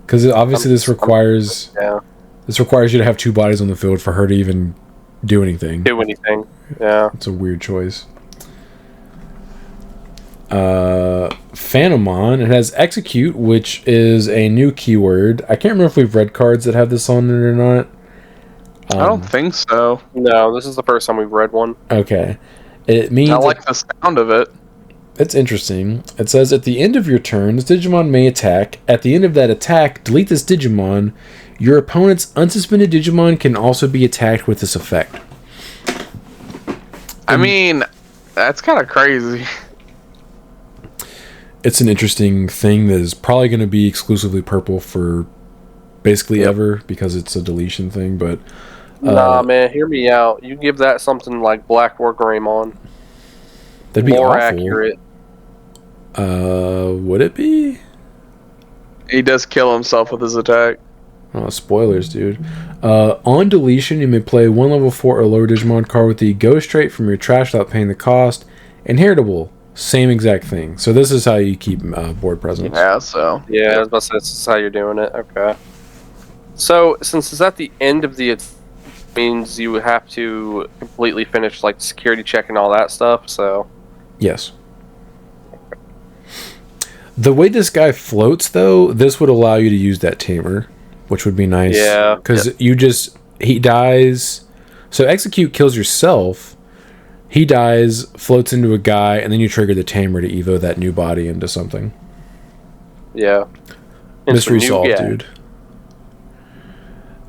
Because obviously this requires you to have 2 bodies on the field for her to even do anything. Yeah. It's a weird choice. Phantomon. It has Execute, which is a new keyword. I can't remember if we've read cards that have this on it or not. I don't think so. No, this is the first time we've read one. Okay. It means I like the sound of it. It's interesting. It says, at the end of your turn, this Digimon may attack. At the end of that attack, delete this Digimon. Your opponent's unsuspended Digimon can also be attacked with this effect. I mean, that's kind of crazy. It's an interesting thing that is probably going to be exclusively purple for basically ever, because it's a deletion thing, but... nah, man, hear me out. You give that something like Black War Greymon. That'd be more awful. Accurate. Would it be? He does kill himself with his attack. Oh, spoilers, dude. On deletion, you may play 1 level 4 or lower Digimon card with the Ghost Trait from your trash without paying the cost. Inheritable, same exact thing. So this is how you keep board presence. Yeah, so. Yeah, I was about to say, this is how you're doing it. Okay. So, since it's at the end of the means you have to completely finish like the security check and all that stuff. So yes. The way this guy floats, though, this would allow you to use that tamer, which would be nice. Yeah. Because he dies. So execute kills yourself. He dies, floats into a guy, and then you trigger the tamer to evo that new body into something. Yeah. Mystery solved, dude.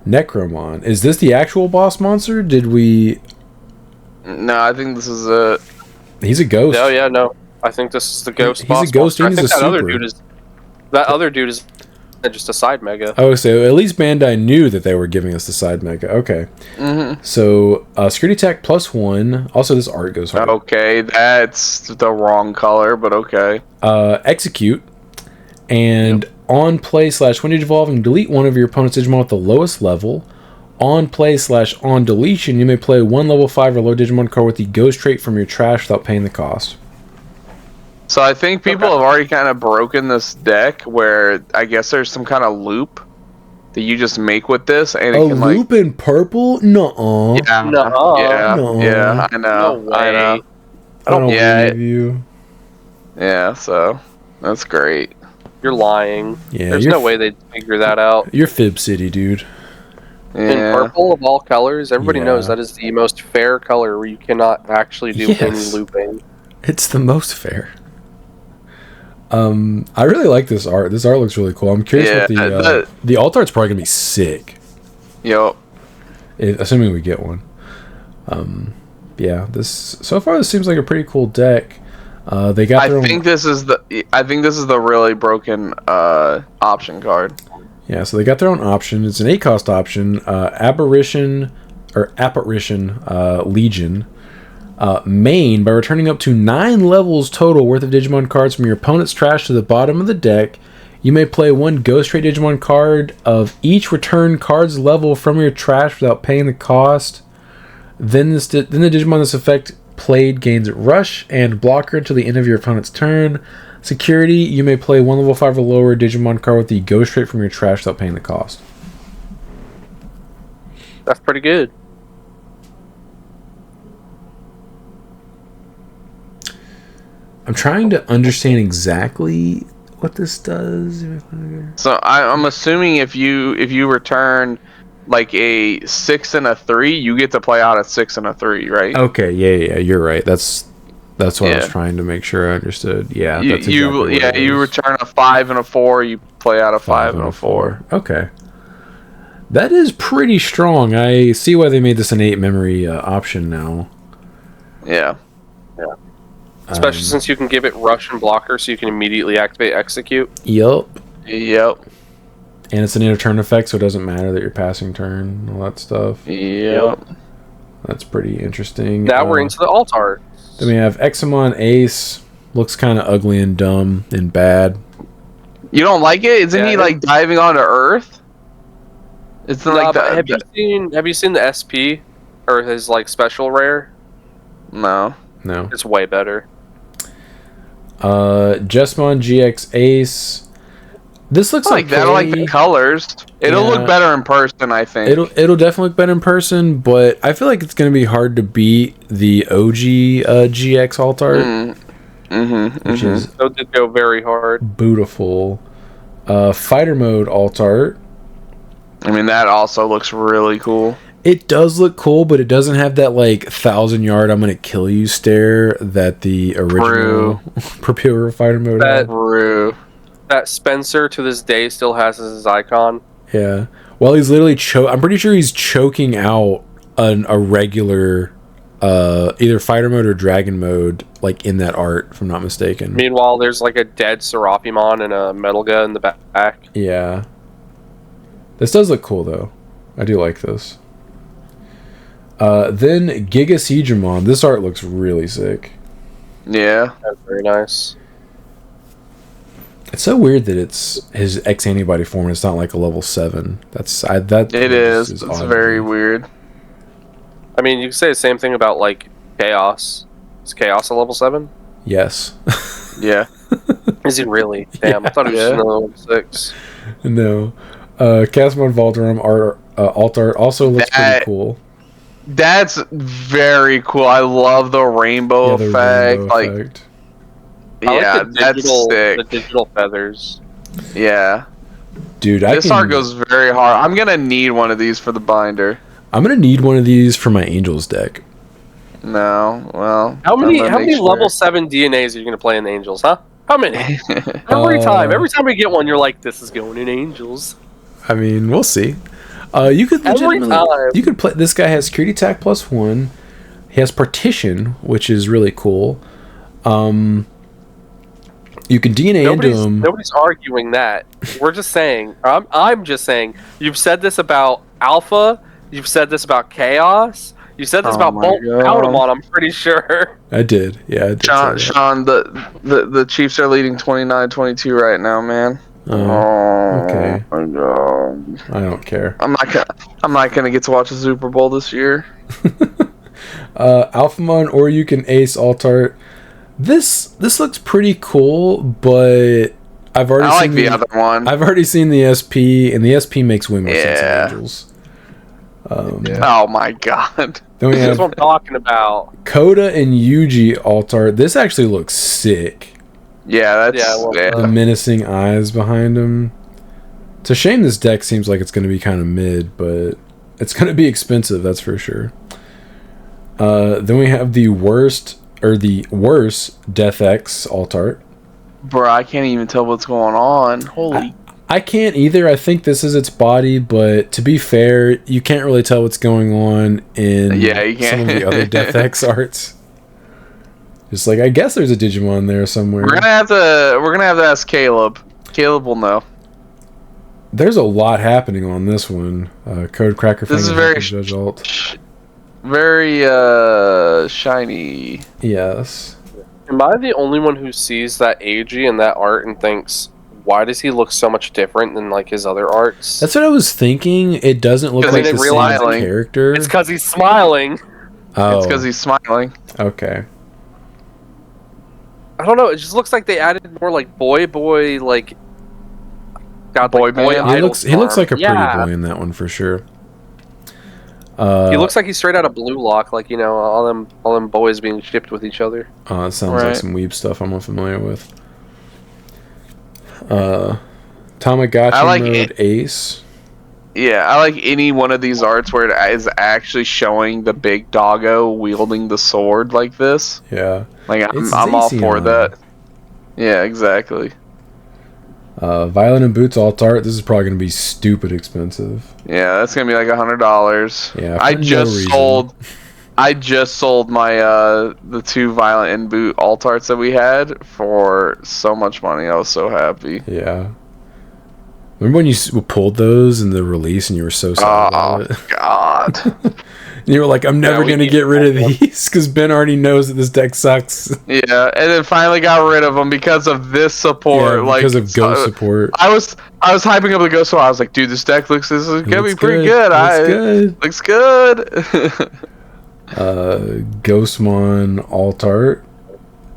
Necromon. Is this the actual boss monster? Did we... No, I think this is a... He's a ghost. No, yeah, no. I think this is the ghost He's boss a ghost monster. and he's a super. That other dude is just a side mega. Oh, so at least Bandai knew that they were giving us the side mega. Okay. Mm-hmm. So, security attack +1. Also, this art goes hard. Okay, that's the wrong color, but okay. Execute. And on play / when digivolving, delete one of your opponent's Digimon at the lowest level. On play / on deletion, you may play one level 5 or low Digimon card with the ghost trait from your trash without paying the cost. So I think people have already kind of broken this deck where I guess there's some kind of loop that you just make with this, and it can loop in purple? Nuh-uh. Yeah, Nuh-uh. yeah, I know. No way. I know. I don't believe you. Yeah, so that's great. You're lying. Yeah, There's no way they'd figure that out. You're Fib City, dude. Yeah. In purple of all colors, everybody Yeah. knows that is the most fair color where you cannot actually do any looping. It's the most fair. I really like this art. This art looks really cool. I'm curious what the alt art's probably gonna be sick. Yup. Assuming we get one. Yeah, so far this seems like a pretty cool deck. They got their I think this is the really broken option card. Yeah, so they got their own option. It's an 8-cost option. Apparition Legion. Main, by returning up to 9 levels total worth of Digimon cards from your opponent's trash to the bottom of the deck, you may play one Ghost Trait Digimon card of each return card's level from your trash without paying the cost. Then the Digimon this effect played gains Rush and Blocker until the end of your opponent's turn. Security, you may play one level 5 or lower Digimon card with the Ghost Trait from your trash without paying the cost. That's pretty good. I'm trying to understand exactly what this does. So I'm assuming if you return like a 6 and a 3, you get to play out a 6 and a 3, right? Okay, yeah, you're right. That's what I was trying to make sure I understood. Yeah, that's exactly you return a 5 and a 4, you play out a 5 and a 4. Okay. That is pretty strong. I see why they made this an 8 memory option now. Yeah. Especially since you can give it Rush and Blocker, so you can immediately activate Execute. Yep. And it's an end of turn effect, so it doesn't matter that you're passing turn and all that stuff. Yep. That's pretty interesting. Now we're into the alt art. Then we have Examon Ace. Looks kind of ugly and dumb and bad. You don't like it? Isn't he like diving onto Earth? It's like that. Have you seen the SP or his like special rare? No. It's way better. Jesmon GX Ace. This looks like that. I like the colors. It'll look better in person, I think. It'll definitely look better in person, but I feel like it's going to be hard to beat the OG GX alt art. Which is so did go very hard. Beautiful. Fighter mode alt art. I mean, that also looks really cool. It does look cool, but it doesn't have that like 1,000-yard I'm gonna kill you stare that the original Propeller fighter mode had. That Spencer to this day still has as his icon. Yeah. Well, he's literally I'm pretty sure he's choking out a regular either fighter mode or dragon mode like in that art, if I'm not mistaken. Meanwhile, there's like a dead Serapimon and a Metal Gun in the back. Yeah. This does look cool though. I do like this. Then Giga Siegemon. This art looks really sick. Yeah. That's very nice. It's so weird that it's his X antibody form and it's not like a level 7. It is. It's very weird. I mean, you can say the same thing about like Chaos. Is Chaos a level 7? Yes. Yeah. Is he really? Damn, I thought it was another level 6. No. Casmon Valderum alt art also looks pretty cool. That's very cool. I love the rainbow effect. Rainbow like, effect. yeah, that's sick. The digital feathers. Yeah. Dude, this art goes very hard. I'm gonna need one of these for the binder. I'm gonna need one of these for my Angels deck. No, well. How many level 7 DNAs are you gonna play in the Angels, huh? How many? Every time we get one, you're like, this is going in Angels. I mean, we'll see. You could play. This guy has security attack +1. He has partition, which is really cool. You can DNA into him. Nobody's arguing that. We're just saying. I'm just saying. You've said this about Alpha. You've said this about Chaos. You said this about Bolt Automon, I'm pretty sure. I did. Yeah, I did. Sean, the Chiefs are leading 29-22 right now, man. Okay. My God. I don't care. I'm not gonna get to watch the Super Bowl this year. Alphamon, or you can Ace Altart. This looks pretty cool, but I've already seen the other one. I've already seen the SP, and the SP makes way more sense than Angels. Oh my God. Then we That's have what I'm talking about. Coda and Yuji Altart. This actually looks sick. Yeah, that's the menacing eyes behind him. It's a shame this deck seems like it's going to be kind of mid, but it's going to be expensive, that's for sure. Then we have the worst Death X Altart. Bro, I can't even tell what's going on. Holy. I can't either. I think this is its body, but to be fair, you can't really tell what's going on in some of the other Death X arts. Just like, I guess there's a Digimon there somewhere. We're gonna have to ask Caleb. Caleb will know. There's a lot happening on this one. Code Cracker. This is very shiny. Yes. Am I the only one who sees that AG in that art and thinks, why does he look so much different than like his other arts? That's what I was thinking. It doesn't look like the same character. It's because he's smiling. Oh. It's because he's smiling. Okay. I don't know. It just looks like they added more like boy like. God, boy man. He looks like a pretty boy in that one for sure. He looks like he's straight out of Blue Lock, like, you know, all them boys being shipped with each other. It sounds like some weeb stuff I'm unfamiliar with. Tamagotchi mode Ace. Yeah, I like any one of these arts where it is actually showing the big doggo wielding the sword like this. Yeah. Like, I'm all for that. Yeah, exactly. Violin and Boots Altart. This is probably going to be stupid expensive. Yeah, that's going to be like $100. Yeah, I just sold my the 2 Violent and Boot Altarts that we had for so much money. I was so happy. Yeah. Remember when you pulled those in the release and you were so sad about it? Oh, God. You were like, I'm never going to get rid of these because Ben already knows that this deck sucks. Yeah, and then finally got rid of them because of this support. Yeah, because of Ghost support. I was hyping up the Ghost support. I was like, dude, this deck looks going to be pretty good. Looks good. Ghostmon Altart.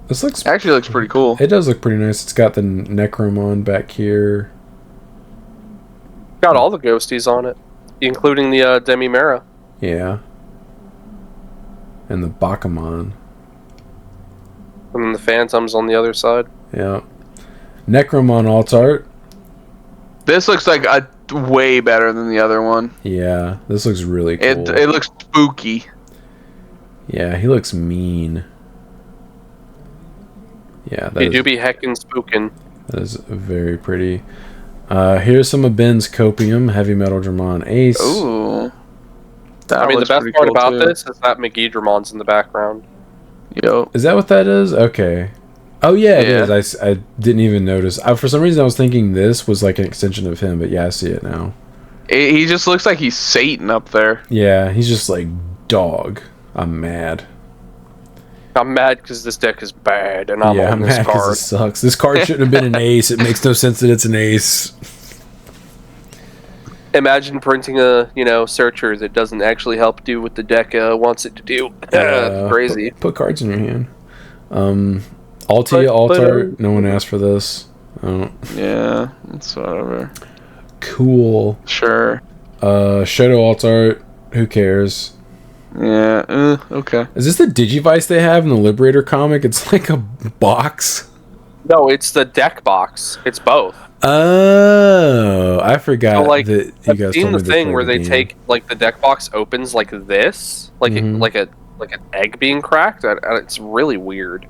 This actually looks pretty cool. It does look pretty nice. It's got the Necromon back here. Got all the ghosties on it, including the Demimera. Yeah. And the Bakamon. And then the Phantoms on the other side. Yeah. Necromon Altart. This looks like way better than the other one. Yeah, this looks really cool. It looks spooky. Yeah, he looks mean. Yeah, he do be heckin' spookin'. That is very pretty. Here's some of Ben's Copium, Heavy Metal Dramon Ace. Ooh. I mean, the best part about this is that McGee Dramon's in the background. Yo. Is that what that is? Okay. Oh, yeah, it is. I didn't even notice. For some reason, I was thinking this was like an extension of him, but yeah, I see it now. He just looks like he's Satan up there. Yeah, he's just like, dog. I'm mad. I'm mad because this deck is bad, and I'm on this card. It sucks. This card shouldn't have been an ace. It makes no sense that it's an ace. Imagine printing a searcher that doesn't actually help do what the deck wants it to do. Crazy. Put cards in your hand. Altia Altart. No one asked for this. Oh. Yeah, it's whatever. Cool. Sure. Shoto Altart. Who cares? Yeah, okay. Is this the Digivice they have in the Liberator comic? It's like a box. No, it's the deck box. It's both. Oh, I forgot So, like, that you I've guys seen told me the to thing play where the they game. take like the deck box opens like this, like like an egg being cracked. It's really weird.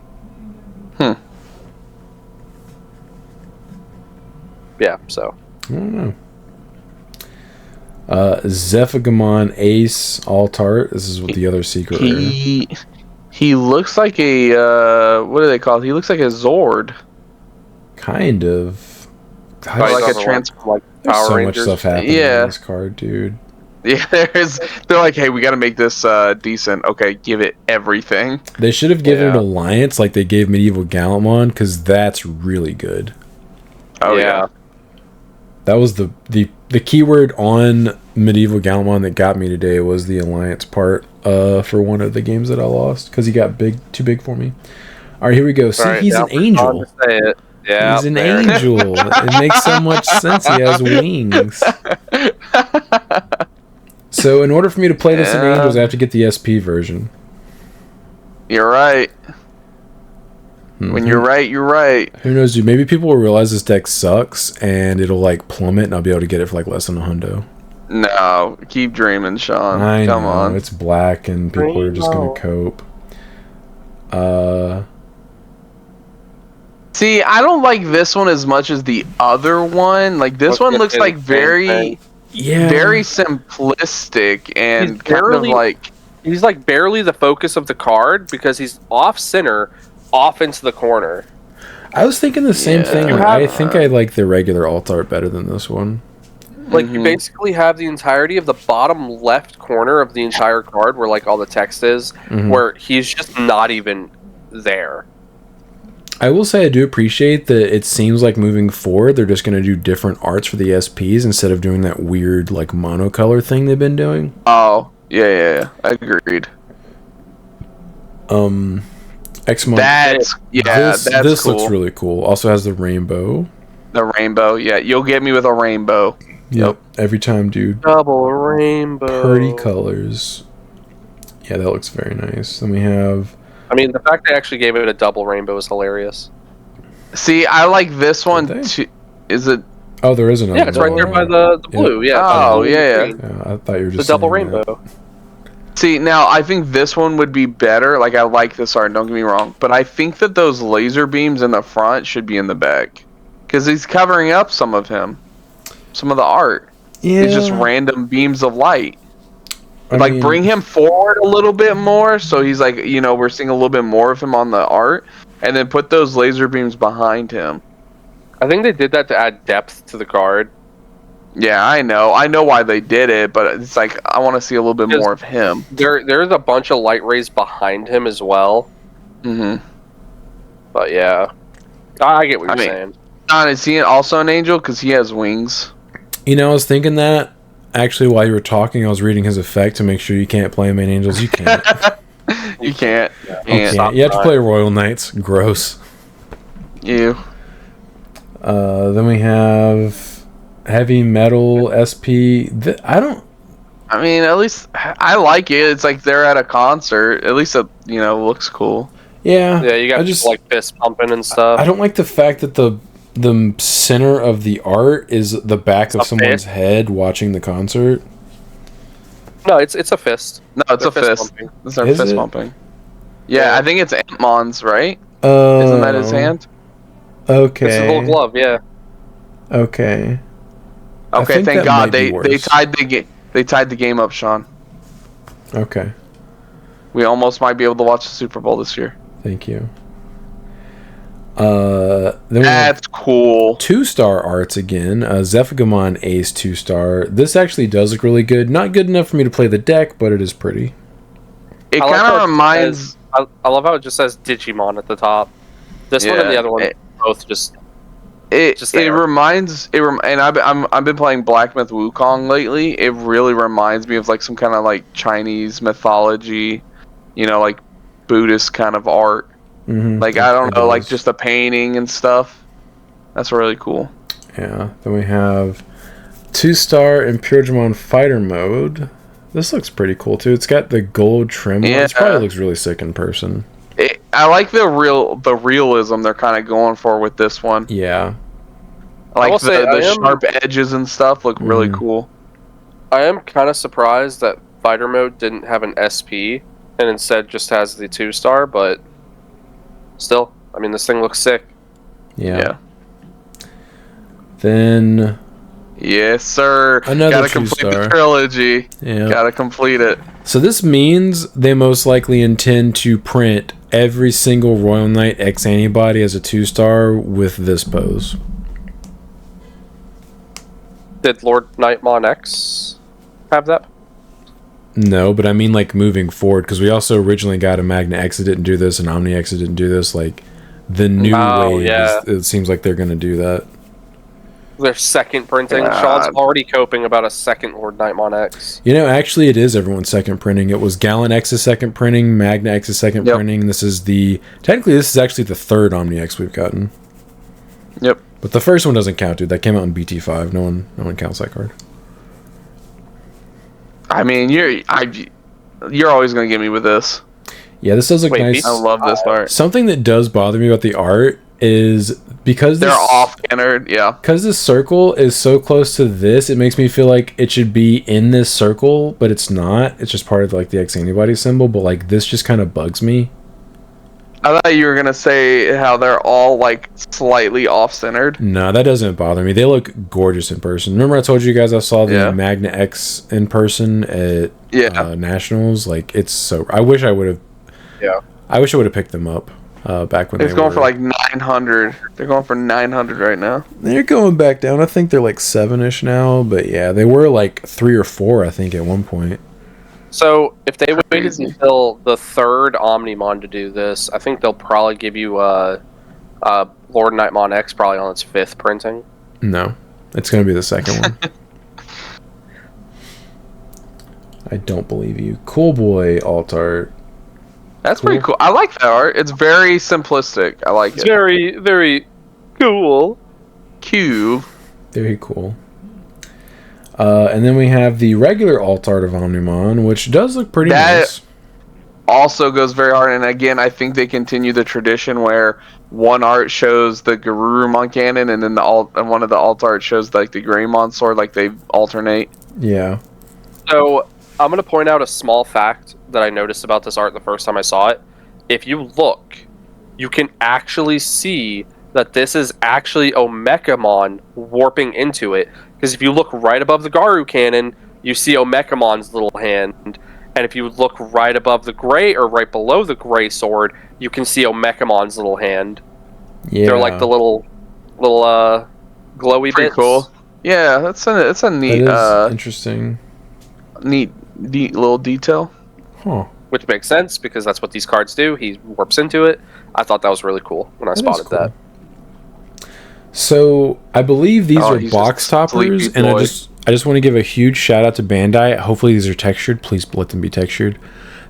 Yeah. So. I don't know. Zephygamon Ace Altart. This is what the other secret rare. He looks like a what do they call it? He looks like a Zord. Kind of. Or like a like There's Power so Rangers. much stuff happening in this card, dude. Yeah, they're like, hey, we got to make this decent. Okay, give it everything. They should have given it Alliance like they gave Medieval Gallantmon, because that's really good. Oh yeah. That was the keyword on Medieval Gallantmon that got me today was the Alliance part for one of the games that I lost because he got too big for me. All right, here we go. See, he's an angel. Yeah, he's an angel. It makes so much sense. He has wings. So in order for me to play this in Angels, I have to get the SP version. You're right. When you're right, you're right. Who knows, dude? Maybe people will realize this deck sucks and it'll like plummet and I'll be able to get it for like less than $100. No, keep dreaming, Sean. Come on. It's black and people are just gonna cope. See, I don't like this one as much as the other one. Like this one looks like very simplistic and kind of like he's like barely the focus of the card because he's off center, off into the corner. I was thinking the same thing. I think I like the regular alt art better than this one. Like you basically have the entirety of the bottom left corner of the entire card where like all the text is, where he's just not even there. I will say I do appreciate that it seems like moving forward they're just going to do different arts for the SPs instead of doing that weird like monocolor thing they've been doing. Oh, yeah. Agreed. X-Mon. This cool. Looks really cool. Also has the rainbow. The rainbow, yeah. You'll get me with a rainbow. Yep. Every time, dude. Double rainbow. Pretty colors. Yeah, that looks very nice. Then we have... I mean, the fact they actually gave it a double rainbow is hilarious. See, I like this one too. Is it? Oh, there is another. Yeah, it's right there by the blue. Yeah. Oh, yeah. I thought you were just the double rainbow. That. See, now I think this one would be better. Like, I like this art, don't get me wrong. But I think that those laser beams in the front should be in the back. Because he's covering up some of him. Some of the art. Yeah. It's just random beams of light. I mean, bring him forward a little bit more, so he's like, we're seeing a little bit more of him on the art, and then put those laser beams behind him. I think they did that to add depth to the card. Yeah, I know why they did it, but it's like I want to see a little bit more of him. There's a bunch of light rays behind him as well. But yeah, I get what you're saying. John, is he also an angel? Because he has wings. I was thinking that. Actually, while you were talking, I was reading his effect to make sure you can't play main angels. You can't. You can't. You have to play Royal Knights. Gross. You. Then we have Heavy Metal SP. I mean, at least I like it. It's like they're at a concert. At least it, looks cool. Yeah. Yeah, you got just like fist pumping and stuff. I don't like the fact that the center of the art is the back of someone's head watching the concert. No, it's a fist. No, it's a fist. It's our fist pumping. Yeah, I think it's Ant-Mon's, right? Isn't that his hand? Okay. It's a little glove, yeah. Okay. Okay, thank God they tied the game up, Sean. Okay. We almost might be able to watch the Super Bowl this year. Thank you. That's cool. 2-star arts again. Zephygamon Ace 2-star. This actually does look really good. Not good enough for me to play the deck, but it is pretty. It kind of reminds. I love how it just says Digimon at the top. This one and the other one both just. It reminds and I've been playing Black Myth Wukong lately. It really reminds me of like some kind of like Chinese mythology, like Buddhist kind of art. Like I don't know, like just the painting and stuff. That's really cool. Yeah. Then we have 2-star Imperial Digimon Fighter mode. This looks pretty cool too. It's got the gold trim on it. This probably looks really sick in person. I like the realism they're kind of going for with this one. Yeah. Like the sharp edges and stuff look really cool. I am kind of surprised that fighter mode didn't have an SP and instead just has the 2-star, but still, I mean, this thing looks sick. Yeah. Then... Yes, sir. Another Gotta complete the trilogy. Yeah. Gotta complete it. So this means they most likely intend to print every single Royal Knight X antibody as a 2-star with this pose. Did Lord Nightmon X have that? No, but I mean like moving forward, because we also originally got a Magna X that didn't do this and Omni X that didn't do this. Like the new wave, it seems like they're going to do that. Their second printing. Sean's already coping about a second Lord Nightmon X. You know, actually, it is everyone's second printing. It was Gallant X's second printing, Magna X's second printing. This is technically this is actually the third Omni X we've gotten. Yep. But the first one doesn't count, dude. That came out in BT5. No one counts that card. I mean, you're always gonna get me with this. Yeah, this does look nice. I love this art. Something that does bother me about the art is because they're off-centered. Yeah. Because this circle is so close to this, it makes me feel like it should be in this circle, but it's not. It's just part of like the X antibody symbol. But like this just kind of bugs me. I thought you were gonna say how they're all like slightly off-centered. No, that doesn't bother me. They look gorgeous in person. Remember I told you guys I saw the Magna X in person at Nationals? Like it's so... I wish I would have... Yeah. I wish I would have picked them up back when it's going for like 900. They're going for 900 right now. They're going back down. I think they're like 7-ish now, but yeah, they were like 3 or 4, I think, at one point. So if they waited until the third Omnimon to do this, I think they'll probably give you Lord Nightmon X probably on its 5th printing. No, it's going to be the second one. I don't believe you. Cool Boy alt art. That's pretty cool. I like that art. It's very simplistic. I like it. It's very, very cool. Cube. Very cool. And then we have the regular alt art of Omnimon, which does look pretty nice. Also goes very hard, and again, I think they continue the tradition where one art shows the Garurumon cannon, and then one of the alt art shows like the Greymon sword, like they alternate. Yeah. So I'm gonna point out a small fact that I noticed about this art the first time I saw it. If you look, you can actually see that this is actually Omekamon warping into it. Because if you look right above the Garu cannon, you see Omekamon's little hand. And if you look right above the gray, or right below the gray sword, you can see Omekamon's little hand. Yeah. They're like the little glowy Pretty bits. cool. Yeah, that's a neat, interesting. Neat little detail. Huh. Which makes sense, because that's what these cards do. He warps into it. I thought that was really cool when I spotted that. So I believe these are box toppers, and I just want to give a huge shout out to Bandai. Hopefully these are textured. Please let them be textured.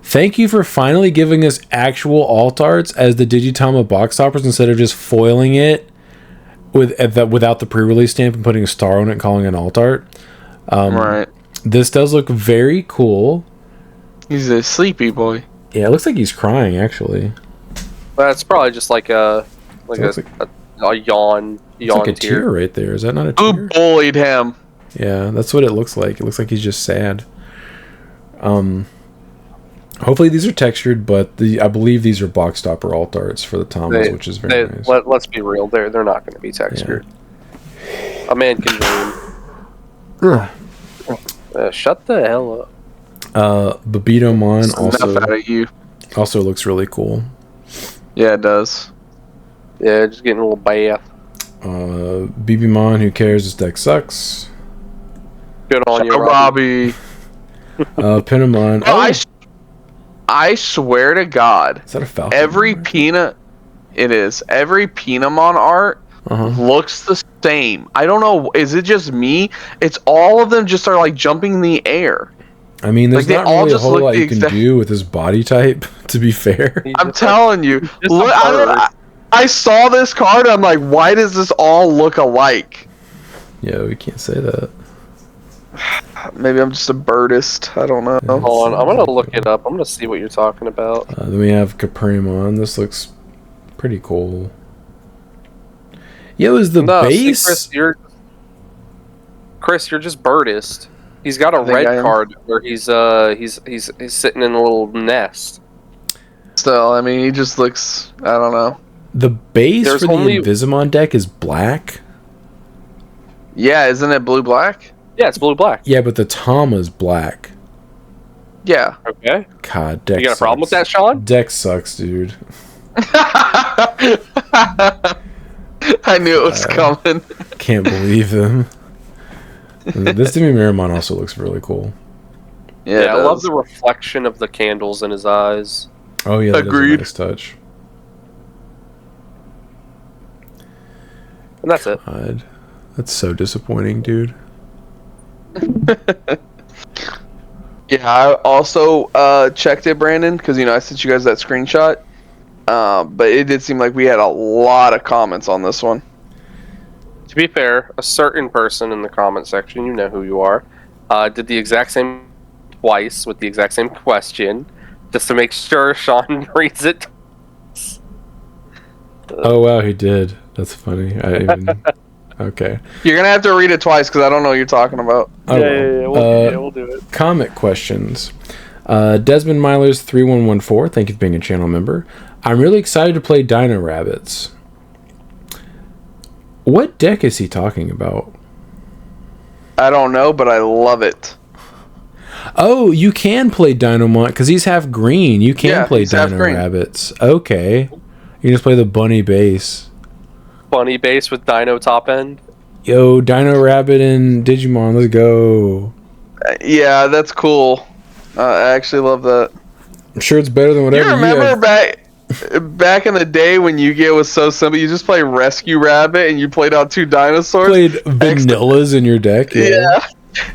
Thank you for finally giving us actual alt arts as the Digitama box toppers instead of just foiling it without the pre-release stamp and putting a star on it and calling it an alt art. Right. This does look very cool. He's a sleepy boy. Yeah, it looks like he's crying actually. That's probably just like a yawn. It's like a tear right there. Is that not a tear? Who bullied him? Yeah, that's what it looks like. It looks like he's just sad. Hopefully these are textured, but I believe these are box topper alt arts for the Tamas, which is very nice. Let's be real. They're not going to be textured. Yeah. A man can dream. Shut the hell up. Babitomon also looks really cool. Yeah, it does. Yeah, just getting a little bath. BBmon, who cares? This deck sucks. Good on you, Robbie. Pinamon. I swear to God, is that a Falcon? Every Pinamon art looks the same. I don't know. Is it just me? It's all of them just are like jumping in the air. I mean, there's not really a whole lot you can do with his body type, to be fair. I'm telling you. Look, I saw this card, I'm like, why does this all look alike? Yeah, we can't say that. Maybe I'm just a birdist. I don't know. Hold on, I'm gonna look it up. I'm gonna see what you're talking about. Then we have Caprimon. This looks pretty cool. Yo, is the base? See, Chris, you're just birdist. He's got a red card where he's sitting in a little nest. Still, I mean, he just looks. I don't know. The base for the Invisimon deck is black. Yeah, isn't it blue-black? Yeah, it's blue-black. Yeah, but the Tama's black. Yeah. Okay. God, deck You got a problem with that, Sean? Deck sucks, dude. I knew it was coming. Can't believe them. This Demi-Miramon also looks really cool. Yeah, I love the reflection of the candles in his eyes. Oh yeah, that is a nice touch. And that's it. God, that's so disappointing, dude. Yeah, I also checked it, Brandon, because I sent you guys that screenshot. But it did seem like we had a lot of comments on this one. To be fair, a certain person in the comment section, you know who you are, did the exact same twice with the exact same question, just to make sure Sean reads it. Oh wow, he did. That's funny. Okay. You're gonna have to read it twice because I don't know what you're talking about. Yeah, we'll do it. Comment questions. Desmond Milers 3114. Thank you for being a channel member. I'm really excited to play Dino Rabbits. What deck is he talking about? I don't know, but I love it. Oh, you can play Dynamon because he's half green. You can play Dino Rabbits. Okay. You just play the bunny base. Bunny base with Dino top end. Yo, Dino Rabbit and Digimon, let's go. Yeah, that's cool. I actually love that. I'm sure it's better than whatever you remember back in the day when Yu-Gi-Oh was so simple? You just play Rescue Rabbit and you played out 2 dinosaurs. Played vanillas in your deck. Yeah.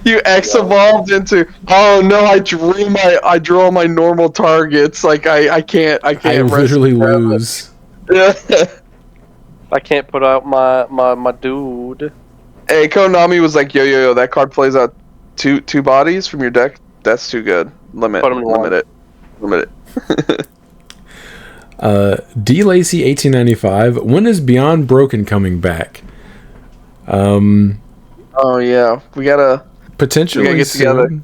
You X evolved into. Oh no! I drew all my normal targets. Like I can't. I literally lose. Yeah. I can't put out my dude. Hey, Konami was like, yo, that card plays out two bodies from your deck. That's too good. Limit it. D Lacey 1895. When is Beyond Broken coming back? Oh yeah, we gotta potentially get together.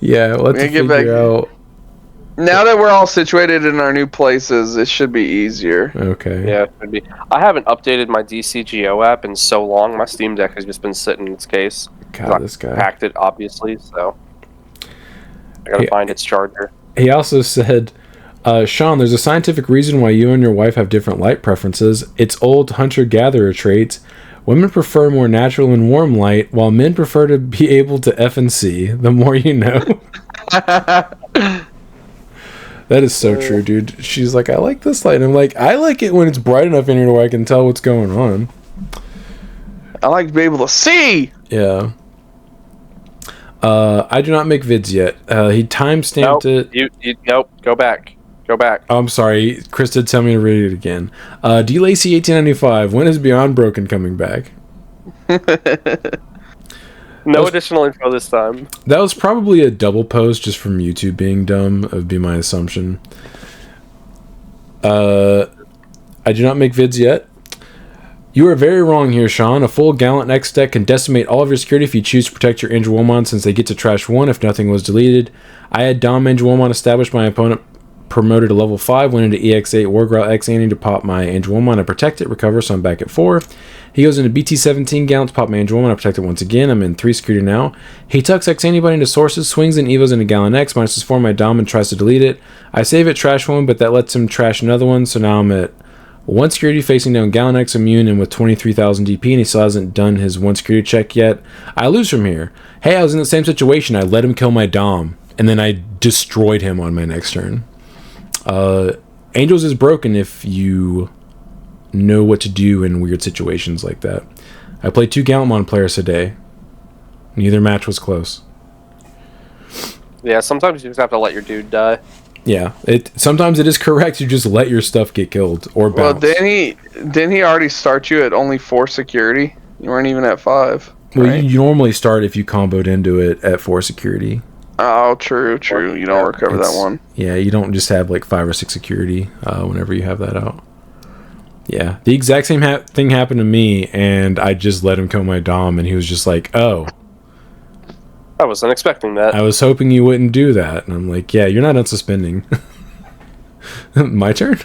Yeah, we'll have to figure out. Now that we're all situated in our new places, it should be easier. Okay. Yeah, it should be. I haven't updated my DCGO app in so long. My Steam Deck has just been sitting in its case. God, this guy hacked it, obviously. So I gotta find its charger. He also said, Sean, there's a scientific reason why you and your wife have different light preferences. It's old hunter-gatherer traits. Women prefer more natural and warm light, while men prefer to be able to F and C. The more you know. That is so true, dude. She's like, I like this light. And I'm like, I like it when it's bright enough in here where I can tell what's going on. I like to be able to see. Yeah. I do not make vids yet. He timestamped it. Nope. Go back. Oh, I'm sorry. Chris did tell me to read it again. D Lacey 1895. When is Beyond Broken coming back? No additional info this time. That was probably a double post just from YouTube being dumb. That would be my assumption. I do not make vids yet. You are very wrong here, Sean. A full Gallant X deck can decimate all of your security if you choose to protect your Angelwomon since they get to trash 1 if nothing was deleted. I had Dom Angelwomon established. My opponent promoted to level 5, went into EX8 Wargrowl X Ante to pop my Angelwomon and protect it, recover, so I'm back at 4. He goes into BT17 Gallant to pop my Angelwomon, I protect it once again. I'm in 3 security now. He tucks X Antibody into sources, swings and evos into Gallant X, -4 my Dom and tries to delete it. I save it, trash 1, but that lets him trash another one, so now I'm at 1 security facing down Gallant X immune and with 23,000 DP, and he still hasn't done his 1 security check yet. I lose from here. Hey, I was in the same situation. I let him kill my Dom, and then I destroyed him on my next turn. Angels is broken if you know what to do in weird situations like that. I played 2 Gallantmon players today. Neither match was close. Yeah, sometimes you just have to let your dude die. Yeah, sometimes it is correct. You just let your stuff get killed or bounce. Well, didn't he already start you at only 4 security? You weren't even at 5. Well, right? you normally start if you comboed into it at 4 security. Oh, true. You don't recover that one. Yeah, you don't just have like 5 or 6 security whenever you have that out. Yeah, the exact same thing happened to me, and I just let him kill my Dom, and he was just like, "Oh, I wasn't expecting that. I was hoping you wouldn't do that." And I'm like, "Yeah, you're not unsuspending." My turn.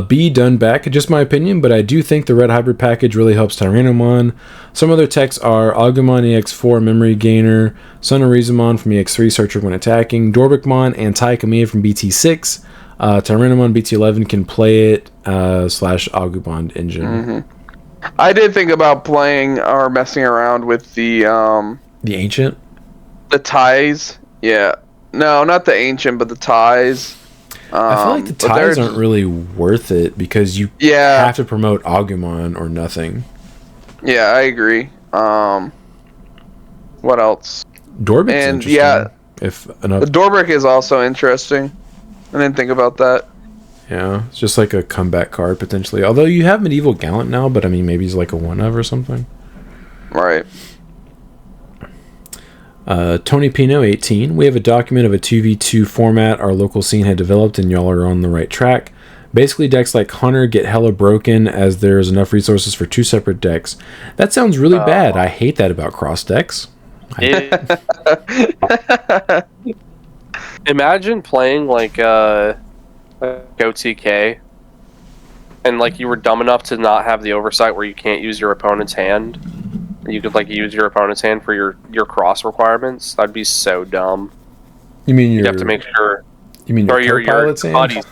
B done back, just my opinion, but I do think the red hybrid package really helps Tyrannomon. Some other techs are Agumon EX4 memory gainer, Sonorizumon from EX3 searcher when attacking, Dorbikmon and Taikamiya from BT6. Tyrannomon BT11 can play it / Agumon engine. Mm-hmm. I did think about playing or messing around with the ancient, the ties. Yeah, no, not the ancient, but the ties. I feel like the ties aren't really worth it because you have to promote Agumon or nothing. Yeah, I agree. What else? Dorbik's interesting. Yeah, the Dorbic is also interesting. I didn't think about that. Yeah, it's just like a comeback card potentially. Although you have Medieval Gallant now, but I mean maybe he's like a 1-of or something. Right. Tony Pino 18. We have a document of a 2v2 format our local scene had developed, and y'all are on the right track. Basically, decks like Hunter get hella broken as there's enough resources for 2 separate decks. That sounds really bad. I hate that about cross decks. Imagine playing like OTK and like you were dumb enough to not have the oversight where you can't use your opponent's hand. You could like use your opponent's hand for your cross requirements. That'd be so dumb. You mean you'd have to make sure. You mean your co-pilot's hand?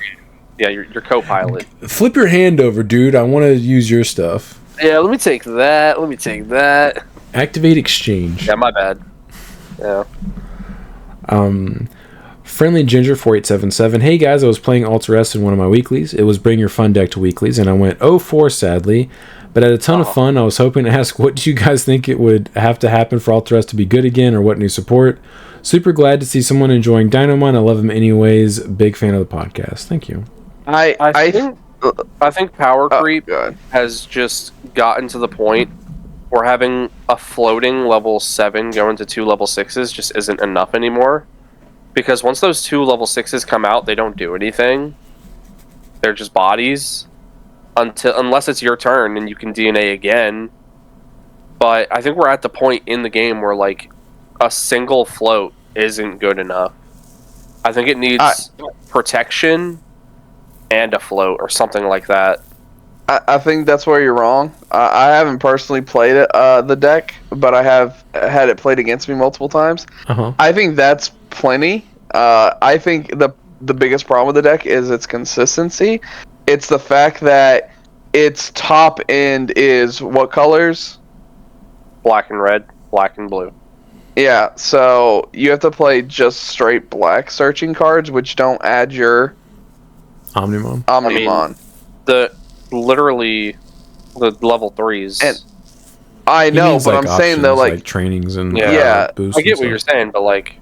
Yeah, your co-pilot. Flip your hand over, dude. I want to use your stuff. Yeah, let me take that. Activate exchange. Yeah, my bad. Yeah. Friendly Ginger 4877. Hey guys, I was playing Alter S in one of my weeklies. It was Bring Your Fun deck to weeklies, and I went 0-4 sadly, but had a ton of fun. I was hoping to ask, what do you guys think it would have to happen for Alter S to be good again, or what new support? Super glad to see someone enjoying Dynamon. I love him anyways. Big fan of the podcast. Thank you. I think power creep has just gotten to the point where having a floating level 7 go into 2 level 6s just isn't enough anymore. Because once those 2 level 6s come out, they don't do anything. They're just bodies. Unless it's your turn and you can DNA again. But I think we're at the point in the game where like a single float isn't good enough. I think it needs protection and a float or something like that. I think that's where you're wrong. I haven't personally played it, the deck, but I have had it played against me multiple times. I think that's plenty. I think the biggest problem with the deck is its consistency. It's the fact that its top end is what colors? Black and red, black and blue. Yeah, so you have to play just straight black searching cards, which don't add your Omnimon. I mean, literally the level 3s. And I know, but I'm saying though, like trainings and boosts. I get what you're saying, but like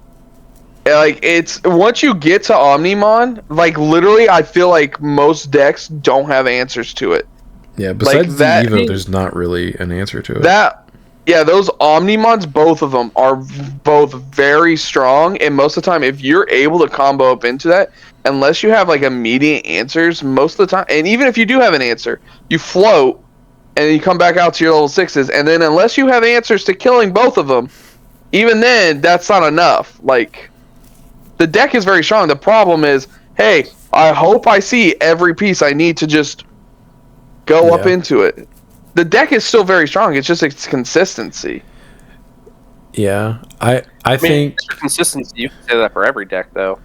it's once you get to Omnimon, like literally, I feel like most decks don't have answers to it. Yeah, besides the Evo, there's not really an answer to it. Those Omnimons, both of them are both very strong, and most of the time, if you're able to combo up into that, unless you have like immediate answers, most of the time, and even if you do have an answer, you float, and then you come back out to your level 6s, and then unless you have answers to killing both of them, even then, that's not enough. Like, the deck is very strong. The problem is, hey, I hope I see every piece I need to just go up into it. The deck is still very strong. It's just its consistency. Yeah, I think consistency. You can say that for every deck, though.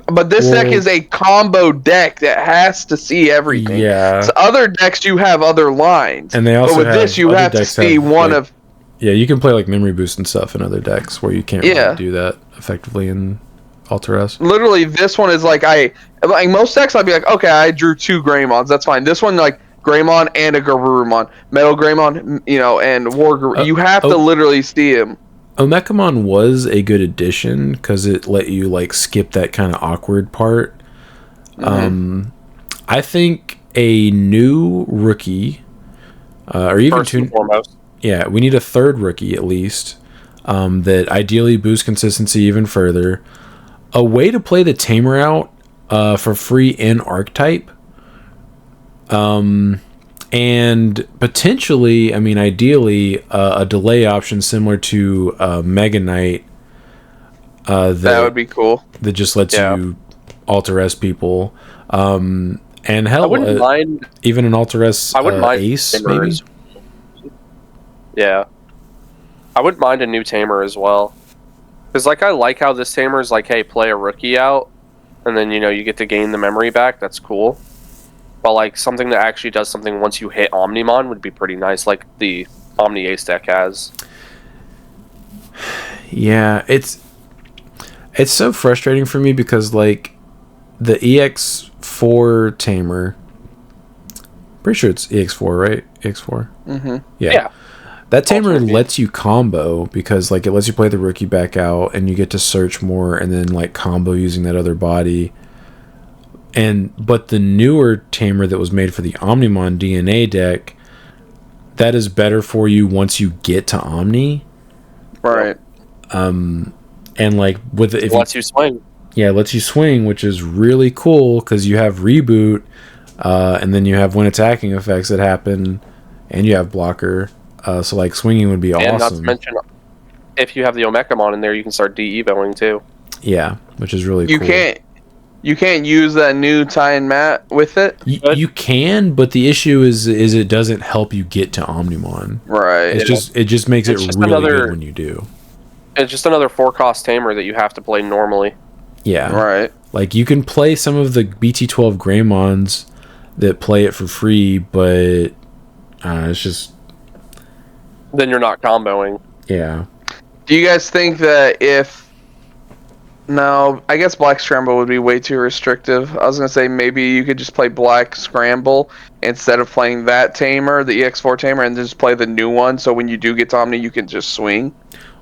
But this deck is a combo deck that has to see everything. Yeah. So other decks, you have other lines. And they also but with this, you have to see one of... Yeah, you can play like memory boost and stuff in other decks where you can't really do that effectively in Alter S. Literally, this one is like most decks, I'd be like, okay, I drew 2 Greymons. That's fine. This one, like, Greymon and a Garurumon. Metal Greymon, and War Garurumon. You have to literally see him. Omekamon was a good addition because it let you like skip that kind of awkward part. I think a new rookie or even First and foremost. Yeah, we need a third rookie at least. That ideally boosts consistency even further. A way to play the Tamer out for free in Archetype. And potentially, I mean, ideally, a delay option similar to Mega Knight. That would be cool. That just lets you Alter S people. And hell, I wouldn't mind even an Alter S Ace, Tamers. Maybe? Yeah. I wouldn't mind a new Tamer as well. Because, like, I like how this Tamer is like, hey, play a rookie out, and then, you get to gain the memory back. That's cool. But, like, something that actually does something once you hit Omnimon would be pretty nice, like the Omni Ace deck has. Yeah, it's so frustrating for me because, like, the EX4 Tamer... Pretty sure it's EX4, right? EX4? Mm-hmm. Yeah. That Tamer lets you combo because, like, it lets you play the rookie back out and you get to search more and then, like, combo using that other body. But the newer Tamer that was made for the Omnimon DNA deck, that is better for you once you get to Omni. Right. And, like, with it lets you swing. Yeah, it lets you swing, which is really cool because you have reboot, and then you have when attacking effects that happen, and you have blocker. So, like, swinging would be awesome. And not to mention, if you have the Omekamon in there, you can start de-evoing too. Yeah, which is really cool. You can't use that new tie-in mat with it? You can, but the issue is it doesn't help you get to Omnimon. Right. It just makes it really good when you do. It's just another 4-cost Tamer that you have to play normally. Yeah. Right. Like, you can play some of the BT12 Greymons that play it for free, but it's just... Then you're not comboing. Yeah. Do you guys think that if... No, I guess Black Scramble would be way too restrictive. I was going to say maybe you could just play Black Scramble instead of playing that Tamer, the EX4 Tamer, and just play the new one, so when you do get to Omni, you can just swing.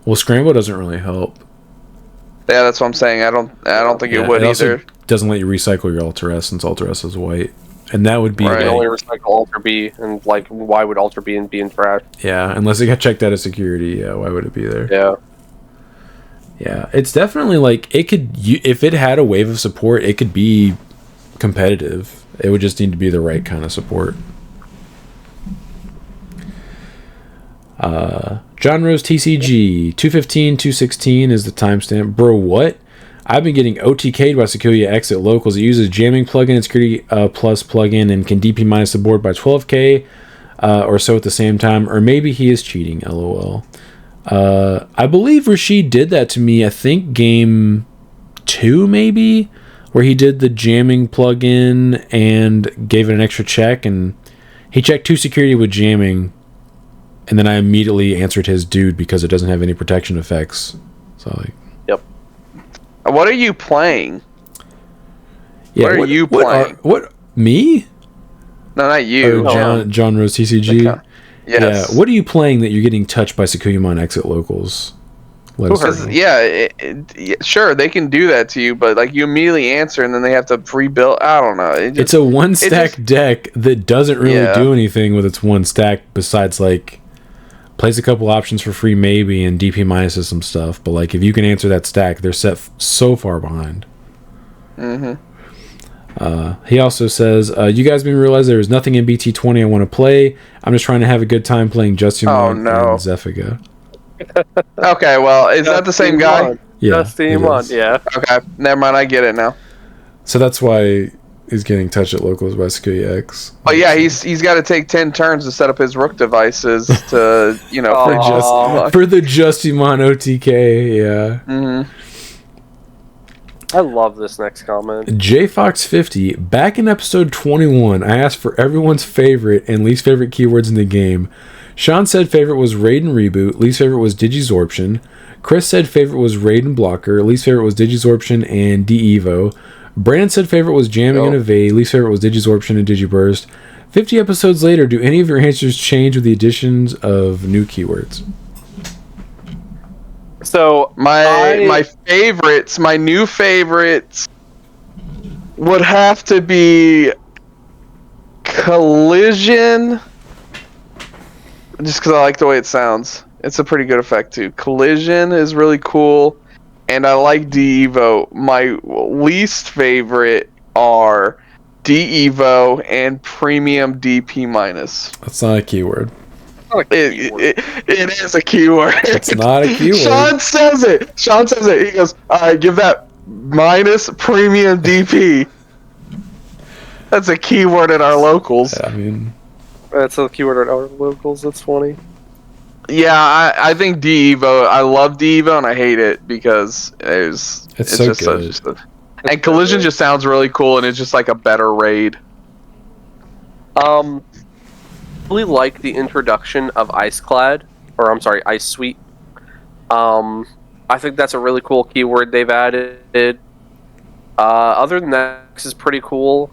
Well, Scramble doesn't really help. Yeah, that's what I'm saying. I don't think it would either. Doesn't let you recycle your Alter S since Alter S is white. And that would be... Right. You only recycle Alter B, and, like, why would Alter B be in trash? Yeah, unless it got checked out of security, yeah, why would it be there? Yeah. Yeah, it's definitely, like, it could... if it had a wave of support, it could be competitive. It would just need to be the right kind of support. John Rose TCG, 215-216 is the timestamp. Bro, what? I've been getting OTK'd by Sequoia X at locals. It uses jamming plugin and security plus plugin and can DP minus the board by 12k or so at the same time. Or maybe he is cheating, lol. I believe Rashid did that to me, I think game 2 maybe, where he did the jamming plugin and gave it an extra check, and he checked 2 security with jamming, and then I immediately answered his dude because it doesn't have any protection effects. So, like... Yep. What are you playing? Yeah, what are you playing? What me? No, not you. John Rose TCG. Okay. Yes. Yeah. What are you playing that you're getting touched by Sequoiamon exit locals? Sure, they can do that to you, but like you immediately answer and then they have to rebuild. I don't know. It's a one stack deck that doesn't really do anything with its one stack besides like plays a couple options for free maybe and DP minuses some stuff. But like if you can answer that stack, they're set so far behind. Mm-hmm. He also says, you guys may realize there is nothing in BT20 I want to play. I'm just trying to have a good time playing Justimon and Zephiga. Okay, well, is that the same guy? Yeah. Justimon, yeah. Okay, never mind, I get it now. So that's why he's getting touched at locals by Sequoia X. Oh yeah, he's got to take 10 turns to set up his Rook devices to, for the Justimon OTK, yeah. Mm-hmm. I love this next comment. JFox50, back in episode 21, I asked for everyone's favorite and least favorite keywords in the game. Sean said favorite was Raid and Reboot, least favorite was Digizorption. Chris said favorite was Raid and Blocker, least favorite was Digizorption and De-Evo. Brandon said favorite was Jamming and Evade, least favorite was Digizorption and Digiburst. 50 episodes later, do any of your answers change with the additions of new keywords? So my favorites, my new favorites would have to be Collision just because I like the way it sounds. It's a pretty good effect too. Collision is really cool, and I like D-Evo. My least favorite are D-Evo and Premium DP minus. That's not a keyword. It is a keyword. It's not a keyword. Sean says it. He goes, all right, give that minus Premium DP. That's a keyword in our locals. I mean, that's a keyword in our locals. That's funny. Yeah, I think D-Evo. I love D-Evo and I hate it because it's so just good. And Collision just sounds really cool and it's just like a better raid. Really like the introduction of Ice Sweet. I think that's a really cool keyword they've added. Other than that, this is pretty cool.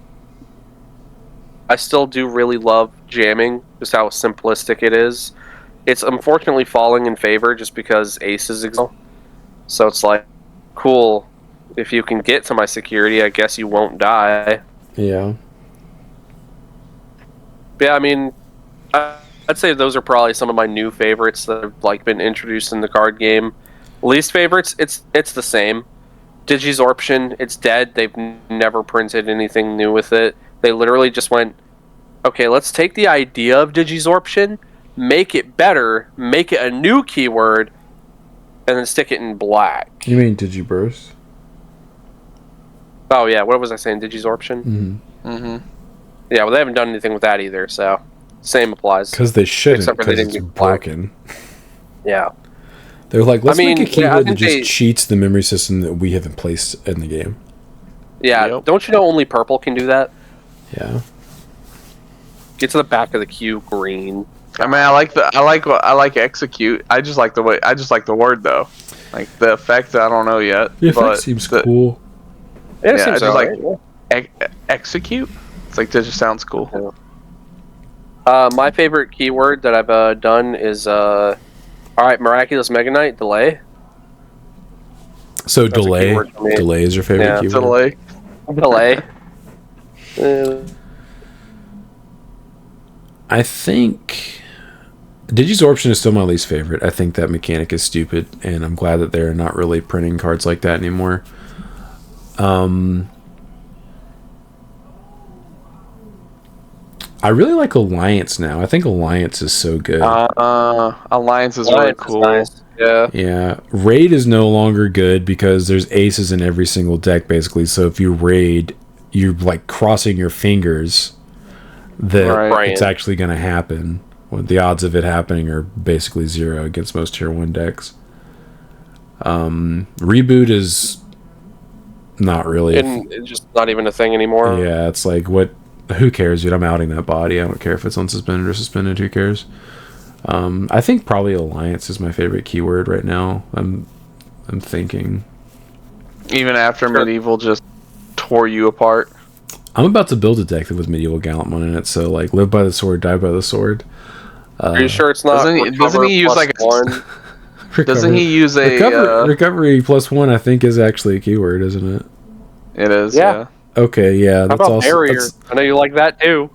I still do really love jamming, just how simplistic it is. It's unfortunately falling in favor just because aces exist. So it's like, cool. If you can get to my security, I guess you won't die. Yeah. Yeah, I mean, I'd say those are probably some of my new favorites that have been introduced in the card game. Least favorites, it's the same. Digizorption, it's dead. They've never printed anything new with it. They literally just went, okay, let's take the idea of Digizorption, make it better, make it a new keyword, and then stick it in black. You mean Digiburst? Oh yeah, what was I saying? Digizorption? Mm-hmm. Yeah, well they haven't done anything with that either, so same applies. Because they shouldn't, except for they because didn't it's get black. broken. Yeah. They're like, let's make a keyword that just they cheats the memory system that we have in place in the game. Yeah, Yep. Don't you know only purple can do that? Yeah. Get to the back of the queue, green. I mean, I like execute. I just like the word though. Like the effect, I don't know yet. The effect seems cool. Yeah, it Yeah, seems just alright. Execute. It's like that just sounds cool. My favorite keyword that I've done is alright, Miraculous Mega Knight, delay. So That's delay is your favorite keyword? Delay. I think Digizorption is still my least favorite. I think that mechanic is stupid, and I'm glad that they're not really printing cards like that anymore. I really like Alliance now. I think Alliance is so good. Alliance is really cool. Nice. Yeah. Yeah. Raid is no longer good because there's aces in every single deck, basically. So if you raid, you're like crossing your fingers that it's actually going to happen. Well, the odds of it happening are basically 0 against most tier 1 decks. Reboot is not really. And it's just not even a thing anymore. Yeah, it's like, what? Who cares, dude? I'm outing that body. I don't care if it's unsuspended or suspended. Who cares? I think probably Alliance is my favorite keyword right now. I'm thinking. Even after Medieval just tore you apart. I'm about to build a deck with Medieval Gallantmon in it, so like live by the sword, die by the sword. Are you sure it's not? Doesn't he use like one? Doesn't he use a recovery +1? I think is actually a keyword, isn't it? It is. Yeah. Yeah. Okay. Yeah. How That's about also, barrier? I know you like that too.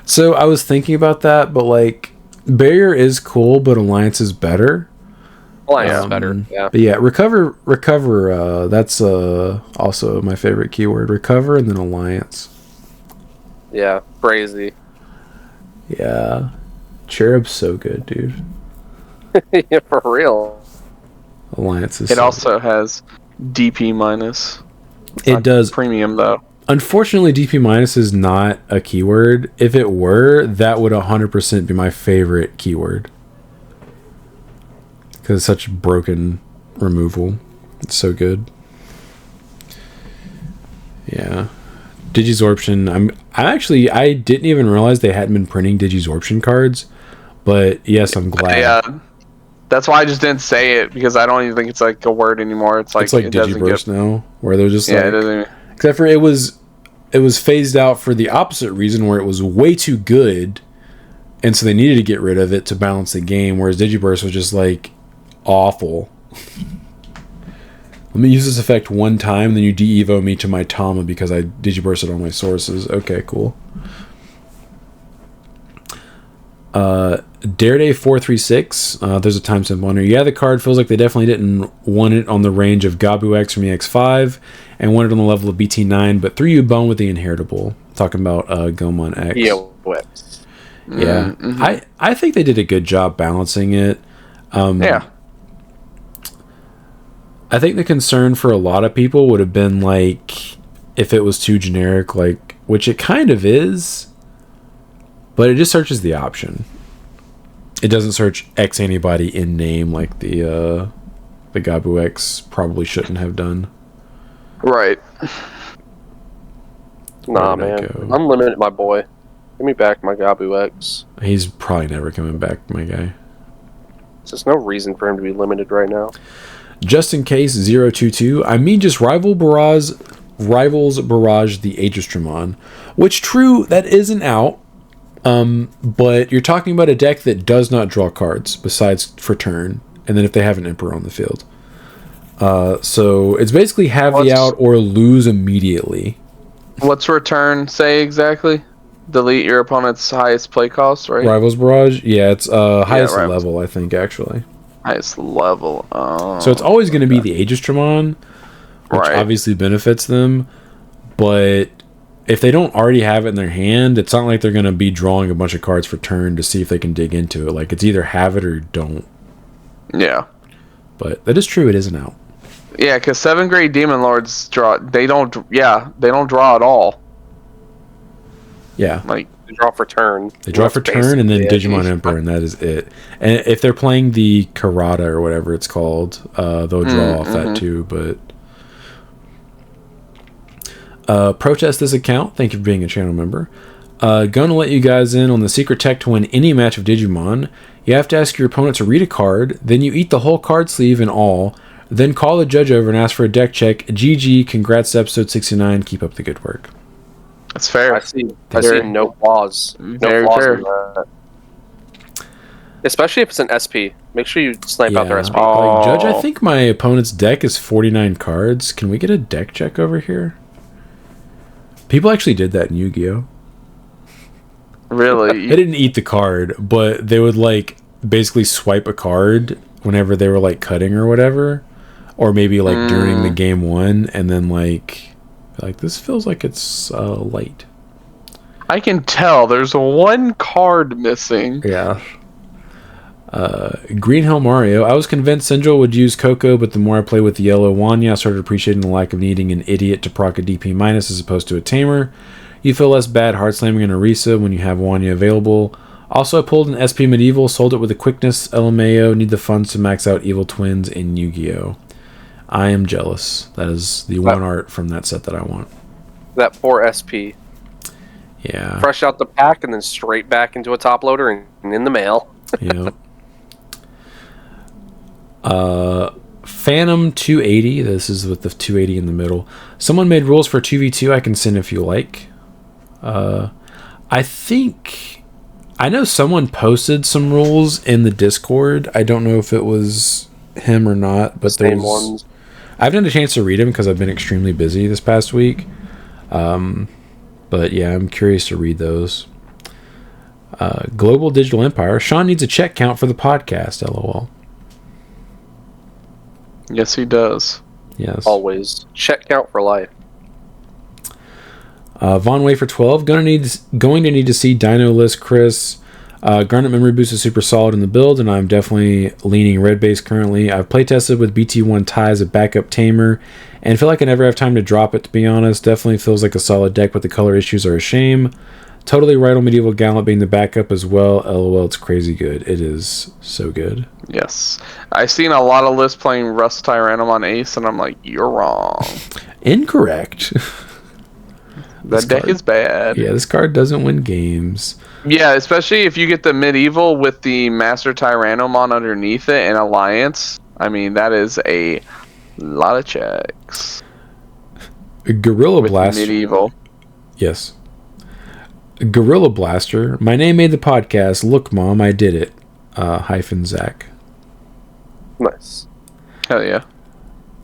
So I was thinking about that, but like barrier is cool, but Alliance is better. Alliance is better. Yeah. But yeah, recover. That's also my favorite keyword. Recover and then Alliance. Yeah. Crazy. Yeah. Cherub's so good, dude. Yeah, for real. Alliance is. It also has DP minus. It does. Premium though. Unfortunately, DP minus is not a keyword. If it were, that would 100% be my favorite keyword. Because it's such broken removal. It's so good. Yeah. Digizorption. I didn't even realize they hadn't been printing Digizorption cards. But yes, I'm glad. Yeah. That's why I just didn't say it, because I don't even think it's like a word anymore. It's like Digiburst now, where they're just it doesn't even... Except for it was phased out for the opposite reason, where it was way too good, and so they needed to get rid of it to balance the game. Whereas Digiburst was just like awful. Let me use this effect one time, then you de-evo me to my Tama because I Digibursted all my sources. Okay, cool. Dareday 436. There's a timestamp on here. Yeah, the card feels like they definitely didn't want it on the range of Gabu X from EX5 and want it on the level of BT9, but threw you a bone with the inheritable. Talking about Gomon X. EOX. Yeah, I think they did a good job balancing it. Yeah. I think the concern for a lot of people would have been like if it was too generic, like, which it kind of is, but it just searches the option. It doesn't search X anybody in name like the Gabu X probably shouldn't have done. Right. Nah, man. Unlimited, my boy. Give me back my Gabu X. He's probably never coming back, my guy. There's no reason for him to be limited right now. Just in case 022, I mean just Rivals Barrage the Aegistramon. Which, true, that isn't out. But you're talking about a deck that does not draw cards besides for turn, and then if they have an Emperor on the field. So it's basically have the out or lose immediately. What's return say exactly? Delete your opponent's highest play cost, right? Rivals Barrage? Yeah, it's highest level, I think, actually. Highest level. So it's always going to be the Aegistramon, which obviously benefits them, but if they don't already have it in their hand, it's not like they're going to be drawing a bunch of cards for turn to see if they can dig into it. Like, it's either have it or don't. Yeah. But that is true, it isn't out. Yeah, because 7th grade Demon Lords draw, they don't draw at all. Yeah. Like, they draw for turn. They draw for turn and then Digimon Emperor, and that is it. And if they're playing the Karada or whatever it's called, they'll draw off that too, but... protest this account. Thank you for being a channel member. Gonna let you guys in on the secret tech to win any match of Digimon. You have to ask your opponent to read a card, then you eat the whole card sleeve and all, then call the judge over and ask for a deck check. GG, congrats to episode 69. Keep up the good work. That's fair. I see no flaws. Very fair. In that. Especially if it's an SP. Make sure you snipe out their SP. Like, Judge, I think my opponent's deck is 49 cards. Can we get a deck check over here? People actually did that in Yu-Gi-Oh! Really? They didn't eat the card, but they would, like, basically swipe a card whenever they were, like, cutting or whatever. Or maybe, like, during the game one, and then, like, this feels like it's light. I can tell. There's one card missing. Yeah. Green Hill Mario. I was convinced Sinjil would use Coco, but the more I play with the yellow Wanya, I started appreciating the lack of needing an idiot to proc a DP minus as opposed to a tamer. You feel less bad hard slamming an Orisa when you have Wanya available. Also, I pulled an SP Medieval, sold it with a quickness, LMAO, need the funds to max out Evil Twins in Yu-Gi-Oh! I am jealous. That is the one art from that set that I want. That poor SP. Yeah. Fresh out the pack and then straight back into a top loader and in the mail. Yep. Phantom 280. This is with the 280 in the middle. Someone made rules for 2v2. I can send if you like. I think I know someone posted some rules in the Discord. I don't know if it was him or not, but there's ones. I haven't had a chance to read them because I've been extremely busy this past week. But yeah, I'm curious to read those. Global Digital Empire. Sean needs a check count for the podcast. LOL. Yes, he does. Yes. Always. Check count for life. Von Way for 12. Going to need to see Dino List Chris. Garnet Memory Boost is super solid in the build, and I'm definitely leaning red base currently. I've playtested with BT1 Tai as a backup tamer, and feel like I never have time to drop it, to be honest. Definitely feels like a solid deck, but the color issues are a shame. Totally right on Medieval Gallant being the backup as well. LOL, it's crazy good. It is so good. Yes. I've seen a lot of lists playing Rust Tyrannomon Ace, and I'm like, you're wrong. Incorrect. That deck is bad. Yeah, this card doesn't win games. Yeah, especially if you get the Medieval with the Master Tyrannomon underneath it in Alliance. I mean, that is a lot of checks. Gorilla Blaster. Medieval. Yes. Gorilla Blaster. My name made the podcast. Look, Mom, I did it. Zach. Nice. Hell yeah.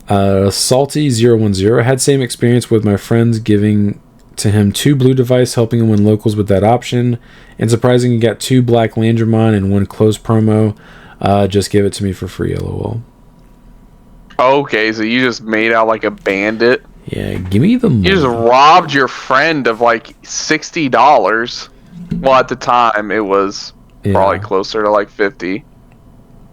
Salty010. Had same experience with my friends giving to him 2 blue device, helping him win locals with that option. And surprising, he got 2 black Landramon and 1 close promo. Just give it to me for free, lol. Okay, so you just made out like a bandit. Yeah, give me the money. You just robbed your friend of like $60. Well, at the time, it was probably closer to like 50.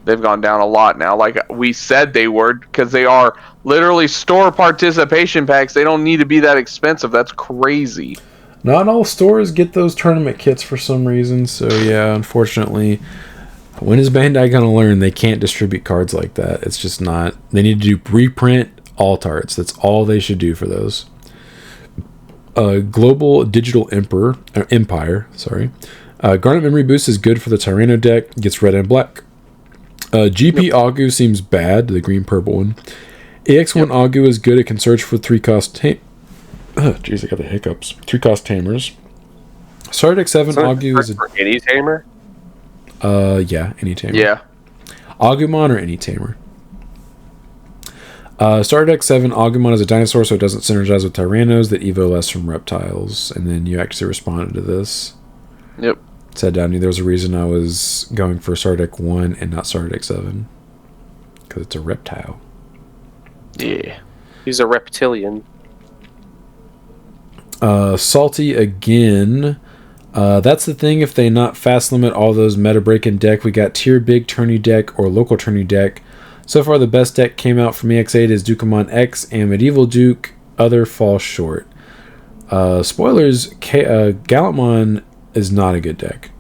They've gone down a lot now. Like we said they were, because they are literally store participation packs. They don't need to be that expensive. That's crazy. Not all stores get those tournament kits for some reason. So yeah, unfortunately, when is Bandai gonna learn they can't distribute cards like that? It's just not. They need to do reprint alt arts. That's all they should do for those. Global Digital Empire. Sorry. Garnet Memory Boost is good for the Tyranno deck. Gets red and black. GP Agu seems bad, the green-purple one. AX1 Agu is good. It can search for 3-cost... Jeez, I got the hiccups. 3-cost tamers. Sardex 7 Agu is... For any tamer? Yeah, any tamer. Yeah. Agumon or any tamer. Sardex 7 Agumon is a dinosaur, so it doesn't synergize with Tyrannos that evo less from reptiles. And then you actually responded to this. Yep. Said down there was a reason I was going for Sardex 1 and not Sardex 7. Because it's a reptile. Yeah. He's a reptilian. Salty again. That's the thing, if they not fast limit all those meta breaking deck, we got tier big tourney deck or local tourney deck. So far the best deck came out from EX8 is Dukemon X and Medieval Duke. Other fall short. Spoilers, Gallantmon is not a good deck.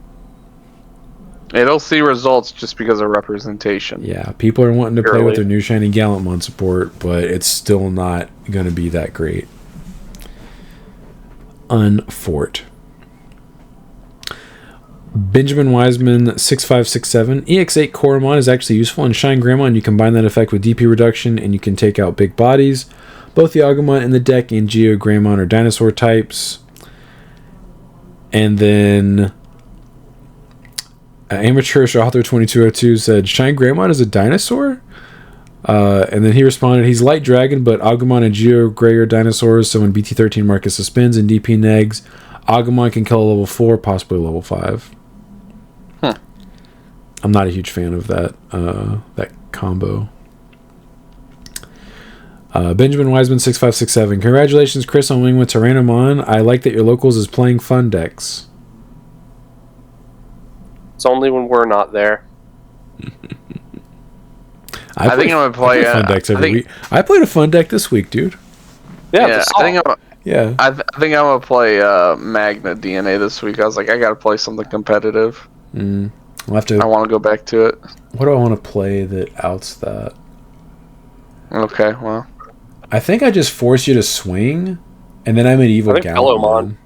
It'll see results just because of representation. Yeah, people are wanting to play with their new shiny Gallantmon support, but it's still not going to be that great. Unfort. Benjamin Wiseman 6567. EX8 Koromon is actually useful in Shine Greymon. You combine that effect with DP reduction and you can take out big bodies. Both the Agumon in the deck and Geo Greymon are dinosaur types. And then Amateurish Author 2202 said Shine Greymon is a dinosaur? And then he responded, he's Light Dragon, but Agumon and Geo Grey are dinosaurs, so when BT13 Marcus suspends and DP negs, Agumon can kill a level 4, possibly level 5. Huh. I'm not a huge fan of that combo. Benjamin Wiseman 6567. Congratulations, Chris, on winning with Tyrannomon. I like that your locals is playing fun decks. It's only when we're not there. I think I'm gonna play fun decks every week. I played a fun deck this week, dude. Yeah, I think I think I'm gonna play Magna DNA this week. I was like, I gotta play something competitive. I'll have to. I want to go back to it. What do I want to play that outs that? Okay, well, I think I just force you to swing, and then I'm an evil Gallantmon.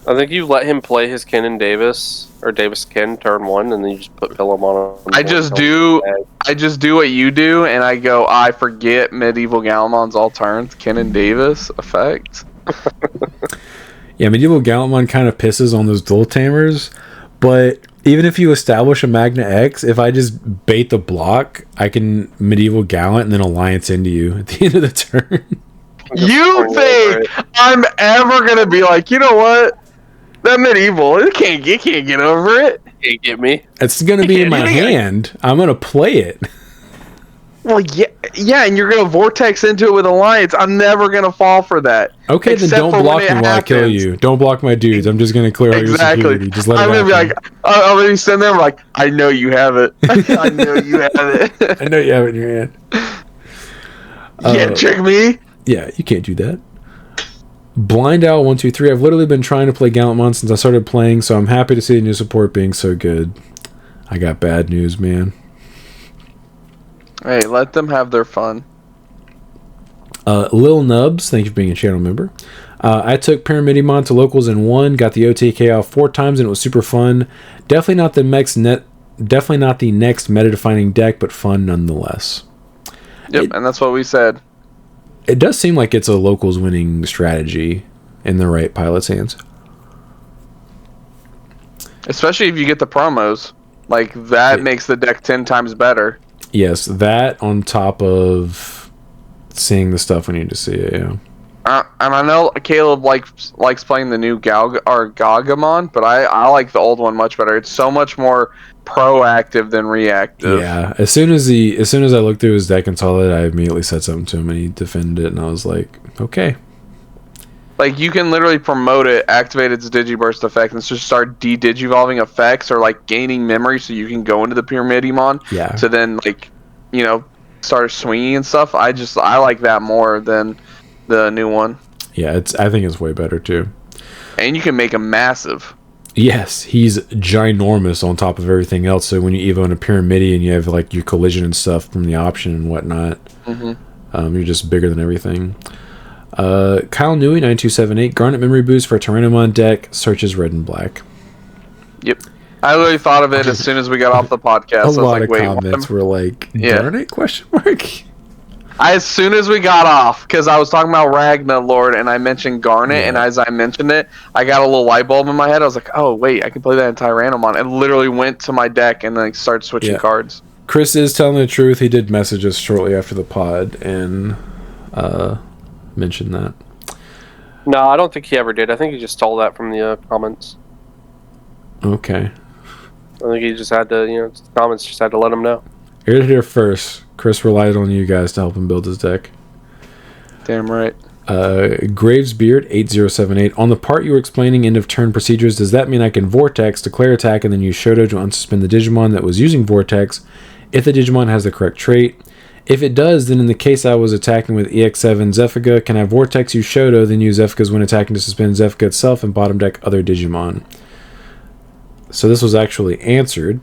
I think you let him play his Ken Davis or Davis Ken turn 1, and then you just put Pillowmon on. I just do what you do, and I go. I forget Medieval Gallantmon's all turns. Ken Davis effect. Yeah, Medieval Gallantmon kind of pisses on those dual tamers, but even if you establish a Magna X, if I just bait the block, I can Medieval Gallant and then Alliance into you at the end of the turn. You think I'm ever gonna be like, you know what? That Medieval, it can't get over it. Can't get me. It's gonna be in my hand. I'm gonna play it. Well, yeah, and you're gonna vortex into it with Alliance. I'm never gonna fall for that. Okay, then don't block me while I kill you. Don't block my dudes. I'm just gonna clear out your security. Just let it happen. I'm gonna be like, I'm gonna be sitting there like, I know you have it. I know you have it. I know you have it in your hand. You can't trick me. Yeah, you can't do that. Blind Owl 123. I've literally been trying to play Gallantmon since I started playing, so I'm happy to see the new support being so good. I got bad news, man. Hey, let them have their fun. Lil Nubs, thank you for being a channel member. I took Paramidimon to locals and won. Got the OTK out 4 times and it was super fun. Definitely not the next meta-defining deck, but fun nonetheless. Yep, and that's what we said. It does seem like it's a locals winning strategy in the right pilot's hands. Especially if you get the promos. Like, that makes the deck 10 times better. Yes, that on top of seeing the stuff we need to see, yeah. And I know Caleb likes playing the new Gagamon, but I like the old one much better. It's so much more proactive than reactive. Yeah, as soon as I looked through his deck and saw that, I immediately said something to him, and he defended it, and I was like, okay. Like, you can literally promote it, activate its Digiburst effect, and just start de-digivolving effects or, like, gaining memory so you can go into the Pyramidimon to then, like, you know, start swinging and stuff. I like that more than the new one. Yeah, I think it's way better, too. And you can make him massive. Yes, he's ginormous on top of everything else, so when you evo in a Pyramidion, you have, like, your collision and stuff from the option and whatnot. You're just bigger than everything. Kyle Newey 9278 Garnet memory boost for a Tyrannomon deck, searches red and black. Yep, I literally thought of it as soon as we got off the podcast. A lot of comments were like, Garnet question mark. As soon as we got off, because I was talking about Ragna Lord and I mentioned Garnet, and as I mentioned it, I got a little light bulb in my head. I was like, oh wait, I can play that in Tyrannomon, and literally went to my deck and then started switching cards. Chris is telling the truth. He did message us shortly after the pod and mention that. No, I don't think he ever did. I think he just stole that from the comments. Okay. I think he just had to, the comments just had to let him know. Heard it here first. Chris relied on you guys to help him build his deck. Damn right. Gravesbeard 8078 on the part you were explaining end of turn procedures, does that mean I can Vortex, declare attack, and then use Shoto to unsuspend the Digimon that was using Vortex if the Digimon has the correct trait? If it does, then in the case I was attacking with EX7 Zephica, can I Vortex use Shoto, then use Zephica's when attacking to suspend Zephica itself and bottom deck other Digimon? So this was actually answered.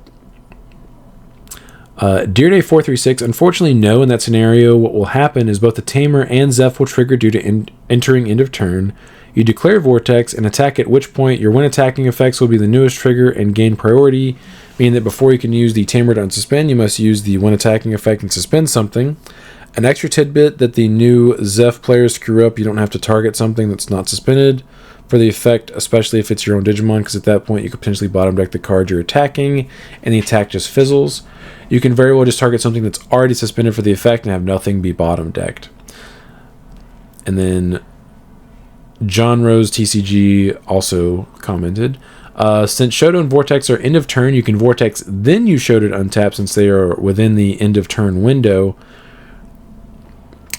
Deerday436, unfortunately no, in that scenario what will happen is both the Tamer and Zeph will trigger due to entering end of turn. You declare Vortex and attack, at which point your when attacking effects will be the newest trigger and gain priority, meaning that before you can use the Tamer to unsuspend, you must use the when attacking effect and suspend something. An extra tidbit that the new Zeph players screw up, you don't have to target something that's not suspended for the effect, especially if it's your own Digimon, because at that point you could potentially bottom deck the card you're attacking, and the attack just fizzles. You can very well just target something that's already suspended for the effect and have nothing be bottom decked. And then John Rose TCG also commented, since Shoto and Vortex are end of turn, you can Vortex then use Shoto to untap since they are within the end of turn window.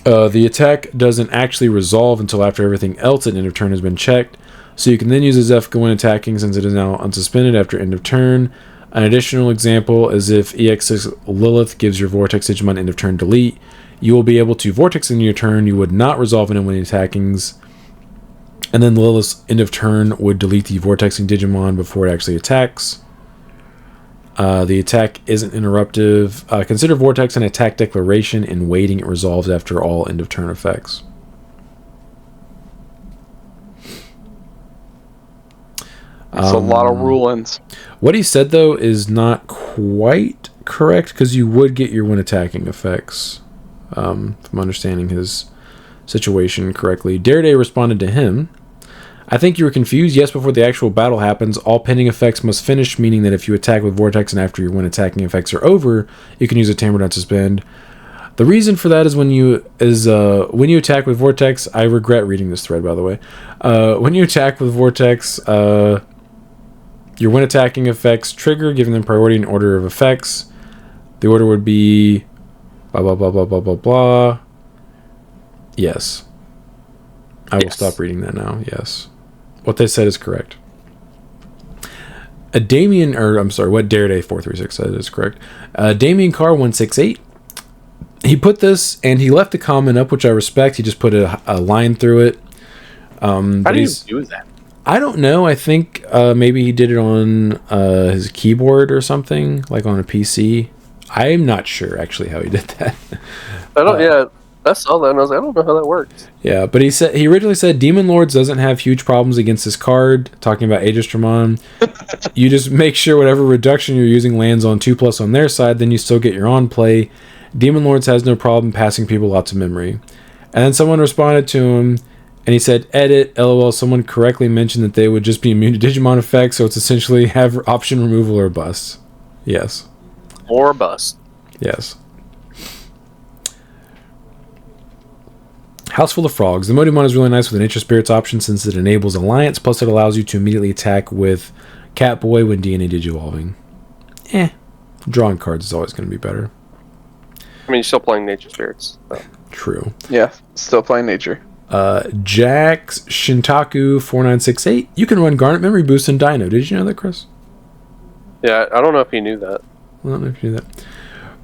The attack doesn't actually resolve until after everything else at end of turn has been checked, so you can then use a Zephica when attacking since it is now unsuspended after end of turn. An additional example is if EX6 Lilith gives your Vortex Digimon end of turn delete, you will be able to Vortex in your turn. You would not resolve it when attackings, and then Lilith's end of turn would delete the Vortexing Digimon before it actually attacks. The attack isn't interruptive. Consider Vortex an attack declaration and waiting it resolves after all end of turn effects. That's a lot of rulings. What he said, though, is not quite correct, because you would get your when attacking effects, if I'm understanding his situation correctly. Dareday responded to him, I think you were confused. Yes, before the actual battle happens, all pending effects must finish, meaning that if you attack with Vortex and after your when attacking effects are over, you can use a Tamer to unsuspend. The reason for that is when you attack with Vortex, I regret reading this thread, by the way. When you attack with Vortex, your when attacking effects trigger, giving them priority in order of effects. The order would be blah, blah, blah, blah, blah, blah, blah. Yes. I will stop reading that now. Yes. What they said is correct. What Dareday436 said is correct. Damien Carr 168. He put this, and he left a comment up, which I respect. He just put a line through it. How do you do that? I don't know. I think maybe he did it on his keyboard or something, like on a PC. I'm not sure actually how he did that. I saw that and I was like, I don't know how that works. Yeah, but he originally said Demon Lords doesn't have huge problems against this card, talking about Aegistramon. You just make sure whatever reduction you're using lands on 2+ on their side, then you still get your on play. Demon Lords has no problem passing people lots of memory. And then someone responded to him, and he said, edit, lol, someone correctly mentioned that they would just be immune to Digimon effects, so it's essentially have option removal or bust. Yes. Or bust. Yes. House Full of Frogs. The Modimon is really nice with a Nature Spirits option since it enables Alliance, plus it allows you to immediately attack with Catboy when DNA Digivolving. Drawing cards is always going to be better. I mean, you're still playing Nature Spirits. So. True. Yeah, still playing Nature. Jax Shintaku 4968. You can run Garnet Memory Boost and Dino. Did you know that, Chris? Yeah, I don't know if you knew that. I don't know if you knew that.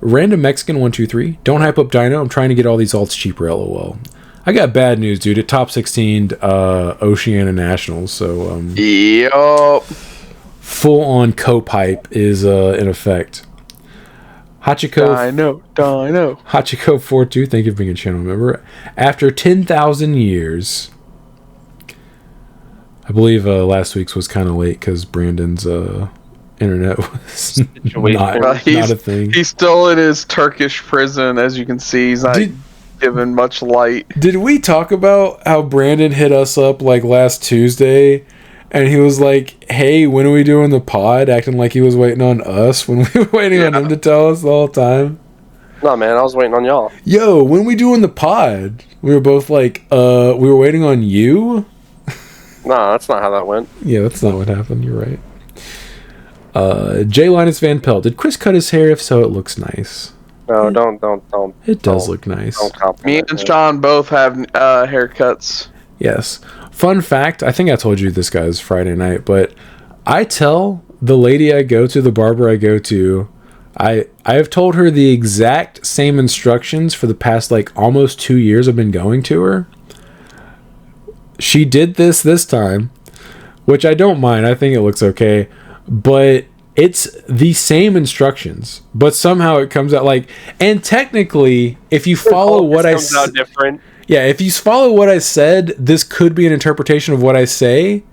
Random Mexican 123. Don't hype up Dino. I'm trying to get all these alts cheaper, lol. I got bad news, dude. It top 16 Oceania Nationals, so Yup. full on co-pipe is in effect. Dino. Hachiko 42, thank you for being a channel member. After 10,000 years, I believe last week's was kind of late because Brandon's internet was not a thing. He's still in his Turkish prison, as you can see. He's not given much light. Did we talk about how Brandon hit us up like last Tuesday? And he was like, hey, when are we doing the pod? Acting like he was waiting on us when we were waiting on him to tell us the whole time. No, man, I was waiting on y'all. Yo, when we doing the pod? We were both like, we were waiting on you? No, that's not how that went. Yeah, that's not what happened. You're right. J. Linus Van Pelt. Did Chris cut his hair? If so, it looks nice. No, don't. It does look nice. Me and Sean both have haircuts. Yes. Fun fact, I think I told you this, guys, Friday night, but I tell the lady I go to, the barber I go to, I have told her the exact same instructions for the past, like, almost 2 years I've been going to her. She did this time, which I don't mind. I think it looks okay, but it's the same instructions, but somehow it comes out like, and technically, if you follow what I comes out different. Yeah, if you follow what I said, this could be an interpretation of what I say.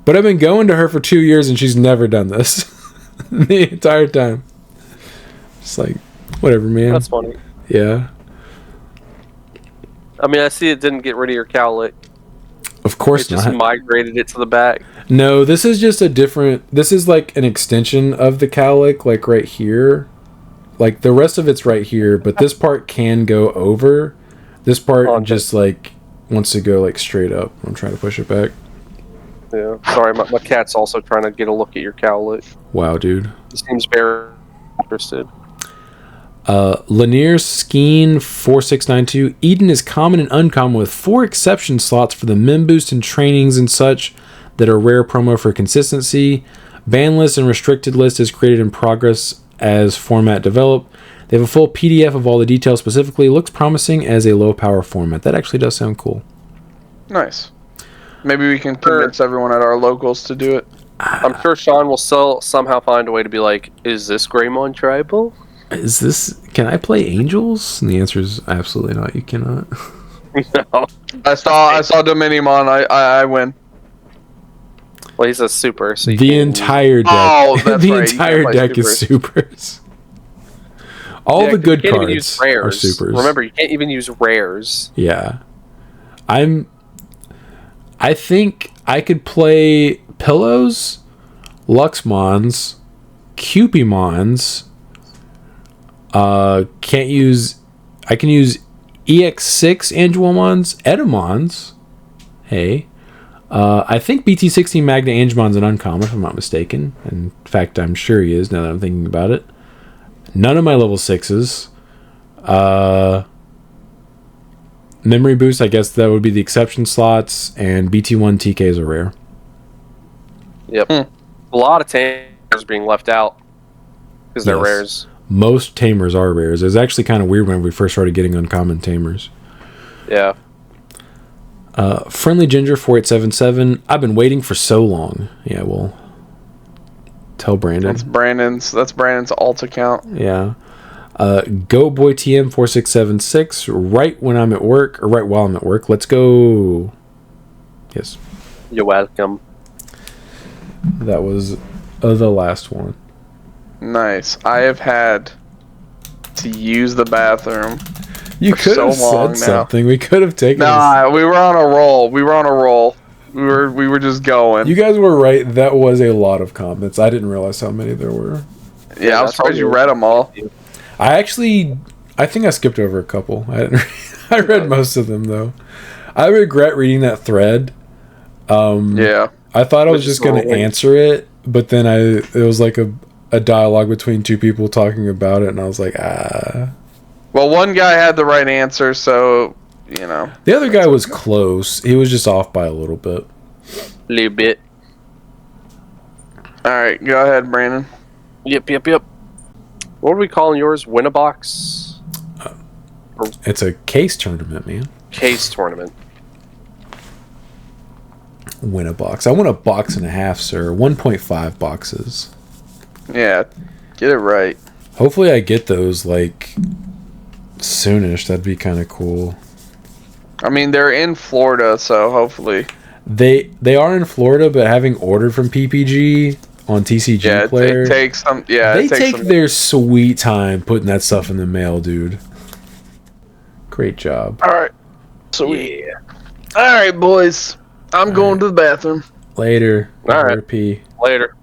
But I've been going to her for 2 years and she's never done this the entire time. Just like, whatever, man. That's funny. Yeah. I mean, I see it didn't get rid of your cowlick. Of course not. It just migrated it to the back. No, this is just a different... This is like an extension of the cowlick, like right here. Like the rest of it's right here, but this part can go over. This part just like wants to go like straight up. I'm trying to push it back. Yeah, sorry, my cat's also trying to get a look at your cowlick. Wow, dude. He seems very interested. Lanier Skeen 4692. Eden is common and uncommon with 4 exception slots for the mem boost and trainings and such that are rare promo for consistency. Ban list and restricted list is created in progress as format developed. They have a full PDF of all the details specifically. Looks promising as a low power format. That actually does sound cool. Nice. Maybe we can convince everyone at our locals to do it. I'm sure Sean will somehow find a way to be like, is this Greymon tribal? Is this... Can I play Angels? And the answer is absolutely not. You cannot. No. I saw Dominimon. I win. Well, he's a super, so you the entire deck. Oh, that's the right. entire deck is supers. All the good cards are supers. Remember, you can't even use rares. Yeah. I think I could play Pillows, Luxmons, Cupimons. I can use EX6 Angelmons, Edamons. Hey. I think BT16 Magna Angemon's an uncommon, if I'm not mistaken. In fact, I'm sure he is, now that I'm thinking about it. None of my level 6s. Memory boost, I guess that would be the exception slots, and BT1 TKs are rare. Yep. A lot of tamers being left out because they're rares. Most tamers are rares. It was actually kind of weird when we first started getting uncommon tamers. Yeah. Friendly Ginger 4877. I've been waiting for so long. Yeah, well, tell Brandon. That's Brandon's alt account. Yeah. Go Boy TM 4676. Right when I'm at work, or right while I'm at work. Let's go. Yes. You're welcome. That was the last one. Nice. I have had to use the bathroom. You could have said something. We could have taken. Nah, we were on a roll. We were just going. You guys were right. That was a lot of comments. I didn't realize how many there were. Yeah, I was surprised you read them all. I actually I think I skipped over a couple. I read most of them though. I regret reading that thread. Yeah. I thought I was just going to answer it, but then it was like a dialogue between two people talking about it, and I was like, ah. Well, one guy had the right answer, so, you know. The other guy was close. He was just off by a little bit. Little bit. All right, go ahead, Brandon. Yep. What are we calling yours? Win-a-box? It's a case tournament, man. Case tournament. Win a box. I want a box and a half, sir. 1.5 boxes. Yeah, get it right. Hopefully I get those, like, soonish. That'd be kind of cool. I mean, they're in Florida, so hopefully. They are in Florida, but having ordered from PPG on TCG Player... It takes them... Yeah, they take their sweet time putting that stuff in the mail, dude. Great job. All right. Sweet. Yeah. All right, boys. I'm going to the bathroom. Later. All right. Pee. Later.